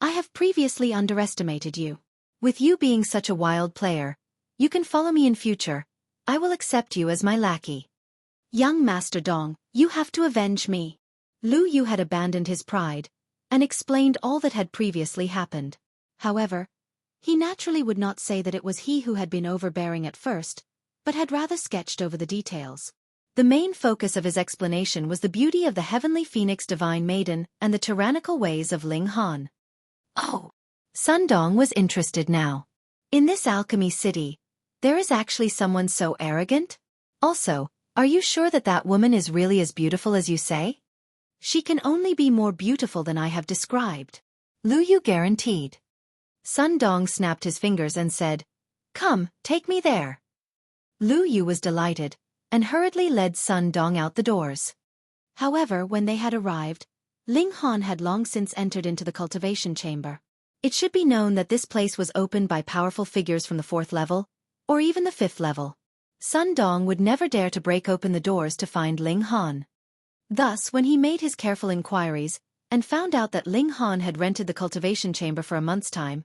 I have previously underestimated you. With you being such a wild player, you can follow me in future. I will accept you as my lackey. Young Master Dong, you have to avenge me. Lu Yu had abandoned his pride, and explained all that had previously happened. However, he naturally would not say that it was he who had been overbearing at first, but had rather sketched over the details. The main focus of his explanation was the beauty of the heavenly phoenix divine maiden and the tyrannical ways of Ling Han. Oh! Sun Dong was interested now. In this alchemy city, there is actually someone so arrogant? Also, are you sure that that woman is really as beautiful as you say? She can only be more beautiful than I have described. Lu Yu guaranteed. Sun Dong snapped his fingers and said, "Come, take me there." Lu Yu was delighted, and hurriedly led Sun Dong out the doors. However, when they had arrived, Ling Han had long since entered into the cultivation chamber. It should be known that this place was opened by powerful figures from the 4th level, or even the 5th level. Sun Dong would never dare to break open the doors to find Ling Han. Thus, when he made his careful inquiries, and found out that Ling Han had rented the cultivation chamber for a month's time,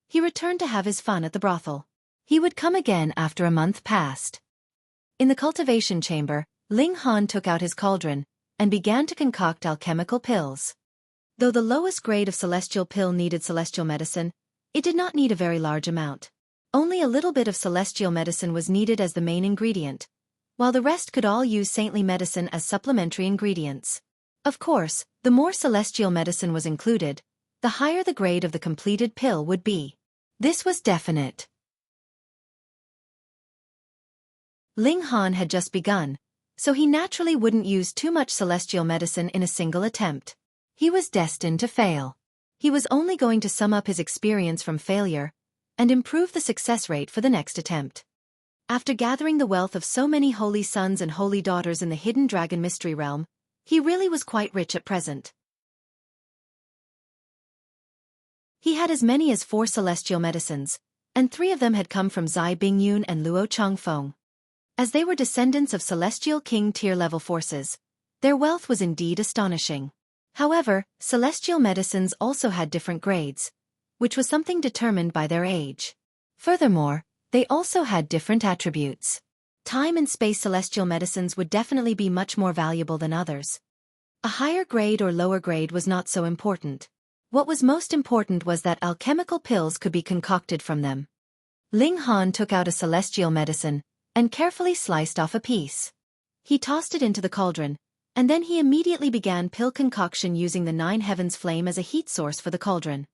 he returned to have his fun at the brothel. He would come again after a month passed. In the cultivation chamber, Ling Han took out his cauldron, and began to concoct alchemical pills. Though the lowest grade of celestial pill needed celestial medicine, it did not need a very large amount. Only a little bit of celestial medicine was needed as the main ingredient, while the rest could all use saintly medicine as supplementary ingredients. Of course, the more celestial medicine was included, the higher the grade of the completed pill would be. This was definite. Ling Han had just begun, so he naturally wouldn't use too much celestial medicine in a single attempt. He was destined to fail. He was only going to sum up his experience from failure and improve the success rate for the next attempt. After gathering the wealth of so many holy sons and holy daughters in the hidden dragon mystery realm, he really was quite rich at present. He had as many as 4 celestial medicines, and 3 of them had come from Zai Bingyun and Luo Changfeng. As they were descendants of celestial king tier-level forces, their wealth was indeed astonishing. However, celestial medicines also had different grades, which was something determined by their age. Furthermore, they also had different attributes. Time and space celestial medicines would definitely be much more valuable than others. A higher grade or lower grade was not so important. What was most important was that alchemical pills could be concocted from them. Ling Han took out a celestial medicine and carefully sliced off a piece. He tossed it into the cauldron, and then he immediately began pill concoction using the 9 heavens flame as a heat source for the cauldron.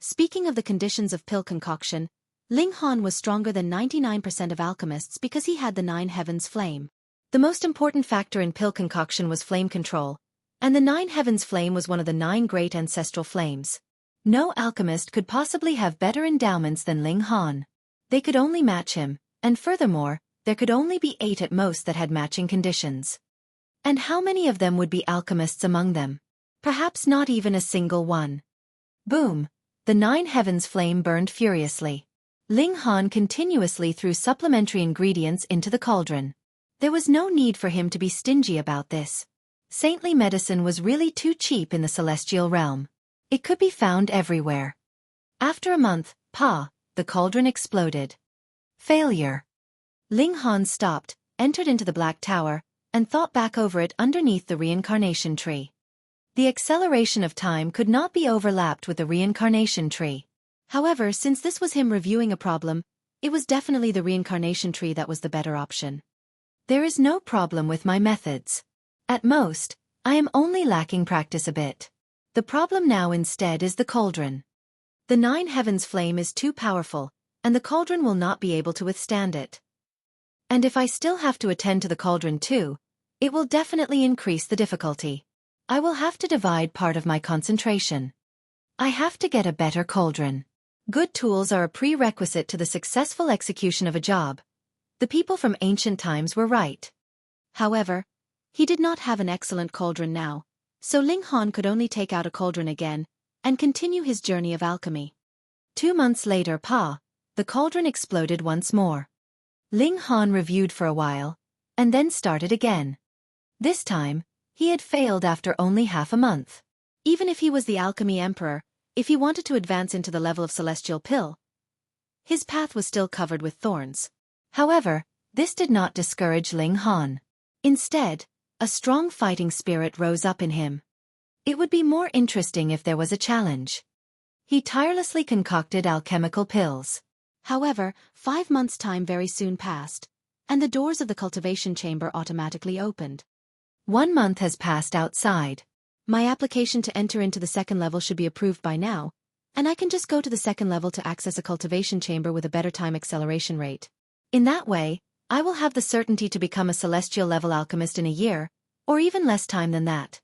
Speaking of the conditions of pill concoction, Ling Han was stronger than 99% of alchemists because he had the 9 heavens flame. The most important factor in pill concoction was flame control, and the 9 heavens flame was one of the 9 great ancestral flames. No alchemist could possibly have better endowments than Ling Han. They could only match him, and furthermore, there could only be 8 at most that had matching conditions. And how many of them would be alchemists among them? Perhaps not even a single one. Boom! The 9 heavens flame burned furiously. Ling Han continuously threw supplementary ingredients into the cauldron. There was no need for him to be stingy about this. Saintly medicine was really too cheap in the celestial realm. It could be found everywhere. After a month, the cauldron exploded. Failure. Ling Han stopped, entered into the Black Tower, and thought back over it underneath the reincarnation tree. The acceleration of time could not be overlapped with the reincarnation tree. However, since this was him reviewing a problem, it was definitely the reincarnation tree that was the better option. There is no problem with my methods. At most, I am only lacking practice a bit. The problem now instead is the cauldron. The 9 heavens flame is too powerful, and the cauldron will not be able to withstand it. And if I still have to attend to the cauldron too, it will definitely increase the difficulty. I will have to divide part of my concentration. I have to get a better cauldron. Good tools are a prerequisite to the successful execution of a job. The people from ancient times were right. However, he did not have an excellent cauldron now, so Ling Han could only take out a cauldron again and continue his journey of alchemy. 2 months later, the cauldron exploded once more. Ling Han reviewed for a while, and then started again. This time, he had failed after only half a month. Even if he was the alchemy emperor, if he wanted to advance into the level of celestial pill, his path was still covered with thorns. However, this did not discourage Ling Han. Instead, a strong fighting spirit rose up in him. It would be more interesting if there was a challenge. He tirelessly concocted alchemical pills. However, 5 months' time very soon passed, and the doors of the cultivation chamber automatically opened. 1 month has passed outside. My application to enter into the second level should be approved by now, and I can just go to the second level to access a cultivation chamber with a better time acceleration rate. In that way, I will have the certainty to become a celestial level alchemist in a year, or even less time than that.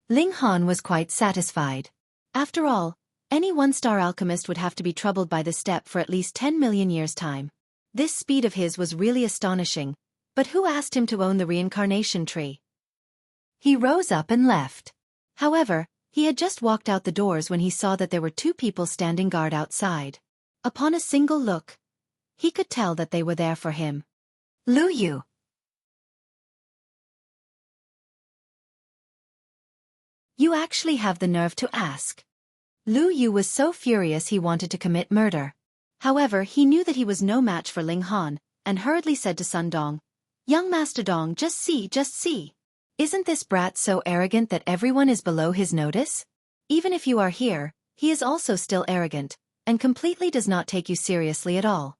Ling Han was quite satisfied. After all, any one-star alchemist would have to be troubled by this step for at least 10 million years' time. This speed of his was really astonishing, but who asked him to own the reincarnation tree? He rose up and left. However, he had just walked out the doors when he saw that there were 2 people standing guard outside. Upon a single look, he could tell that they were there for him. Lu Yu. You actually have the nerve to ask. Lu Yu was so furious he wanted to commit murder. However, he knew that he was no match for Ling Han, and hurriedly said to Sun Dong, "Young Master Dong, just see, just see. Isn't this brat so arrogant that everyone is below his notice? Even if you are here, he is also still arrogant, and completely does not take you seriously at all."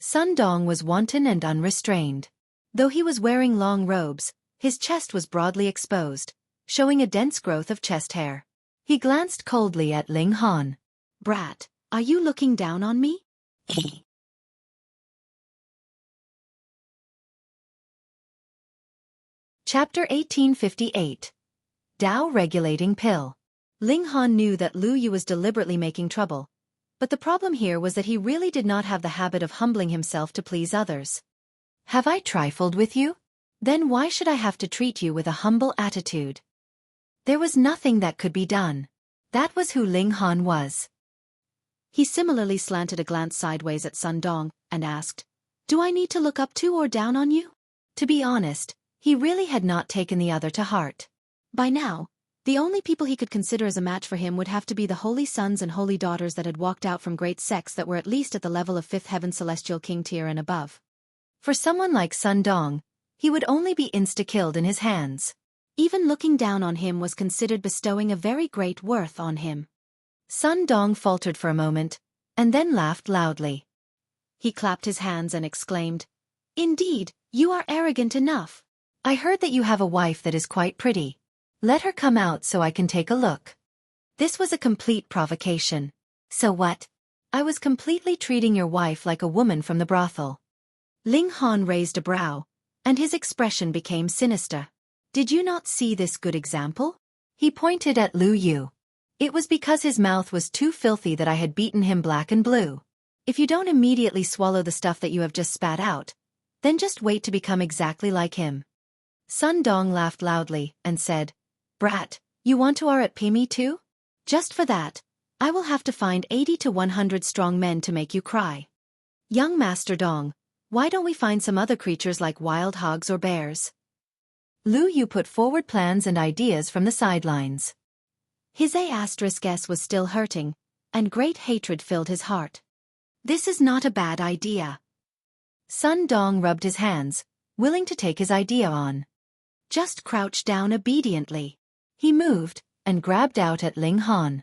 Sun Dong was wanton and unrestrained. Though he was wearing long robes, his chest was broadly exposed, showing a dense growth of chest hair. He glanced coldly at Ling Han. "Brat, are you looking down on me?" Chapter 1858. Tao Regulating Pill. Ling Han knew that Lu Yu was deliberately making trouble, but the problem here was that he really did not have the habit of humbling himself to please others. "Have I trifled with you? Then why should I have to treat you with a humble attitude?" There was nothing that could be done. That was who Ling Han was. He similarly slanted a glance sideways at Sun Dong and asked, "Do I need to look up to or down on you?" To be honest, he really had not taken the other to heart. By now, the only people he could consider as a match for him would have to be the holy sons and holy daughters that had walked out from great sects that were at least at the level of 5th heaven celestial king tier and above. For someone like Sun Dong, he would only be insta-killed in his hands. Even looking down on him was considered bestowing a very great worth on him. Sun Dong faltered for a moment, and then laughed loudly. He clapped his hands and exclaimed, "Indeed, you are arrogant enough. I heard that you have a wife that is quite pretty. Let her come out so I can take a look." This was a complete provocation. "So what? I was completely treating your wife like a woman from the brothel." Ling Han raised a brow, and his expression became sinister. "Did you not see this good example?" He pointed at Lu Yu. "It was because his mouth was too filthy that I had beaten him black and blue. If you don't immediately swallow the stuff that you have just spat out, then just wait to become exactly like him." Sun Dong laughed loudly and said, "Brat, you want to RP me too? Just for that, I will have to find 80 to 100 strong men to make you cry. Young Master Dong, why don't we find some other creatures like wild hogs or bears?" Lu Yu put forward plans and ideas from the sidelines. His A*S was still hurting, and great hatred filled his heart. This is not a bad idea. Sun Dong rubbed his hands, willing to take his idea on. Just crouch down obediently. He moved, and grabbed out at Ling Han.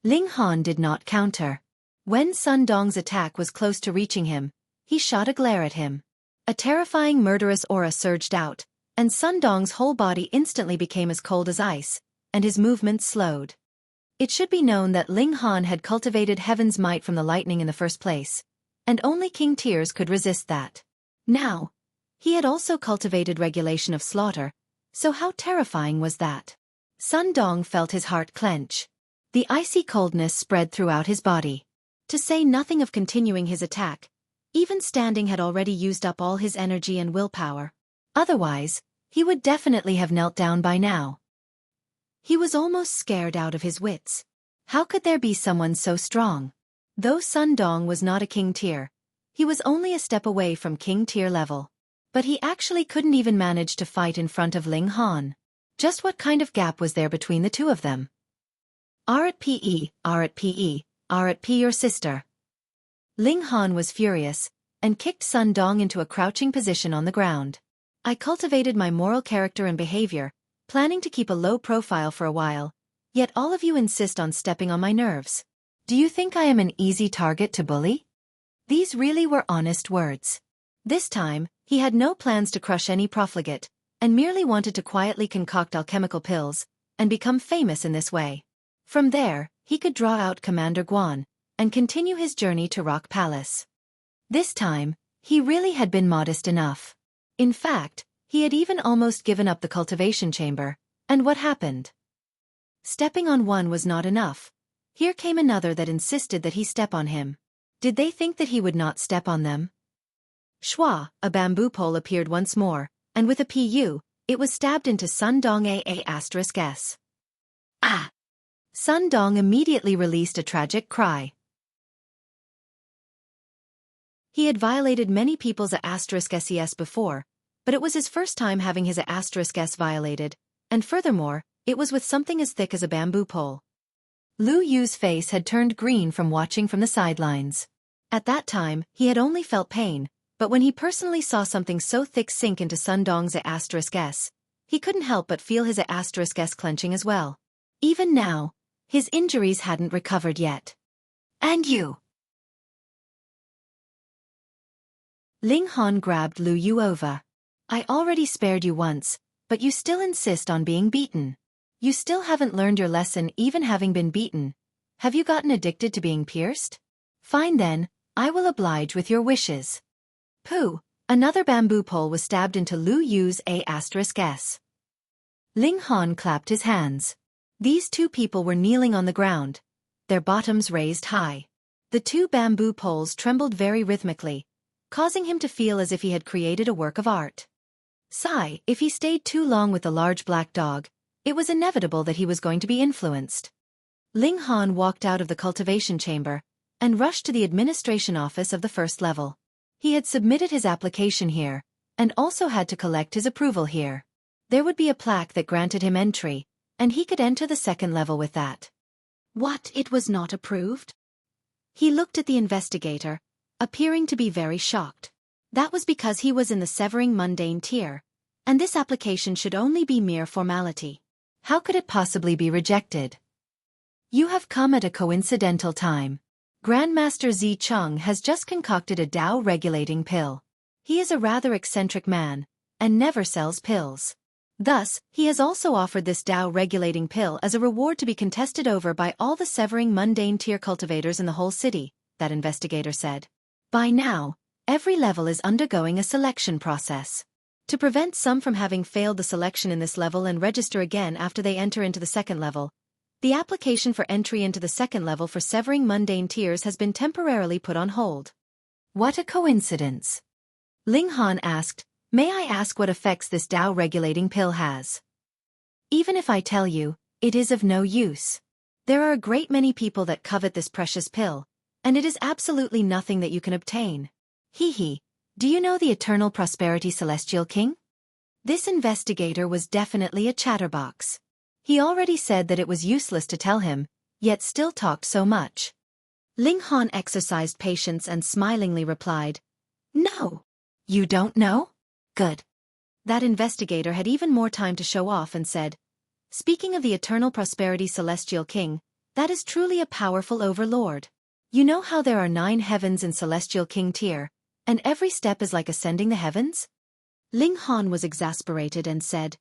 Ling Han did not counter. When Sun Dong's attack was close to reaching him, he shot a glare at him. A terrifying murderous aura surged out, and Sun Dong's whole body instantly became as cold as ice, and his movements slowed. It should be known that Ling Han had cultivated heaven's might from the lightning in the first place, and only King Tears could resist that. Now, he had also cultivated regulation of slaughter, so how terrifying was that? Sun Dong felt his heart clench. The icy coldness spread throughout his body. To say nothing of continuing his attack, even standing had already used up all his energy and willpower. Otherwise, he would definitely have knelt down by now. He was almost scared out of his wits. How could there be someone so strong? Though Sun Dong was not a king tier, he was only a step away from king tier level. But he actually couldn't even manage to fight in front of Ling Han. Just what kind of gap was there between the two of them? RP your sister. Ling Han was furious, and kicked Sun Dong into a crouching position on the ground. "I cultivated my moral character and behavior, planning to keep a low profile for a while, yet all of you insist on stepping on my nerves. Do you think I am an easy target to bully?" These really were honest words. This time, He had no plans to crush any profligate, and merely wanted to quietly concoct alchemical pills, and become famous in this way. From there, he could draw out Commander Guan, and continue his journey to Rock Palace. This time, he really had been modest enough. In fact, he had even almost given up the cultivation chamber, and what happened? Stepping on one was not enough. Here came another that insisted that he step on him. Did they think that he would not step on them? Shua, a bamboo pole appeared once more, and with a pu, it was stabbed into Sun Dong *s. Ah! Sun Dong immediately released a tragic cry. He had violated many people's *s before, but it was his first time having his *s violated, and furthermore, it was with something as thick as a bamboo pole. Lu Yu's face had turned green from watching from the sidelines. At that time, he had only felt pain, but when he personally saw something so thick sink into Sun Dong's *s, he couldn't help but feel his *s clenching as well. Even now, his injuries hadn't recovered yet. And you? Ling Han grabbed Lu Yu over. I already spared you once, but you still insist on being beaten. You still haven't learned your lesson even having been beaten. Have you gotten addicted to being pierced? Fine then, I will oblige with your wishes. Pooh, another bamboo pole was stabbed into Lu Yu's *s. Ling Han clapped his hands. These two people were kneeling on the ground, their bottoms raised high. The two bamboo poles trembled very rhythmically, causing him to feel as if he had created a work of art. Sigh, if he stayed too long with the large black dog, it was inevitable that he was going to be influenced. Ling Han walked out of the cultivation chamber and rushed to the administration office of the first level. He had submitted his application here, and also had to collect his approval here. There would be a plaque that granted him entry, and he could enter the second level with that. What, it was not approved? He looked at the investigator, appearing to be very shocked. That was because he was in the severing mundane tier, and this application should only be mere formality. How could it possibly be rejected? You have come at a coincidental time. Grandmaster Zi Cheng has just concocted a Tao-regulating pill. He is a rather eccentric man, and never sells pills. Thus, he has also offered this Tao-regulating pill as a reward to be contested over by all the severing mundane tier cultivators in the whole city, that investigator said. By now, every level is undergoing a selection process. To prevent some from having failed the selection in this level and register again after they enter into the second level, the application for entry into the second level for severing mundane tiers has been temporarily put on hold. What a coincidence. Ling Han asked, may I ask what effects this Tao-regulating pill has? Even if I tell you, it is of no use. There are a great many people that covet this precious pill, and it is absolutely nothing that you can obtain. Hee, do you know the Eternal Prosperity Celestial King? This investigator was definitely a chatterbox. He already said that it was useless to tell him, yet still talked so much. Ling Han exercised patience and smilingly replied, No. You don't know? Good. That investigator had even more time to show off and said, Speaking of the Eternal Prosperity Celestial King, that is truly a powerful overlord. You know how there are 9 heavens in Celestial King tier, and every step is like ascending the heavens? Ling Han was exasperated and said,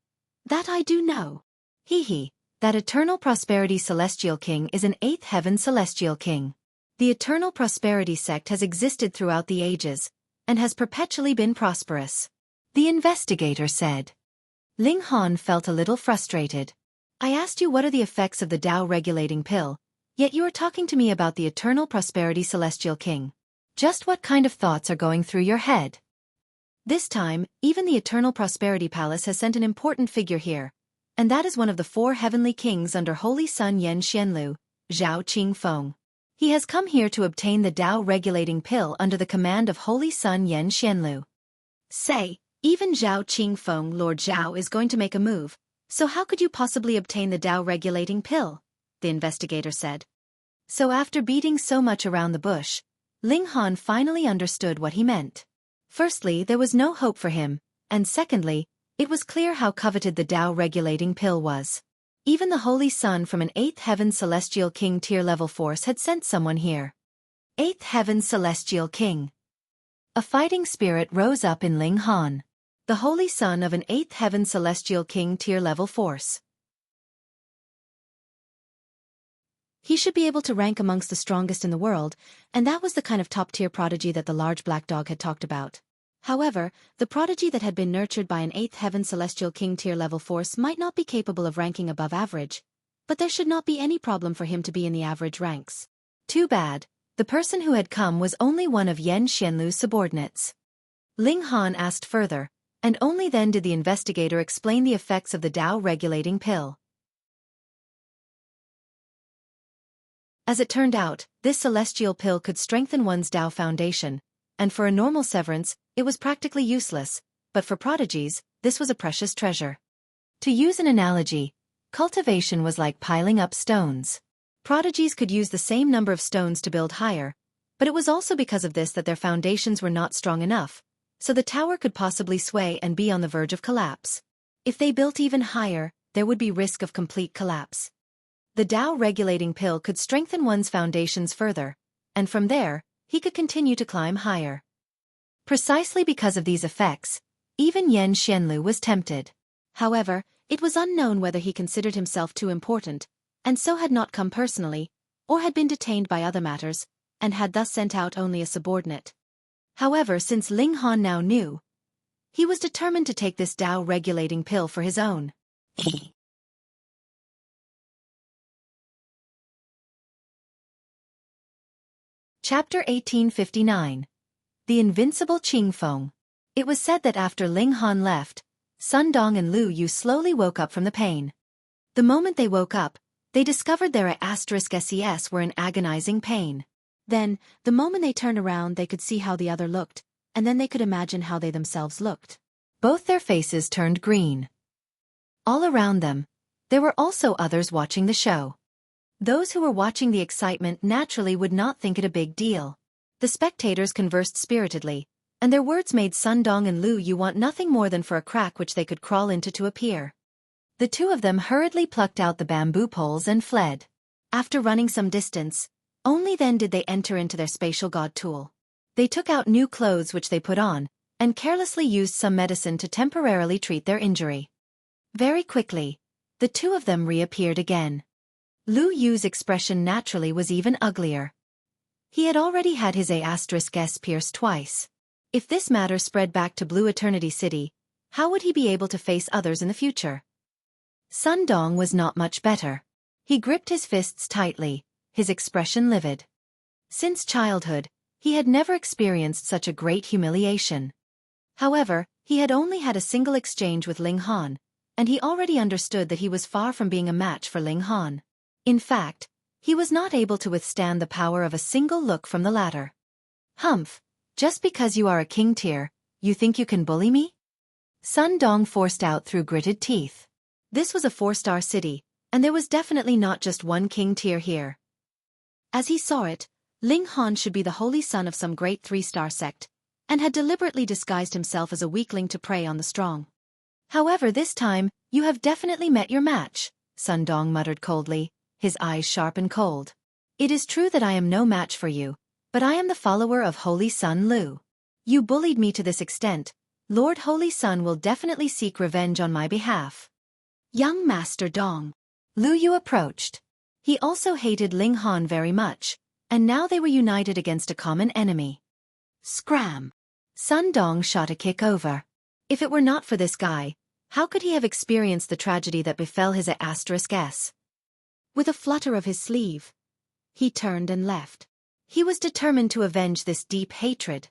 That I do know. Hee, that Eternal Prosperity Celestial King is an 8th heaven Celestial King. The Eternal Prosperity sect has existed throughout the ages, and has perpetually been prosperous. The investigator said. Ling Han felt a little frustrated. I asked you what are the effects of the Tao-regulating pill, yet you are talking to me about the Eternal Prosperity Celestial King. Just what kind of thoughts are going through your head? This time, even the Eternal Prosperity Palace has sent an important figure here, and that is one of the 4 heavenly kings under Holy Sun Yen Xianlu, Zhao Qingfeng. He has come here to obtain the Tao-regulating pill under the command of Holy Sun Yen Xianlu. Say, even Zhao Qingfeng Lord Zhao is going to make a move, so how could you possibly obtain the Tao-regulating pill? The investigator said. So after beating so much around the bush, Ling Han finally understood what he meant. Firstly, there was no hope for him, and secondly, it was clear how coveted the Tao-regulating pill was. Even the Holy Sun from an 8th Heaven Celestial King tier level force had sent someone here. 8th Heaven Celestial King. A fighting spirit rose up in Ling Han, the holy son of an 8th heaven celestial king tier level force. He should be able to rank amongst the strongest in the world, and that was the kind of top-tier prodigy that the large black dog had talked about. However, the prodigy that had been nurtured by an 8th heaven celestial king tier level force might not be capable of ranking above average, but there should not be any problem for him to be in the average ranks. Too bad. The person who had come was only one of Yan Xianlu's subordinates. Ling Han asked further, and only then did the investigator explain the effects of the Tao-regulating pill. As it turned out, this celestial pill could strengthen one's Tao foundation, and for a normal severance, it was practically useless, but for prodigies, this was a precious treasure. To use an analogy, cultivation was like piling up stones. Prodigies could use the same number of stones to build higher, but it was also because of this that their foundations were not strong enough, so the tower could possibly sway and be on the verge of collapse. If they built even higher, there would be risk of complete collapse. The Tao-regulating pill could strengthen one's foundations further, and from there, he could continue to climb higher. Precisely because of these effects, even Yan Xianlu was tempted. However, it was unknown whether he considered himself too important, and so had not come personally, or had been detained by other matters, and had thus sent out only a subordinate. However, since Ling Han now knew, he was determined to take this Tao-regulating pill for his own. Chapter 1859. The Invincible Qingfeng. It was said that after Ling Han left, Sun Dong and Lu Yu slowly woke up from the pain. The moment they woke up, they discovered their *SES were in agonizing pain. Then, the moment they turned around they could see how the other looked, and then they could imagine how they themselves looked. Both their faces turned green. All around them, there were also others watching the show. Those who were watching the excitement naturally would not think it a big deal. The spectators conversed spiritedly, and their words made Sun Dong and Lu Yu want nothing more than for a crack which they could crawl into to appear. The two of them hurriedly plucked out the bamboo poles and fled. After running some distance, only then did they enter into their spatial god tool. They took out new clothes which they put on, and carelessly used some medicine to temporarily treat their injury. Very quickly, the two of them reappeared again. Lu Yu's expression naturally was even uglier. He had already had his *S pierced twice. If this matter spread back to Blue Eternity City, how would he be able to face others in the future? Sun Dong was not much better. He gripped his fists tightly, his expression livid. Since childhood, he had never experienced such a great humiliation. However, he had only had a single exchange with Ling Han, and he already understood that he was far from being a match for Ling Han. In fact, he was not able to withstand the power of a single look from the latter. Humph, just because you are a king tier, you think you can bully me? Sun Dong forced out through gritted teeth. This was a 4-star city, and there was definitely not just one king tier here. As he saw it, Ling Han should be the holy son of some great 3-star sect, and had deliberately disguised himself as a weakling to prey on the strong. However, this time, you have definitely met your match, Sun Dong muttered coldly, his eyes sharp and cold. It is true that I am no match for you, but I am the follower of Holy Sun Lu. You bullied me to this extent, Lord Holy Sun will definitely seek revenge on my behalf. Young Master Dong. Lu Yu approached. He also hated Ling Han very much, and now they were united against a common enemy. Scram! Sun Dong shot a kick over. If it were not for this guy, how could he have experienced the tragedy that befell his *S? With a flutter of his sleeve, he turned and left. He was determined to avenge this deep hatred.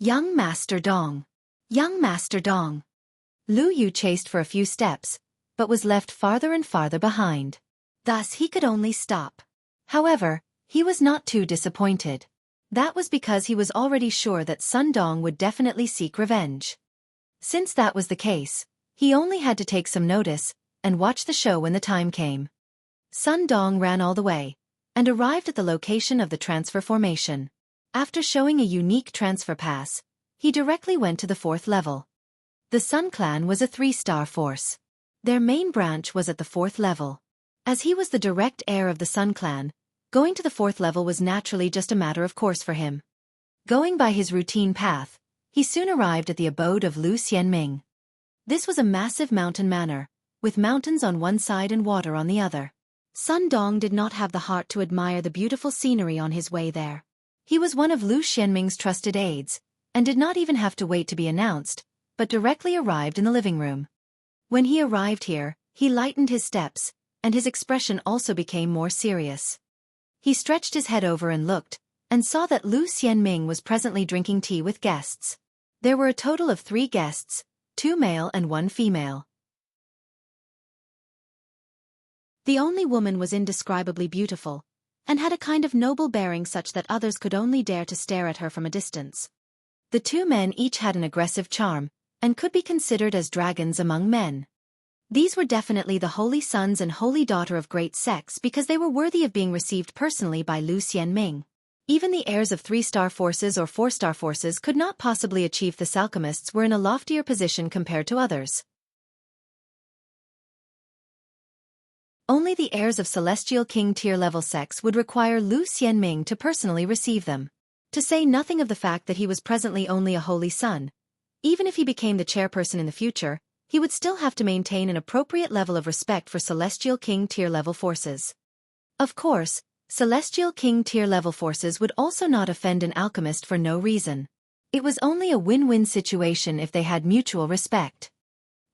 Young Master Dong. Young Master Dong. Lu Yu chased for a few steps, but was left farther and farther behind. Thus he could only stop. However, he was not too disappointed. That was because he was already sure that Sun Dong would definitely seek revenge. Since that was the case, he only had to take some notice, and watch the show when the time came. Sun Dong ran all the way, and arrived at the location of the transfer formation. After showing a unique transfer pass, he directly went to the 4th level. The Sun Clan was a 3-star force. Their main branch was at the 4th level. As he was the direct heir of the Sun Clan, going to the 4th level was naturally just a matter of course for him. Going by his routine path, he soon arrived at the abode of Lu Xianming. This was a massive mountain manor, with mountains on one side and water on the other. Sun Dong did not have the heart to admire the beautiful scenery on his way there. He was one of Lu Xianming's trusted aides, and did not even have to wait to be announced, but directly arrived in the living room. When he arrived here, he lightened his steps, and his expression also became more serious. He stretched his head over and looked, and saw that Lu Xianming was presently drinking tea with guests. There were a total of 3 guests, 2 male and 1 female. The only woman was indescribably beautiful, and had a kind of noble bearing such that others could only dare to stare at her from a distance. The 2 men each had an aggressive charm, and could be considered as dragons among men. These were definitely the holy sons and holy daughter of great sex because they were worthy of being received personally by Lu Xianming. Even the heirs of 3-star forces or 4-star forces could not possibly achieve. The alchemists were in a loftier position compared to others. Only the heirs of Celestial King tier-level sex would require Lu Xianming to personally receive them. To say nothing of the fact that he was presently only a holy son. Even if he became the chairperson in the future, he would still have to maintain an appropriate level of respect for Celestial King tier-level forces. Of course, Celestial King tier-level forces would also not offend an alchemist for no reason. It was only a win-win situation if they had mutual respect.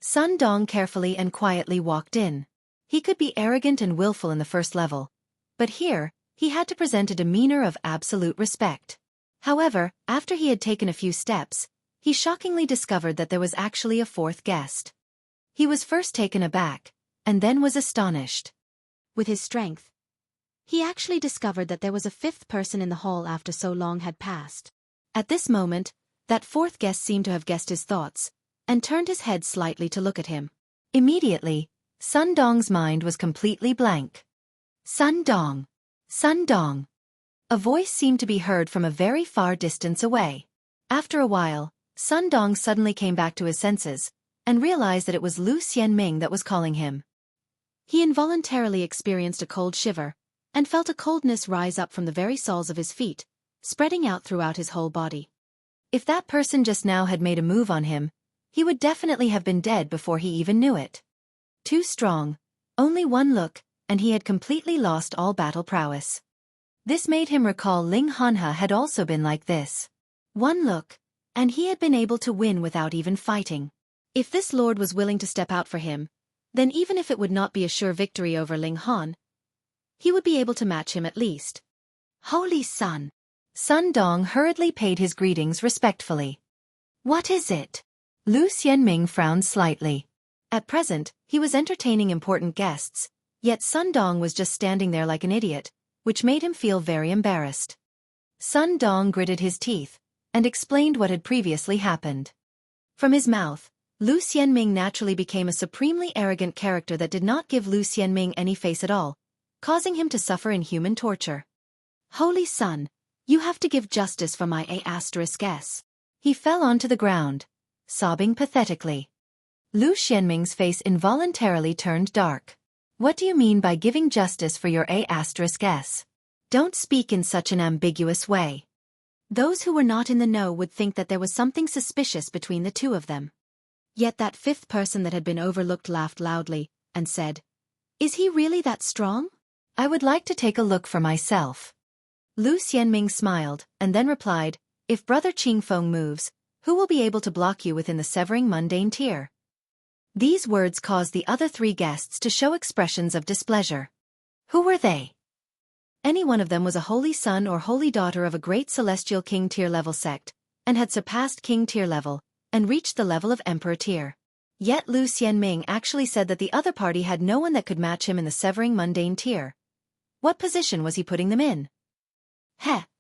Sun Dong carefully and quietly walked in. He could be arrogant and willful in the first level, but here, he had to present a demeanor of absolute respect. However, after he had taken a few steps, he shockingly discovered that there was actually a 4th guest. He was first taken aback, and then was astonished. With his strength, he actually discovered that there was a 5th person in the hall after so long had passed. At this moment, that 4th guest seemed to have guessed his thoughts, and turned his head slightly to look at him. Immediately, Sun Dong's mind was completely blank. Sun Dong! Sun Dong! A voice seemed to be heard from a very far distance away. After a while, Sun Dong suddenly came back to his senses, and realized that it was Lu Xianming that was calling him. He involuntarily experienced a cold shiver, and felt a coldness rise up from the very soles of his feet, spreading out throughout his whole body. If that person just now had made a move on him, he would definitely have been dead before he even knew it. Too strong, only one look, and he had completely lost all battle prowess. This made him recall Ling Hanhe had also been like this. One look, and he had been able to win without even fighting. If this lord was willing to step out for him, then even if it would not be a sure victory over Ling Han, he would be able to match him at least. Holy Sun! Sun Dong hurriedly paid his greetings respectfully. What is it? Lu Xianming frowned slightly. At present, he was entertaining important guests, yet Sun Dong was just standing there like an idiot, which made him feel very embarrassed. Sun Dong gritted his teeth, and explained what had previously happened. From his mouth, Lu Xianming naturally became a supremely arrogant character that did not give Lu Xianming any face at all, causing him to suffer inhuman torture. Holy Sun, you have to give justice for my A*S. He fell onto the ground, sobbing pathetically. Lu Xianming's face involuntarily turned dark. What do you mean by giving justice for your A*S? Don't speak in such an ambiguous way. Those who were not in the know would think that there was something suspicious between the two of them. Yet that 5th person that had been overlooked laughed loudly, and said, "Is he really that strong? I would like to take a look for myself." Lu Xianming smiled, and then replied, "If Brother Qingfeng moves, who will be able to block you within the severing mundane tier?" These words caused the other 3 guests to show expressions of displeasure. Who were they? Any one of them was a holy son or holy daughter of a great celestial king tier level sect, and had surpassed king tier level, and reached the level of emperor tier. Yet Lu Xianming actually said that the other party had no one that could match him in the severing mundane tier. What position was he putting them in?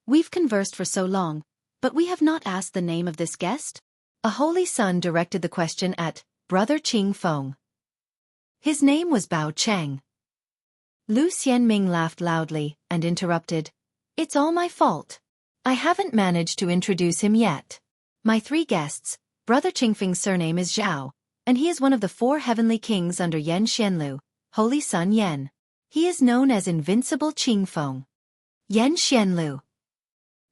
We've conversed for so long, but we have not asked the name of this guest? A holy son directed the question at Brother Qingfeng. His name was Bao Cheng. Lu Xianming laughed loudly, and interrupted, "It's all my fault. I haven't managed to introduce him yet. My 3 guests, Brother Qingfeng's surname is Zhao, and he is one of the 4 heavenly kings under Yan Xianlu, Holy Sun Yan. He is known as Invincible Qingfeng. Yan Xianlu."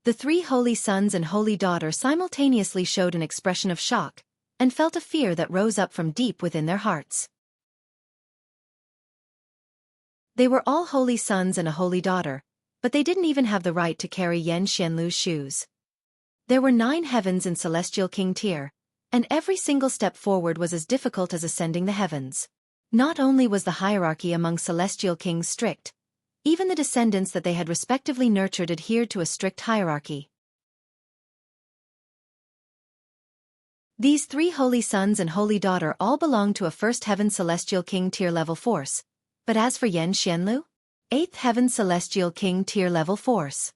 The three holy sons and holy daughter simultaneously showed an expression of shock, and felt a fear that rose up from deep within their hearts. They were all holy sons and a holy daughter, but they didn't even have the right to carry Yan Xianlu's shoes. There were 9 heavens in Celestial King tier, and every single step forward was as difficult as ascending the heavens. Not only was the hierarchy among Celestial Kings strict, even the descendants that they had respectively nurtured adhered to a strict hierarchy. These 3 holy sons and holy daughter all belonged to a first heaven Celestial King tier level force, but as for Yan Xianlu, 8th heaven Celestial King tier level force.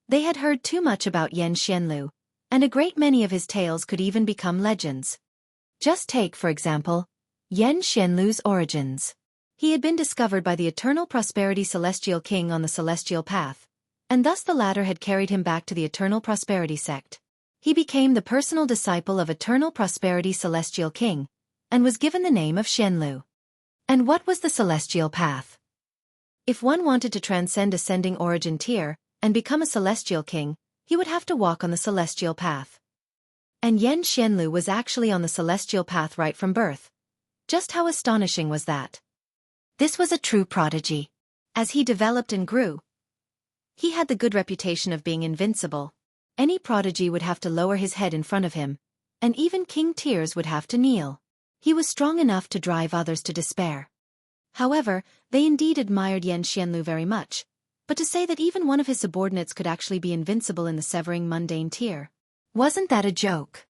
They had heard too much about Yan Xianlu, and a great many of his tales could even become legends. Just take, for example, Yan Xianlu's origins. He had been discovered by the Eternal Prosperity Celestial King on the Celestial Path, and thus the latter had carried him back to the Eternal Prosperity sect. He became the personal disciple of Eternal Prosperity Celestial King, and was given the name of Xianlu. And what was the Celestial Path? If one wanted to transcend ascending origin tier, and become a Celestial King, he would have to walk on the Celestial Path. And Yan Xianlu was actually on the Celestial Path right from birth. Just how astonishing was that? This was a true prodigy. As he developed and grew, he had the good reputation of being invincible. Any prodigy would have to lower his head in front of him, and even king tiers would have to kneel. He was strong enough to drive others to despair. However, they indeed admired Yan Xianlu very much, but to say that even one of his subordinates could actually be invincible in the severing mundane tier, wasn't that a joke?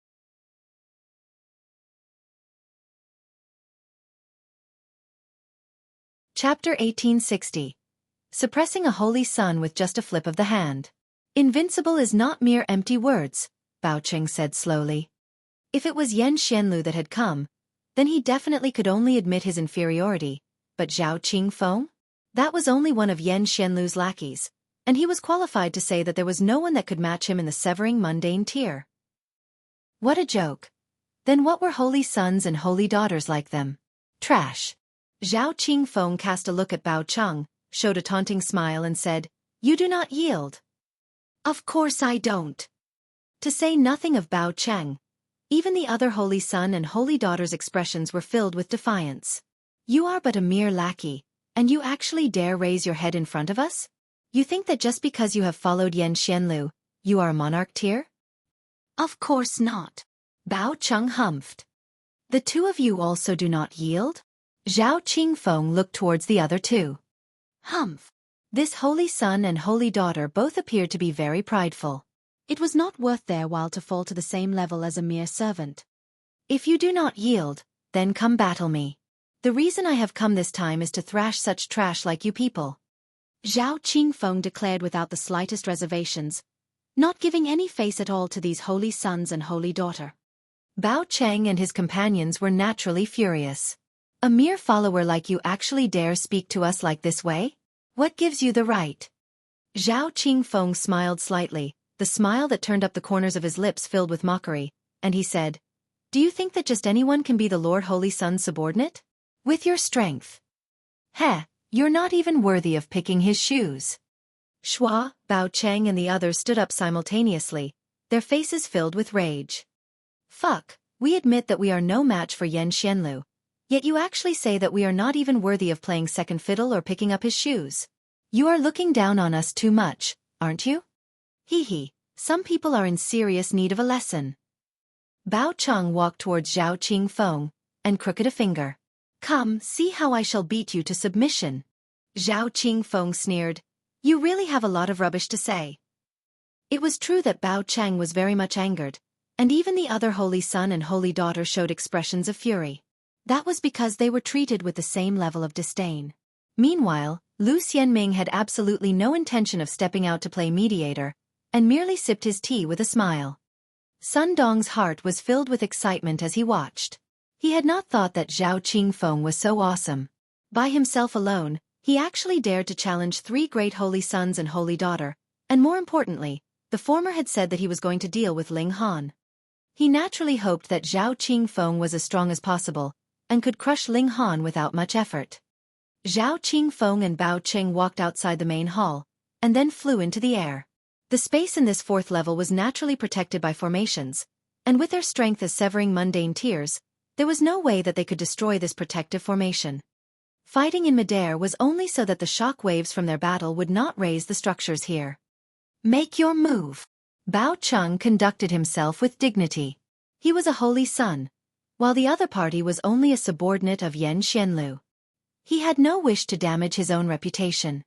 Chapter 1860. Suppressing a holy sun with just a flip of the hand. Invincible is not mere empty words, Bao Cheng said slowly. If it was Yan Xianlu that had come, then he definitely could only admit his inferiority, but Zhao Qingfeng? That was only one of Yan Xianlu's lackeys, and he was qualified to say that there was no one that could match him in the severing mundane tier. What a joke. Then what were holy sons and holy daughters like them? Trash. Zhao Qingfeng cast a look at Bao Cheng, showed a taunting smile and said, "You do not yield." "Of course I don't." To say nothing of Bao Cheng, even the other holy son and holy daughter's expressions were filled with defiance. "You are but a mere lackey, and you actually dare raise your head in front of us? You think that just because you have followed Yan Xianlu, you are a monarch tier?" "Of course not." Bao Cheng humphed. "The two of you also do not yield?" Zhao Qingfeng looked towards the other two. Humph. This holy son and holy daughter both appeared to be very prideful. It was not worth their while to fall to the same level as a mere servant. "If you do not yield, then come battle me. The reason I have come this time is to thrash such trash like you people," Zhao Qingfeng declared without the slightest reservations, not giving any face at all to these holy sons and holy daughter. Bao Cheng and his companions were naturally furious. "A mere follower like you actually dare speak to us like this way? What gives you the right?" Zhao Qingfeng smiled slightly, the smile that turned up the corners of his lips filled with mockery, and he said, "Do you think that just anyone can be the Lord Holy Sun's subordinate? With your strength? Heh, you're not even worthy of picking his shoes." Shua, Bao Cheng and the others stood up simultaneously, their faces filled with rage. "Fuck, we admit that we are no match for Yan Xianlu. Yet you actually say that we are not even worthy of playing second fiddle or picking up his shoes. You are looking down on us too much, aren't you? Hee hee, some people are in serious need of a lesson." Bao Cheng walked towards Zhao Qingfeng, and crooked a finger. "Come, see how I shall beat you to submission." Zhao Qingfeng sneered, "You really have a lot of rubbish to say." It was true that Bao Cheng was very much angered, and even the other holy son and holy daughter showed expressions of fury. That was because they were treated with the same level of disdain. Meanwhile, Lu Xianming had absolutely no intention of stepping out to play mediator, and merely sipped his tea with a smile. Sun Dong's heart was filled with excitement as he watched. He had not thought that Zhao Qingfeng was so awesome. By himself alone, he actually dared to challenge 3 great holy sons and holy daughter, and more importantly, the former had said that he was going to deal with Ling Han. He naturally hoped that Zhao Qingfeng was as strong as possible, and could crush Ling Han without much effort. Zhao Qingfeng and Bao Cheng walked outside the main hall, and then flew into the air. The space in this fourth level was naturally protected by formations, and with their strength as severing mundane tiers, there was no way that they could destroy this protective formation. Fighting in midair was only so that the shock waves from their battle would not raise the structures here. Make your move. Bao Cheng conducted himself with dignity. He was a holy son, while the other party was only a subordinate of Yan Xianlu. He had no wish to damage his own reputation.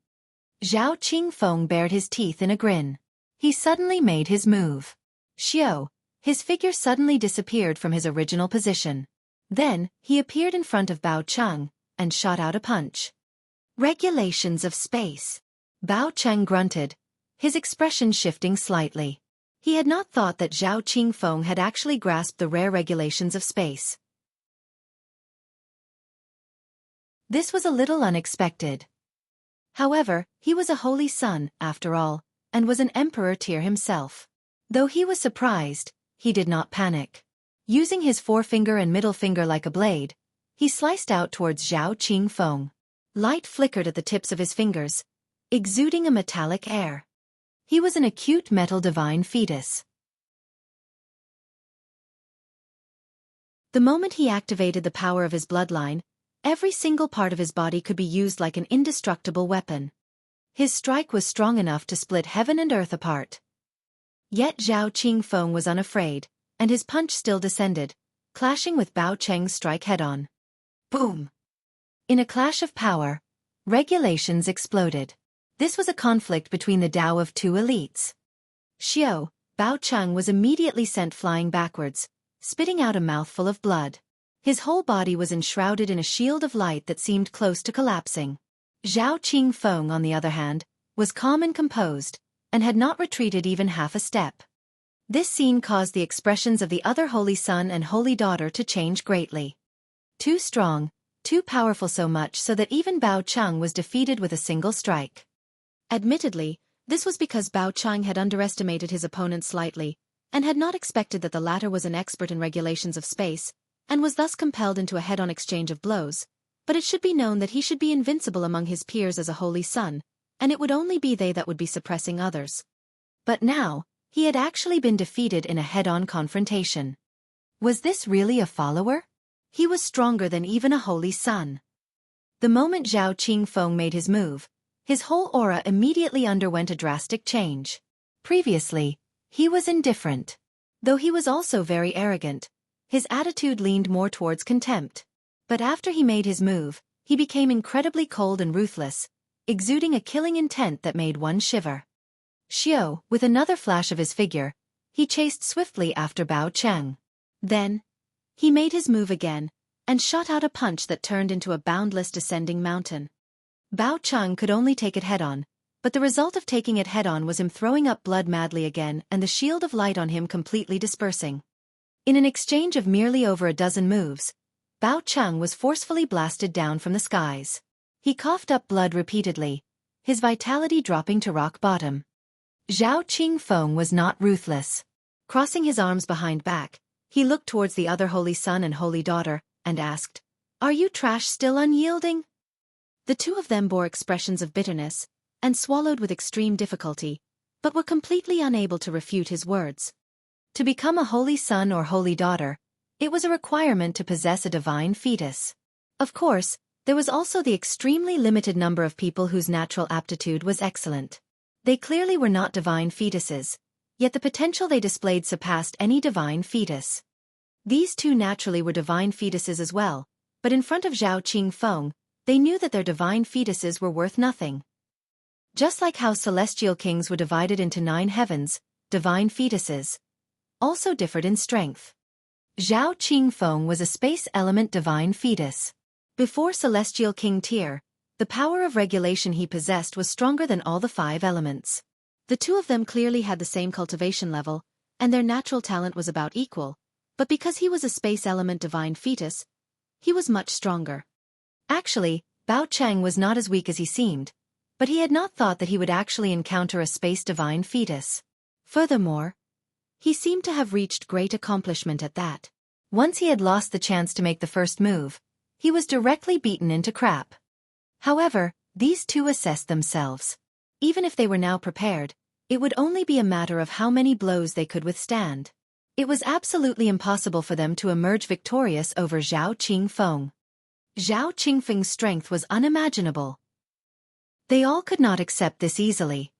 Zhao Qingfeng bared his teeth in a grin. He suddenly made his move. Xiao, his figure suddenly disappeared from his original position. Then, he appeared in front of Bao Cheng and shot out a punch. Regulations of space. Bao Cheng grunted, his expression shifting slightly. He had not thought that Zhao Qingfeng had actually grasped the rare regulations of space. This was a little unexpected. However, he was a holy son, after all, and was an emperor tier himself. Though he was surprised, he did not panic. Using his forefinger and middle finger like a blade, he sliced out towards Zhao Qingfeng. Light flickered at the tips of his fingers, exuding a metallic air. He was an acute metal divine fetus. The moment he activated the power of his bloodline, every single part of his body could be used like an indestructible weapon. His strike was strong enough to split heaven and earth apart. Yet Zhao Qingfeng was unafraid, and his punch still descended, clashing with Bao Cheng's strike head-on. Boom! In a clash of power, regulations exploded. This was a conflict between the Tao of two elites. Xiao, Bao Cheng was immediately sent flying backwards, spitting out a mouthful of blood. His whole body was enshrouded in a shield of light that seemed close to collapsing. Zhao Qingfeng, on the other hand, was calm and composed, and had not retreated even half a step. This scene caused the expressions of the other holy son and holy daughter to change greatly. Too strong, too powerful, so much so that even Bao Cheng was defeated with a single strike. Admittedly, this was because Bao Cheng had underestimated his opponent slightly, and had not expected that the latter was an expert in regulations of space, and was thus compelled into a head-on exchange of blows, but it should be known that he should be invincible among his peers as a holy son, and it would only be they that would be suppressing others. But now, he had actually been defeated in a head-on confrontation. Was this really a follower? He was stronger than even a holy son. The moment Zhao Qingfeng made his move, his whole aura immediately underwent a drastic change. Previously, he was indifferent. Though he was also very arrogant, his attitude leaned more towards contempt. But after he made his move, he became incredibly cold and ruthless, exuding a killing intent that made one shiver. Xiao, with another flash of his figure, he chased swiftly after Bao Cheng. Then, he made his move again, and shot out a punch that turned into a boundless descending mountain. Bao Cheng could only take it head-on, but the result of taking it head-on was him throwing up blood madly again and the shield of light on him completely dispersing. In an exchange of merely over a dozen moves, Bao Cheng was forcefully blasted down from the skies. He coughed up blood repeatedly, his vitality dropping to rock bottom. Zhao Qingfeng was not ruthless. Crossing his arms behind back, he looked towards the other holy son and holy daughter, and asked, "Are you trash still unyielding?" The two of them bore expressions of bitterness, and swallowed with extreme difficulty, but were completely unable to refute his words. To become a holy son or holy daughter, it was a requirement to possess a divine fetus. Of course, there was also the extremely limited number of people whose natural aptitude was excellent. They clearly were not divine fetuses, yet the potential they displayed surpassed any divine fetus. These two naturally were divine fetuses as well, but in front of Zhao Qingfeng, they knew that their divine fetuses were worth nothing. Just like how celestial kings were divided into 9 heavens, divine fetuses also differed in strength. Zhao Qingfeng was a space element divine fetus. Before celestial king tier, the power of regulation he possessed was stronger than all the 5 elements. The two of them clearly had the same cultivation level, and their natural talent was about equal, but because he was a space element divine fetus, he was much stronger. Actually, Bao Cheng was not as weak as he seemed, but he had not thought that he would actually encounter a space divine fetus. Furthermore, he seemed to have reached great accomplishment at that. Once he had lost the chance to make the first move, he was directly beaten into crap. However, these two assessed themselves. Even if they were now prepared, It would only be a matter of how many blows they could withstand. It was absolutely impossible for them to emerge victorious over Zhao Qingfeng. Zhao Qingfeng's strength was unimaginable. They all could not accept this easily.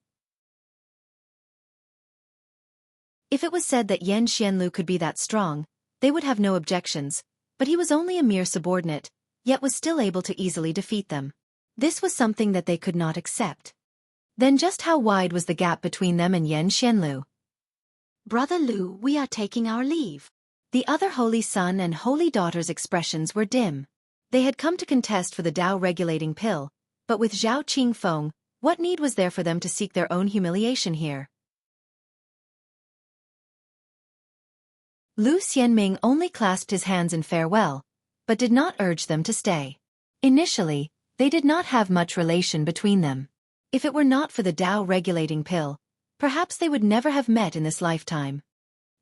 If it was said that Yan Xianlu could be that strong, they would have no objections, but he was only a mere subordinate, yet was still able to easily defeat them. This was something that they could not accept. Then just how wide was the gap between them and Yan Xianlu? "Brother Lu, we are taking our leave." The other holy son and holy daughter's expressions were dim. They had come to contest for the Tao-regulating pill, but with Zhao Qingfeng, what need was there for them to seek their own humiliation here? Lu Xianming only clasped his hands in farewell, but did not urge them to stay. Initially, they did not have much relation between them. If it were not for the Tao-regulating pill, perhaps they would never have met in this lifetime.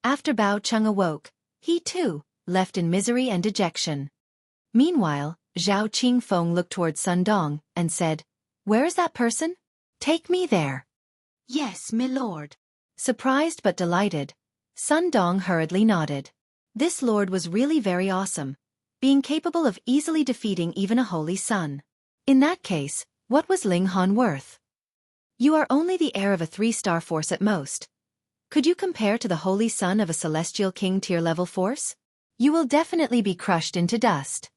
After Bao Cheng awoke, he too left in misery and dejection. Meanwhile, Zhao Qingfeng looked towards Sun Dong and said, "Where is that person? Take me there." "Yes, my lord." Surprised but delighted, Sun Dong hurriedly nodded. This lord was really very awesome, being capable of easily defeating even a holy son. In that case, what was Ling Han worth? "You are only the heir of a 3-star force at most. Could you compare to the holy son of a celestial king tier-level force? You will definitely be crushed into dust."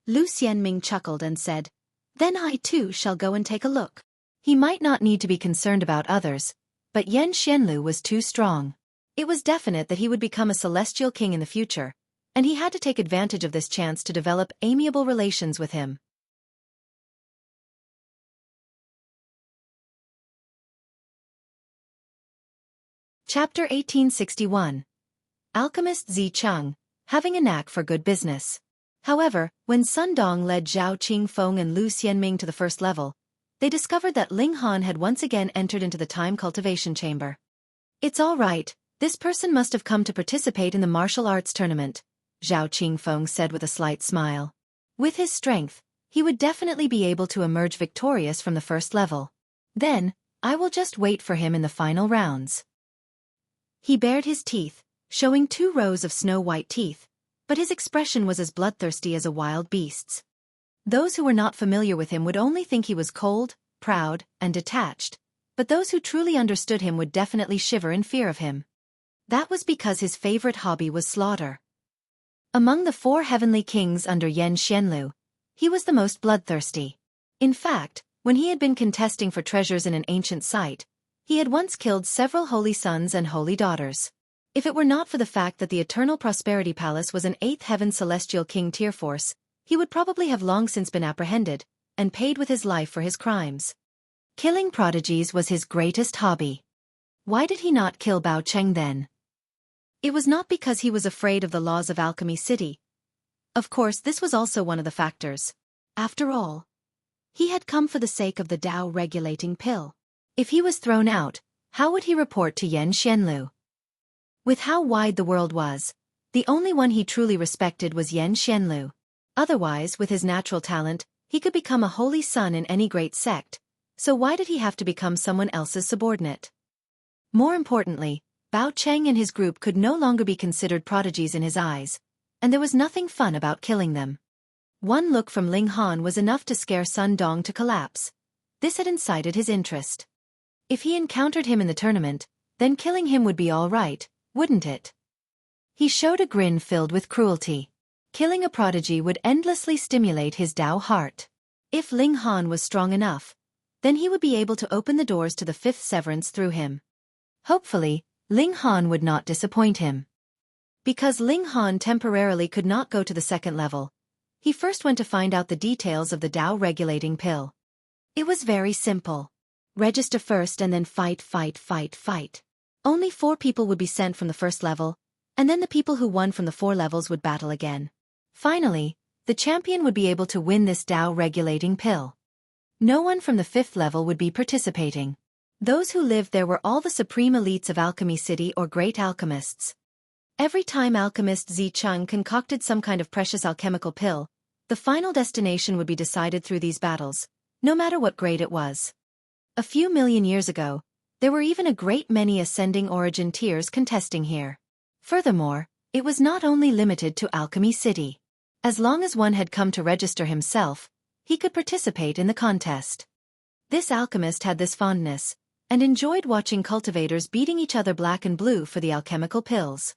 Lu Xianming chuckled and said, "Then I too shall go and take a look." He might not need to be concerned about others, but Yan Xianlu was too strong. It was definite that he would become a celestial king in the future, and he had to take advantage of this chance to develop amiable relations with him. Chapter 1861. Alchemist Zi Cheng, having a knack for good business. However, when Sun Dong led Zhao Qingfeng and Lu Xianming to the first level, they discovered that Ling Han had once again entered into the time cultivation chamber. "It's all right, this person must have come to participate in the martial arts tournament," Zhao Qingfeng said with a slight smile. With his strength, he would definitely be able to emerge victorious from the first level. Then, I will just wait for him in the final rounds. He bared his teeth, showing 2 rows of snow-white teeth, but his expression was as bloodthirsty as a wild beast's. Those who were not familiar with him would only think he was cold, proud, and detached, but those who truly understood him would definitely shiver in fear of him. That was because his favorite hobby was slaughter. Among the 4 heavenly kings under Yan Xianlu, he was the most bloodthirsty. In fact, when he had been contesting for treasures in an ancient site, he had once killed several holy sons and holy daughters. If it were not for the fact that the Eternal Prosperity Palace was an 8th heaven celestial king tier force, he would probably have long since been apprehended, and paid with his life for his crimes. Killing prodigies was his greatest hobby. Why did he not kill Bao Cheng then? It was not because he was afraid of the laws of Alchemy City. Of course, this was also one of the factors. After all, he had come for the sake of the Tao-regulating pill. If he was thrown out, how would he report to Yan Xianlu? With how wide the world was, the only one he truly respected was Yan Xianlu. Otherwise, with his natural talent, he could become a holy son in any great sect, so why did he have to become someone else's subordinate? More importantly, Bao Cheng and his group could no longer be considered prodigies in his eyes, and there was nothing fun about killing them. One look from Ling Han was enough to scare Sun Dong to collapse. This had incited his interest. If he encountered him in the tournament, then killing him would be all right, wouldn't it? He showed a grin filled with cruelty. Killing a prodigy would endlessly stimulate his Tao heart. If Ling Han was strong enough, then he would be able to open the doors to the 5th severance through him. Hopefully, Ling Han would not disappoint him. Because Ling Han temporarily could not go to the 2nd level, he first went to find out the details of the Tao-regulating pill. It was very simple. Register first and then fight. Only 4 people would be sent from the 1st level, and then the people who won from the 4 levels would battle again. Finally, the champion would be able to win this Tao-regulating pill. No one from the 5th level would be participating. Those who lived there were all the supreme elites of Alchemy City or great alchemists. Every time alchemist Zi Cheng concocted some kind of precious alchemical pill, the final destination would be decided through these battles, no matter what grade it was. A few million years ago, There were even a great many ascending origin tiers contesting here. Furthermore, it was not only limited to Alchemy City. As long as one had come to register himself, he could participate in the contest. This alchemist had this fondness, and enjoyed watching cultivators beating each other black and blue for the alchemical pills.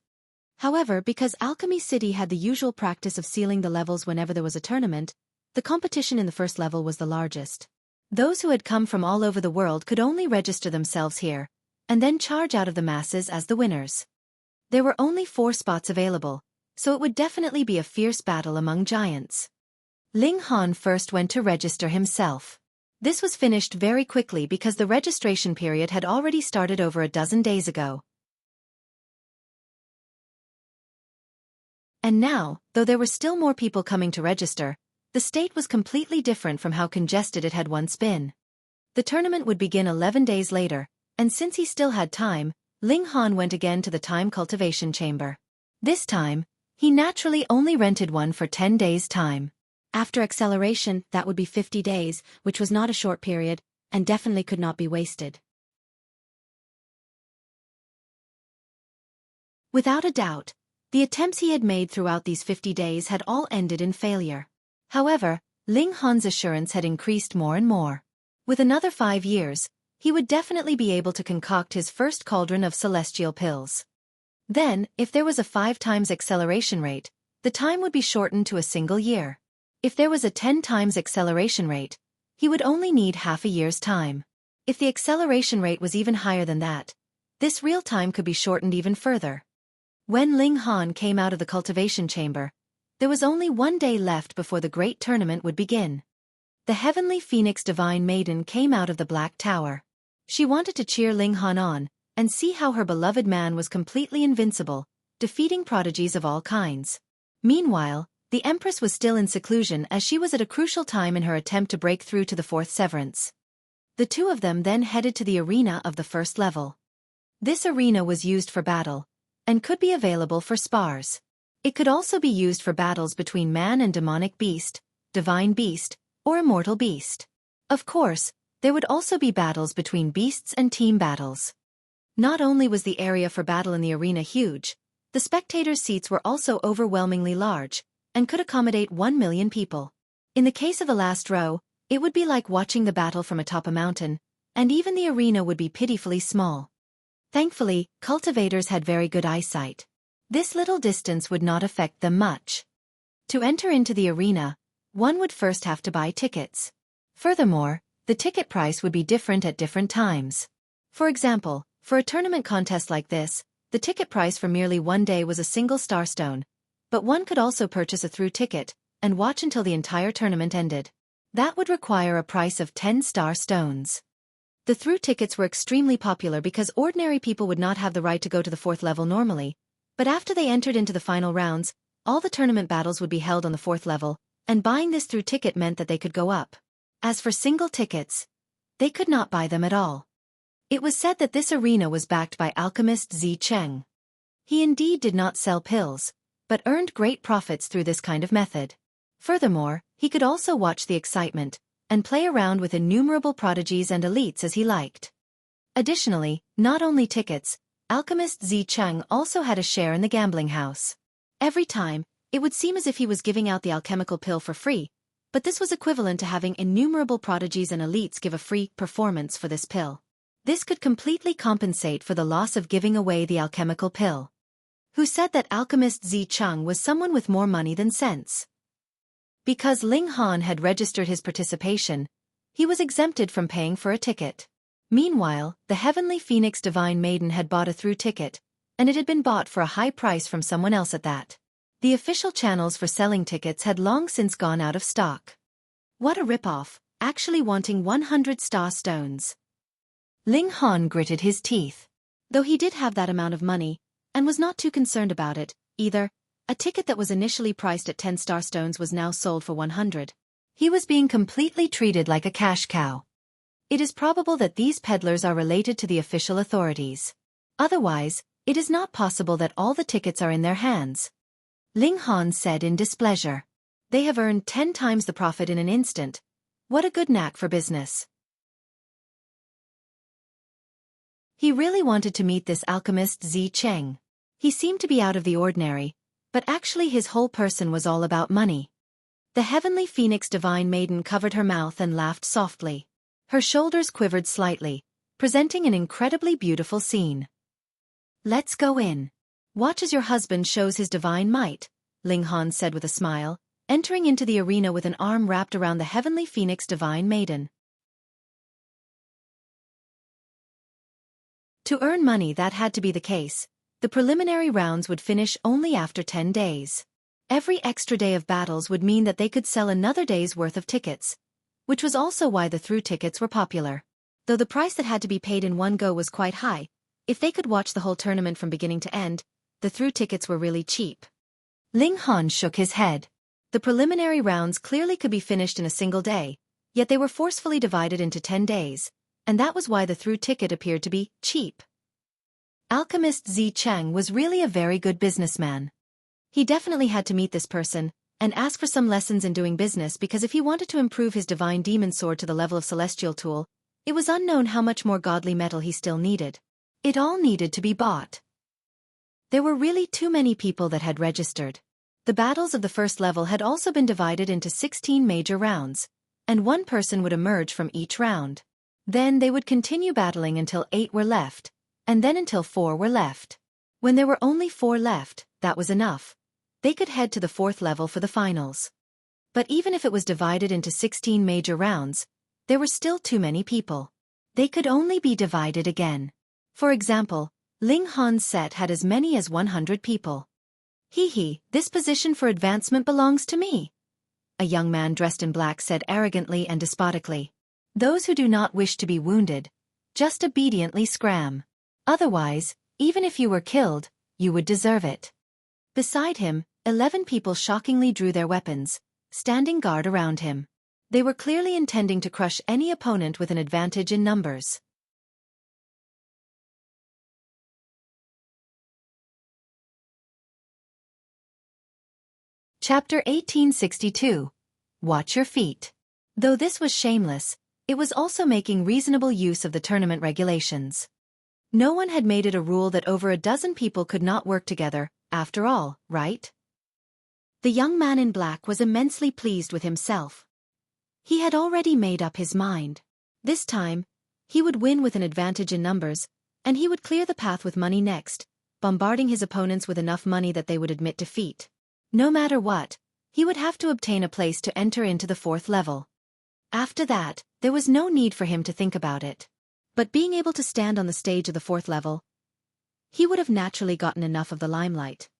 However, because Alchemy City had the usual practice of sealing the levels whenever there was a tournament, the competition in the first level was the largest. Those who had come from all over the world could only register themselves here, and then charge out of the masses as the winners. There were only 4 spots available, so it would definitely be a fierce battle among giants. Ling Han first went to register himself. This was finished very quickly because the registration period had already started over a dozen days ago. And now, though there were still more people coming to register, the state was completely different from how congested it had once been. The tournament would begin 11 days later, and since he still had time, Ling Han went again to the time cultivation chamber. This time, he naturally only rented one for 10 days' time. After acceleration, that would be 50 days, which was not a short period, and definitely could not be wasted. Without a doubt, the attempts he had made throughout these 50 days had all ended in failure. However, Ling Han's assurance had increased more and more. With another 5 years, he would definitely be able to concoct his first cauldron of celestial pills. Then, if there was a 5 times acceleration rate, the time would be shortened to a single year. If there was a 10 times acceleration rate, he would only need half a year's time. If the acceleration rate was even higher than that, this real time could be shortened even further. When Ling Han came out of the cultivation chamber, there was only 1 day left before the great tournament would begin. The heavenly phoenix divine maiden came out of the Black Tower. She wanted to cheer Ling Han on, and see how her beloved man was completely invincible, defeating prodigies of all kinds. Meanwhile, the Empress was still in seclusion as she was at a crucial time in her attempt to break through to the 4th severance. The two of them then headed to the arena of the first level. This arena was used for battle, and could be available for spars. It could also be used for battles between man and demonic beast, divine beast, or immortal beast. Of course, there would also be battles between beasts and team battles. Not only was the area for battle in the arena huge, the spectators' seats were also overwhelmingly large, and could accommodate 1 million people. In the case of the last row, it would be like watching the battle from atop a mountain, and even the arena would be pitifully small. Thankfully, cultivators had very good eyesight. This little distance would not affect them much. To enter into the arena, one would first have to buy tickets. Furthermore, the ticket price would be different at different times. For example, for a tournament contest like this, the ticket price for merely 1 day was a single star stone, but one could also purchase a through ticket and watch until the entire tournament ended. That would require a price of 10 star stones. The through tickets were extremely popular because ordinary people would not have the right to go to the 4th level normally, but after they entered into the final rounds, all the tournament battles would be held on the 4th level, and buying this through ticket meant that they could go up. As for single tickets, they could not buy them at all. It was said that this arena was backed by alchemist Zi Cheng. He indeed did not sell pills, but earned great profits through this kind of method. Furthermore, he could also watch the excitement, and play around with innumerable prodigies and elites as he liked. Additionally, not only tickets, alchemist Zi Cheng also had a share in the gambling house. Every time, it would seem as if he was giving out the alchemical pill for free, but this was equivalent to having innumerable prodigies and elites give a free performance for this pill. This could completely compensate for the loss of giving away the alchemical pill. Who said that alchemist Zi Cheng was someone with more money than sense? Because Ling Han had registered his participation, he was exempted from paying for a ticket. Meanwhile, the heavenly phoenix divine maiden had bought a through ticket, and it had been bought for a high price from someone else at that. The official channels for selling tickets had long since gone out of stock. What a rip-off, actually wanting 100 star stones. Ling Han gritted his teeth. Though he did have that amount of money, and was not too concerned about it, either, a ticket that was initially priced at 10 star stones was now sold for 100. He was being completely treated like a cash cow. It is probable that these peddlers are related to the official authorities. Otherwise, it is not possible that all the tickets are in their hands. Ling Han said in displeasure. They have earned 10 times the profit in an instant. What a good knack for business. He really wanted to meet this alchemist Zi Cheng. He seemed to be out of the ordinary, but actually his whole person was all about money. The heavenly phoenix divine maiden covered her mouth and laughed softly. Her shoulders quivered slightly, presenting an incredibly beautiful scene. "Let's go in. Watch as your husband shows his divine might," Ling Han said with a smile, entering into the arena with an arm wrapped around the heavenly phoenix divine maiden. To earn money, that had to be the case. The preliminary rounds would finish only after 10 days. Every extra day of battles would mean that they could sell another day's worth of tickets, which was also why the through tickets were popular. Though the price that had to be paid in one go was quite high, if they could watch the whole tournament from beginning to end, the through tickets were really cheap. Ling Han shook his head. The preliminary rounds clearly could be finished in a single day, yet they were forcefully divided into 10 days, and that was why the through ticket appeared to be cheap. Alchemist Zi Cheng was really a very good businessman. He definitely had to meet this person and ask for some lessons in doing business, because if he wanted to improve his divine demon sword to the level of celestial tool, it was unknown how much more godly metal he still needed. It all needed to be bought. There were really too many people that had registered. The battles of the first level had also been divided into 16 major rounds, and one person would emerge from each round. Then they would continue battling until 8 were left, and then until 4 were left. When there were only 4 left, that was enough. They could head to the 4th level for the finals. But even if it was divided into 16 major rounds, there were still too many people. They could only be divided again. For example, Ling Han's set had as many as 100 people. This position for advancement belongs to me," a young man dressed in black said arrogantly and despotically. "Those who do not wish to be wounded, just obediently scram. Otherwise, even if you were killed, you would deserve it." Beside him, 11 people shockingly drew their weapons, standing guard around him. They were clearly intending to crush any opponent with an advantage in numbers. Chapter 1862. Watch your feet. Though this was shameless, it was also making reasonable use of the tournament regulations. No one had made it a rule that over a dozen people could not work together, after all, right? The young man in black was immensely pleased with himself. He had already made up his mind. This time, he would win with an advantage in numbers, and he would clear the path with money next, bombarding his opponents with enough money that they would admit defeat. No matter what, he would have to obtain a place to enter into the 4th level. After that, there was no need for him to think about it. But being able to stand on the stage of the 4th level, he would have naturally gotten enough of the limelight.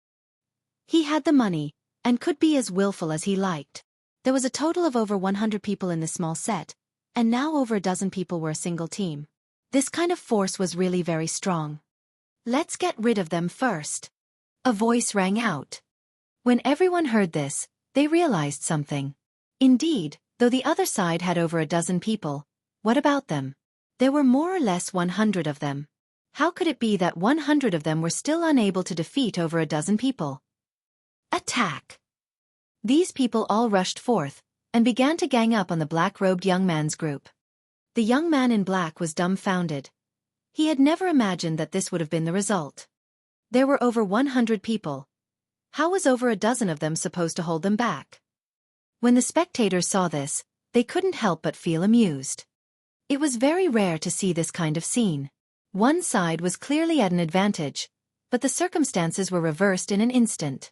He had the money, and could be as willful as he liked. There was a total of over 100 people in this small set, and now over a dozen people were a single team. This kind of force was really very strong. "Let's get rid of them first," a voice rang out. When everyone heard this, they realized something. Indeed, though the other side had over a dozen people, what about them? There were more or less 100 of them. How could it be that 100 of them were still unable to defeat over a dozen people? Attack! These people all rushed forth, and began to gang up on the black-robed young man's group. The young man in black was dumbfounded. He had never imagined that this would have been the result. There were over 100 people. How was over a dozen of them supposed to hold them back? When the spectators saw this, they couldn't help but feel amused. It was very rare to see this kind of scene. One side was clearly at an advantage, but the circumstances were reversed in an instant.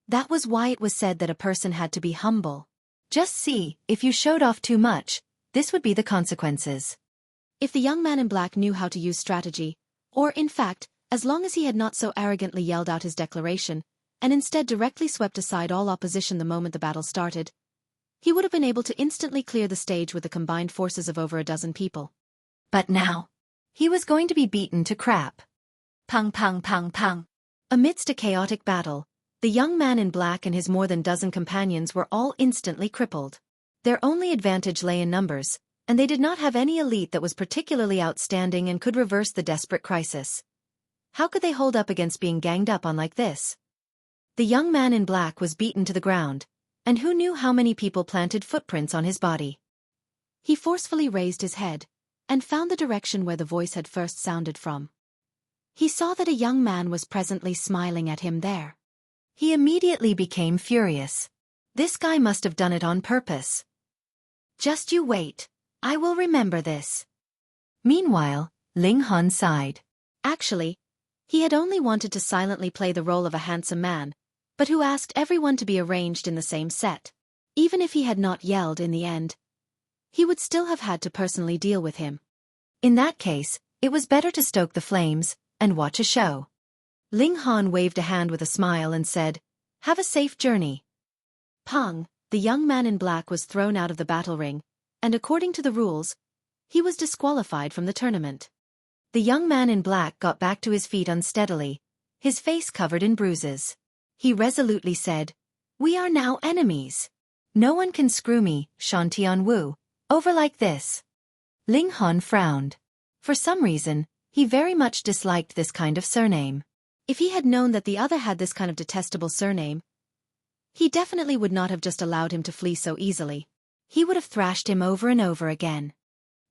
That was why it was said that a person had to be humble. Just see, if you showed off too much, this would be the consequences. If the young man in black knew how to use strategy, or in fact, as long as he had not so arrogantly yelled out his declaration, and instead directly swept aside all opposition the moment the battle started, he would have been able to instantly clear the stage with the combined forces of over a dozen people. But now, he was going to be beaten to crap. Pang pang pang pang. Amidst a chaotic battle, the young man in black and his more than dozen companions were all instantly crippled. Their only advantage lay in numbers, and they did not have any elite that was particularly outstanding and could reverse the desperate crisis. How could they hold up against being ganged up on like this? The young man in black was beaten to the ground, and who knew how many people planted footprints on his body? He forcefully raised his head, and found the direction where the voice had first sounded from. He saw that a young man was presently smiling at him there. He immediately became furious. This guy must have done it on purpose. Just you wait, I will remember this. Meanwhile, Ling Han sighed. Actually, he had only wanted to silently play the role of a handsome man, but who asked everyone to be arranged in the same set. Even if he had not yelled in the end, he would still have had to personally deal with him. In that case, it was better to stoke the flames and watch a show. Ling Han waved a hand with a smile and said, "Have a safe journey." Pang, the young man in black was thrown out of the battle ring, and according to the rules, he was disqualified from the tournament. The young man in black got back to his feet unsteadily, his face covered in bruises. He resolutely said, "We are now enemies. No one can screw me, Shantian Wu, over like this." Ling Han frowned. For some reason, he very much disliked this kind of surname. If he had known that the other had this kind of detestable surname, he definitely would not have just allowed him to flee so easily. He would have thrashed him over and over again.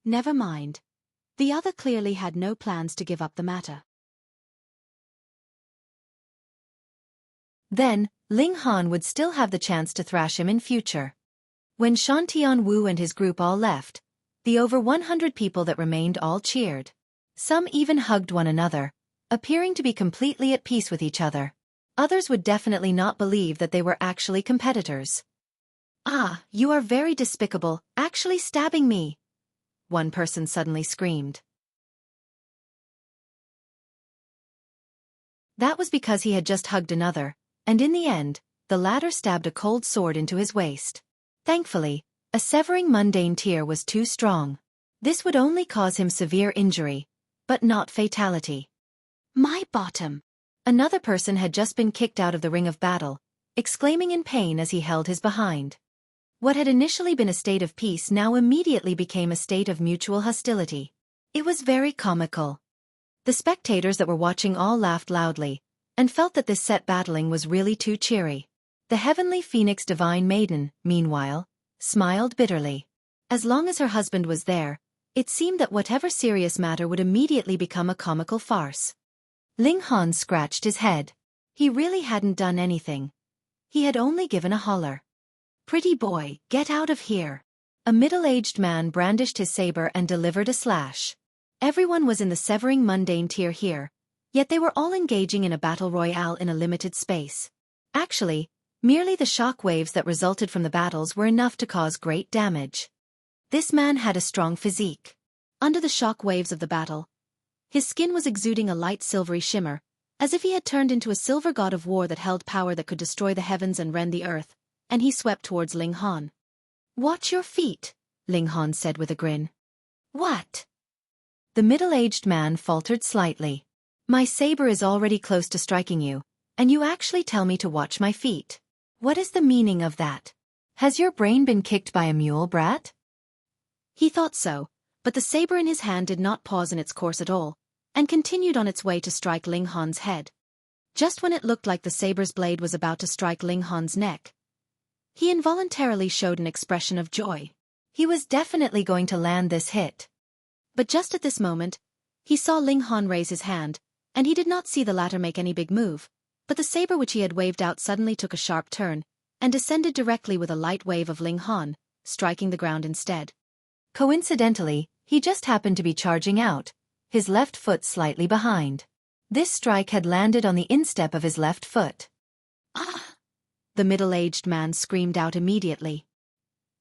Never mind. The other clearly had no plans to give up the matter. Then, Ling Han would still have the chance to thrash him in future. When Shantian Wu and his group all left, the over 100 people that remained all cheered. Some even hugged one another, appearing to be completely at peace with each other. Others would definitely not believe that they were actually competitors. "Ah, you are very despicable, actually stabbing me," one person suddenly screamed. That was because he had just hugged another, and in the end, the latter stabbed a cold sword into his waist. Thankfully, a severing mundane tear was too strong. This would only cause him severe injury, but not fatality. "My bottom!" Another person had just been kicked out of the ring of battle, exclaiming in pain as he held his behind. What had initially been a state of peace now immediately became a state of mutual hostility. It was very comical. The spectators that were watching all laughed loudly, and felt that this set battling was really too cheery. The heavenly phoenix divine maiden, meanwhile, smiled bitterly. As long as her husband was there, it seemed that whatever serious matter would immediately become a comical farce. Ling Han scratched his head. He really hadn't done anything. He had only given a holler. "Pretty boy, get out of here." A middle-aged man brandished his saber and delivered a slash. Everyone was in the severing mundane tier here, yet they were all engaging in a battle royale in a limited space. Actually, merely the shock waves that resulted from the battles were enough to cause great damage. This man had a strong physique. Under the shock waves of the battle, his skin was exuding a light silvery shimmer, as if he had turned into a silver god of war that held power that could destroy the heavens and rend the earth, and he swept towards Ling Han. "Watch your feet," Ling Han said with a grin. "What?" The middle-aged man faltered slightly. "My saber is already close to striking you, and you actually tell me to watch my feet. What is the meaning of that? Has your brain been kicked by a mule, brat?" He thought so, but the saber in his hand did not pause in its course at all, and continued on its way to strike Ling Han's head. Just when it looked like the saber's blade was about to strike Ling Han's neck, he involuntarily showed an expression of joy. He was definitely going to land this hit. But just at this moment, he saw Ling Han raise his hand, and he did not see the latter make any big move, but the saber which he had waved out suddenly took a sharp turn, and descended directly with a light wave of Ling Han, striking the ground instead. Coincidentally, he just happened to be charging out, his left foot slightly behind. This strike had landed on the instep of his left foot. "Ah!" the middle-aged man screamed out immediately.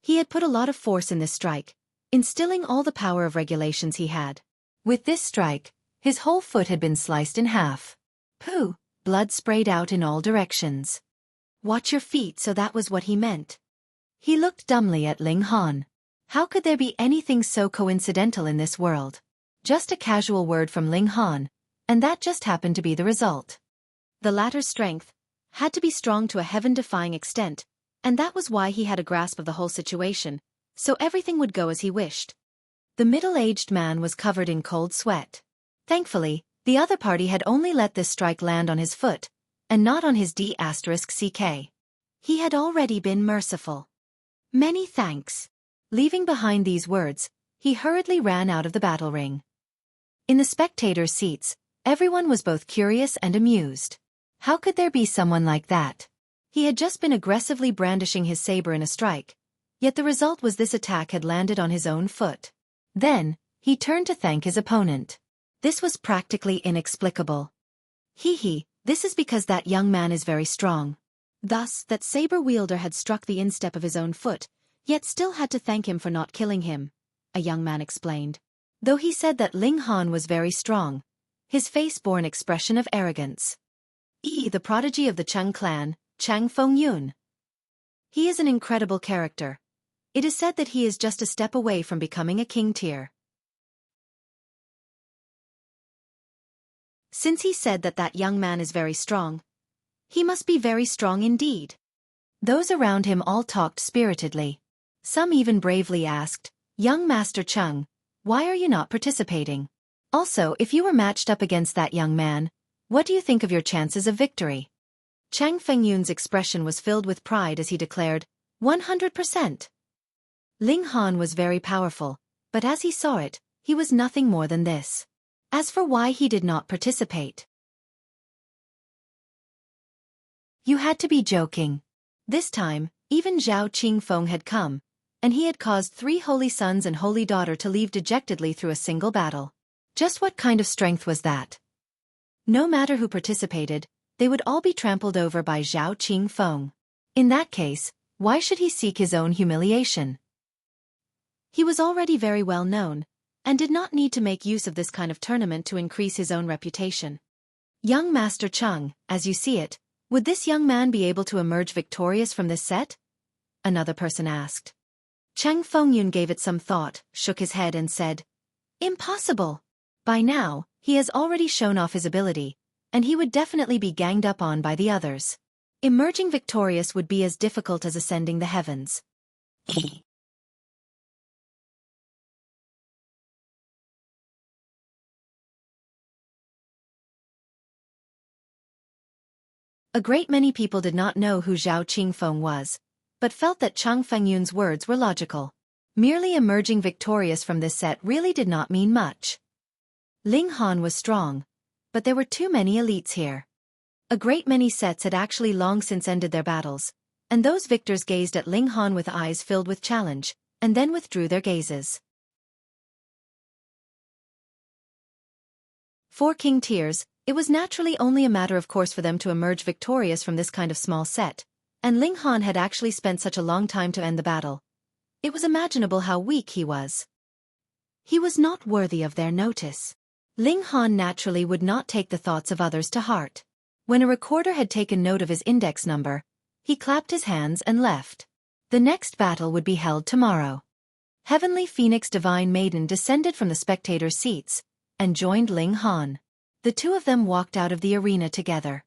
He had put a lot of force in this strike, instilling all the power of regulations he had. With this strike, his whole foot had been sliced in half. Pooh! Blood sprayed out in all directions. "Watch your feet," so that was what he meant. He looked dumbly at Ling Han. How could there be anything so coincidental in this world? Just a casual word from Ling Han, and that just happened to be the result. The latter's strength had to be strong to a heaven-defying extent, and that was why he had a grasp of the whole situation, so everything would go as he wished. The middle-aged man was covered in cold sweat. Thankfully, the other party had only let this strike land on his foot, and not on his D***CK. He had already been merciful. "Many thanks." Leaving behind these words, he hurriedly ran out of the battle ring. In the spectators' seats, everyone was both curious and amused. How could there be someone like that? He had just been aggressively brandishing his saber in a strike, yet the result was this attack had landed on his own foot. Then, he turned to thank his opponent. This was practically inexplicable. This is because that young man is very strong. Thus, that saber wielder had struck the instep of his own foot, yet still had to thank him for not killing him, a young man explained. Though he said that Ling Han was very strong, his face bore an expression of arrogance. The prodigy of the Cheng clan, Chang Fengyun. He is an incredible character. It is said that he is just a step away from becoming a king tier. Since he said that that young man is very strong, he must be very strong indeed. Those around him all talked spiritedly. Some even bravely asked, "Young Master Cheng, why are you not participating? Also, if you were matched up against that young man, what do you think of your chances of victory?" Chang Fengyun's expression was filled with pride as he declared, 100%. Ling Han was very powerful, but as he saw it, he was nothing more than this. As for why he did not participate, you had to be joking. This time, even Zhao Qingfeng had come, and he had caused 3 holy sons and holy daughter to leave dejectedly through a single battle. Just what kind of strength was that? No matter who participated, they would all be trampled over by Zhao Qingfeng. In that case, why should he seek his own humiliation? He was already very well known, and did not need to make use of this kind of tournament to increase his own reputation. Young Master Cheng, as you see it, would this young man be able to emerge victorious from this set? Another person asked. Chang Fengyun gave it some thought, shook his head and said, "Impossible. By now, he has already shown off his ability, and he would definitely be ganged up on by the others. Emerging victorious would be as difficult as ascending the heavens." A great many people did not know who Zhao Qingfeng was, but felt that Chang Fengyun's words were logical. Merely emerging victorious from this set really did not mean much. Ling Han was strong, but there were too many elites here. A great many sets had actually long since ended their battles, and those victors gazed at Ling Han with eyes filled with challenge, and then withdrew their gazes. 4 king tiers, it was naturally only a matter of course for them to emerge victorious from this kind of small set, and Ling Han had actually spent such a long time to end the battle. It was imaginable how weak he was. He was not worthy of their notice. Ling Han naturally would not take the thoughts of others to heart. When a recorder had taken note of his index number, he clapped his hands and left. The next battle would be held tomorrow. Heavenly Phoenix Divine Maiden descended from the spectators' seats and joined Ling Han. The two of them walked out of the arena together.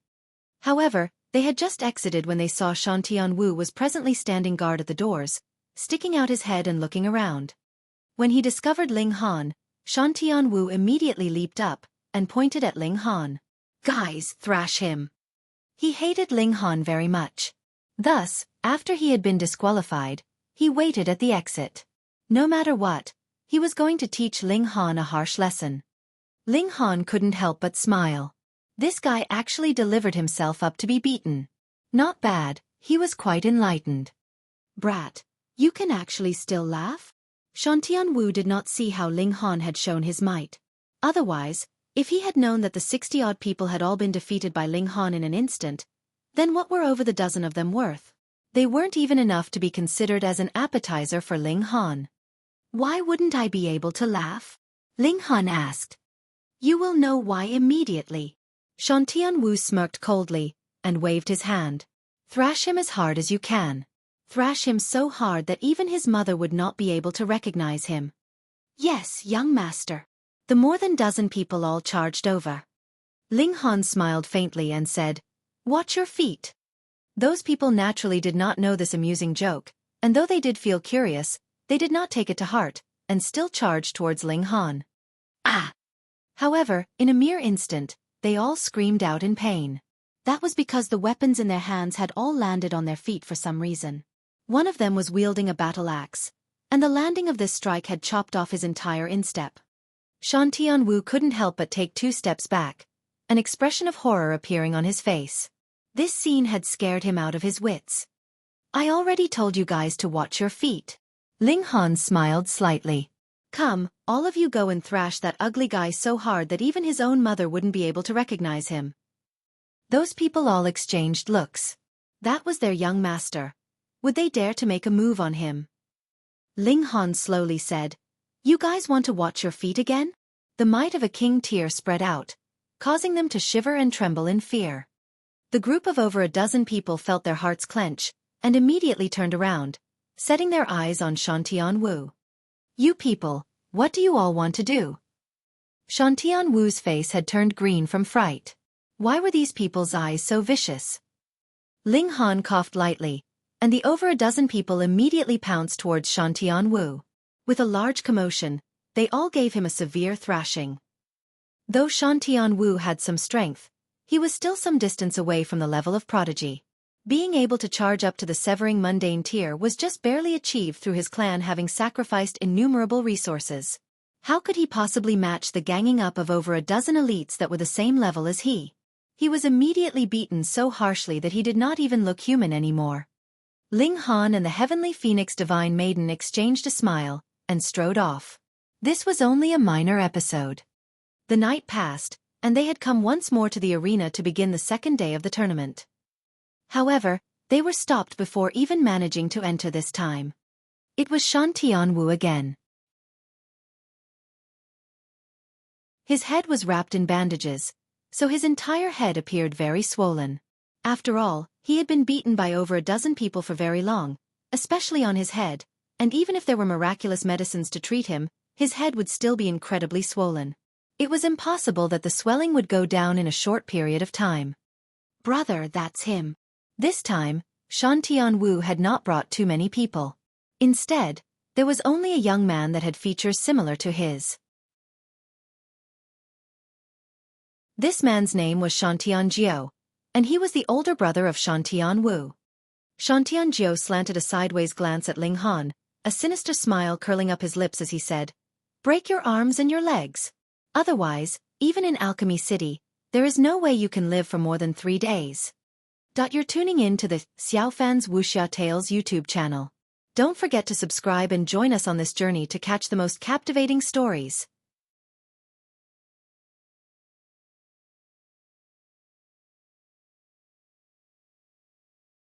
However, they had just exited when they saw Shan Tianwu was presently standing guard at the doors, sticking out his head and looking around. When he discovered Ling Han, Shan Tianwu immediately leaped up and pointed at Ling Han. "Guys, thrash him." He hated Ling Han very much. Thus, after he had been disqualified, he waited at the exit. No matter what, he was going to teach Ling Han a harsh lesson. Ling Han couldn't help but smile. This guy actually delivered himself up to be beaten. Not bad, he was quite enlightened. "Brat, you can actually still laugh?" Shan Tianwu did not see how Ling Han had shown his might. Otherwise, if he had known that the 60-odd people had all been defeated by Ling Han in an instant, then what were over the dozen of them worth? They weren't even enough to be considered as an appetizer for Ling Han. "Why wouldn't I be able to laugh?" Ling Han asked. "You will know why immediately." Shan Tianwu smirked coldly and waved his hand. "Thrash him as hard as you can. Thrash him so hard that even his mother would not be able to recognize him." "Yes, young master." The more than dozen people all charged over. Ling Han smiled faintly and said, "Watch your feet." Those people naturally did not know this amusing joke, and though they did feel curious, they did not take it to heart, and still charged towards Ling Han. "Ah!" However, in a mere instant, they all screamed out in pain. That was because the weapons in their hands had all landed on their feet for some reason. One of them was wielding a battle axe, and the landing of this strike had chopped off his entire instep. Shan Tianwu couldn't help but take 2 steps back, an expression of horror appearing on his face. This scene had scared him out of his wits. I already told you guys to watch your feet. Ling Han smiled slightly. Come, all of you go and thrash that ugly guy so hard that even his own mother wouldn't be able to recognize him. Those people all exchanged looks. That was their young master. Would they dare to make a move on him? Ling Han slowly said, You guys want to watch your feet again? The might of a king tear spread out, causing them to shiver and tremble in fear. The group of over a dozen people felt their hearts clench, and immediately turned around, setting their eyes on Shan Tianwu. You people, what do you all want to do? Shan Tianwu's face had turned green from fright. Why were these people's eyes so vicious? Ling Han coughed lightly, and the over a dozen people immediately pounced towards Shan Tianwu. With a large commotion, they all gave him a severe thrashing. Though Shan Tianwu had some strength, he was still some distance away from the level of prodigy. Being able to charge up to the severing mundane tier was just barely achieved through his clan having sacrificed innumerable resources. How could he possibly match the ganging up of over a dozen elites that were the same level as he? He was immediately beaten so harshly that he did not even look human anymore. Ling Han and the Heavenly Phoenix Divine Maiden exchanged a smile, and strode off. This was only a minor episode. The night passed, and they had come once more to the arena to begin the second day of the tournament. However, they were stopped before even managing to enter this time. It was Shan Tianwu again. His head was wrapped in bandages, so his entire head appeared very swollen. After all, he had been beaten by over a dozen people for very long, especially on his head, and even if there were miraculous medicines to treat him, his head would still be incredibly swollen. It was impossible that the swelling would go down in a short period of time. Brother, that's him. This time, Shan Tianwu had not brought too many people. Instead, there was only a young man that had features similar to his. This man's name was Shan Tianjiu, and he was the older brother of Shan Tianwu. Shan Tianjiu slanted a sideways glance at Ling Han, a sinister smile curling up his lips as he said, Break your arms and your legs. Otherwise, even in Alchemy City, there is no way you can live for more than 3 days. You're tuning in to the Xiaofan's Wuxia Tales YouTube channel. Don't forget to subscribe and join us on this journey to catch the most captivating stories.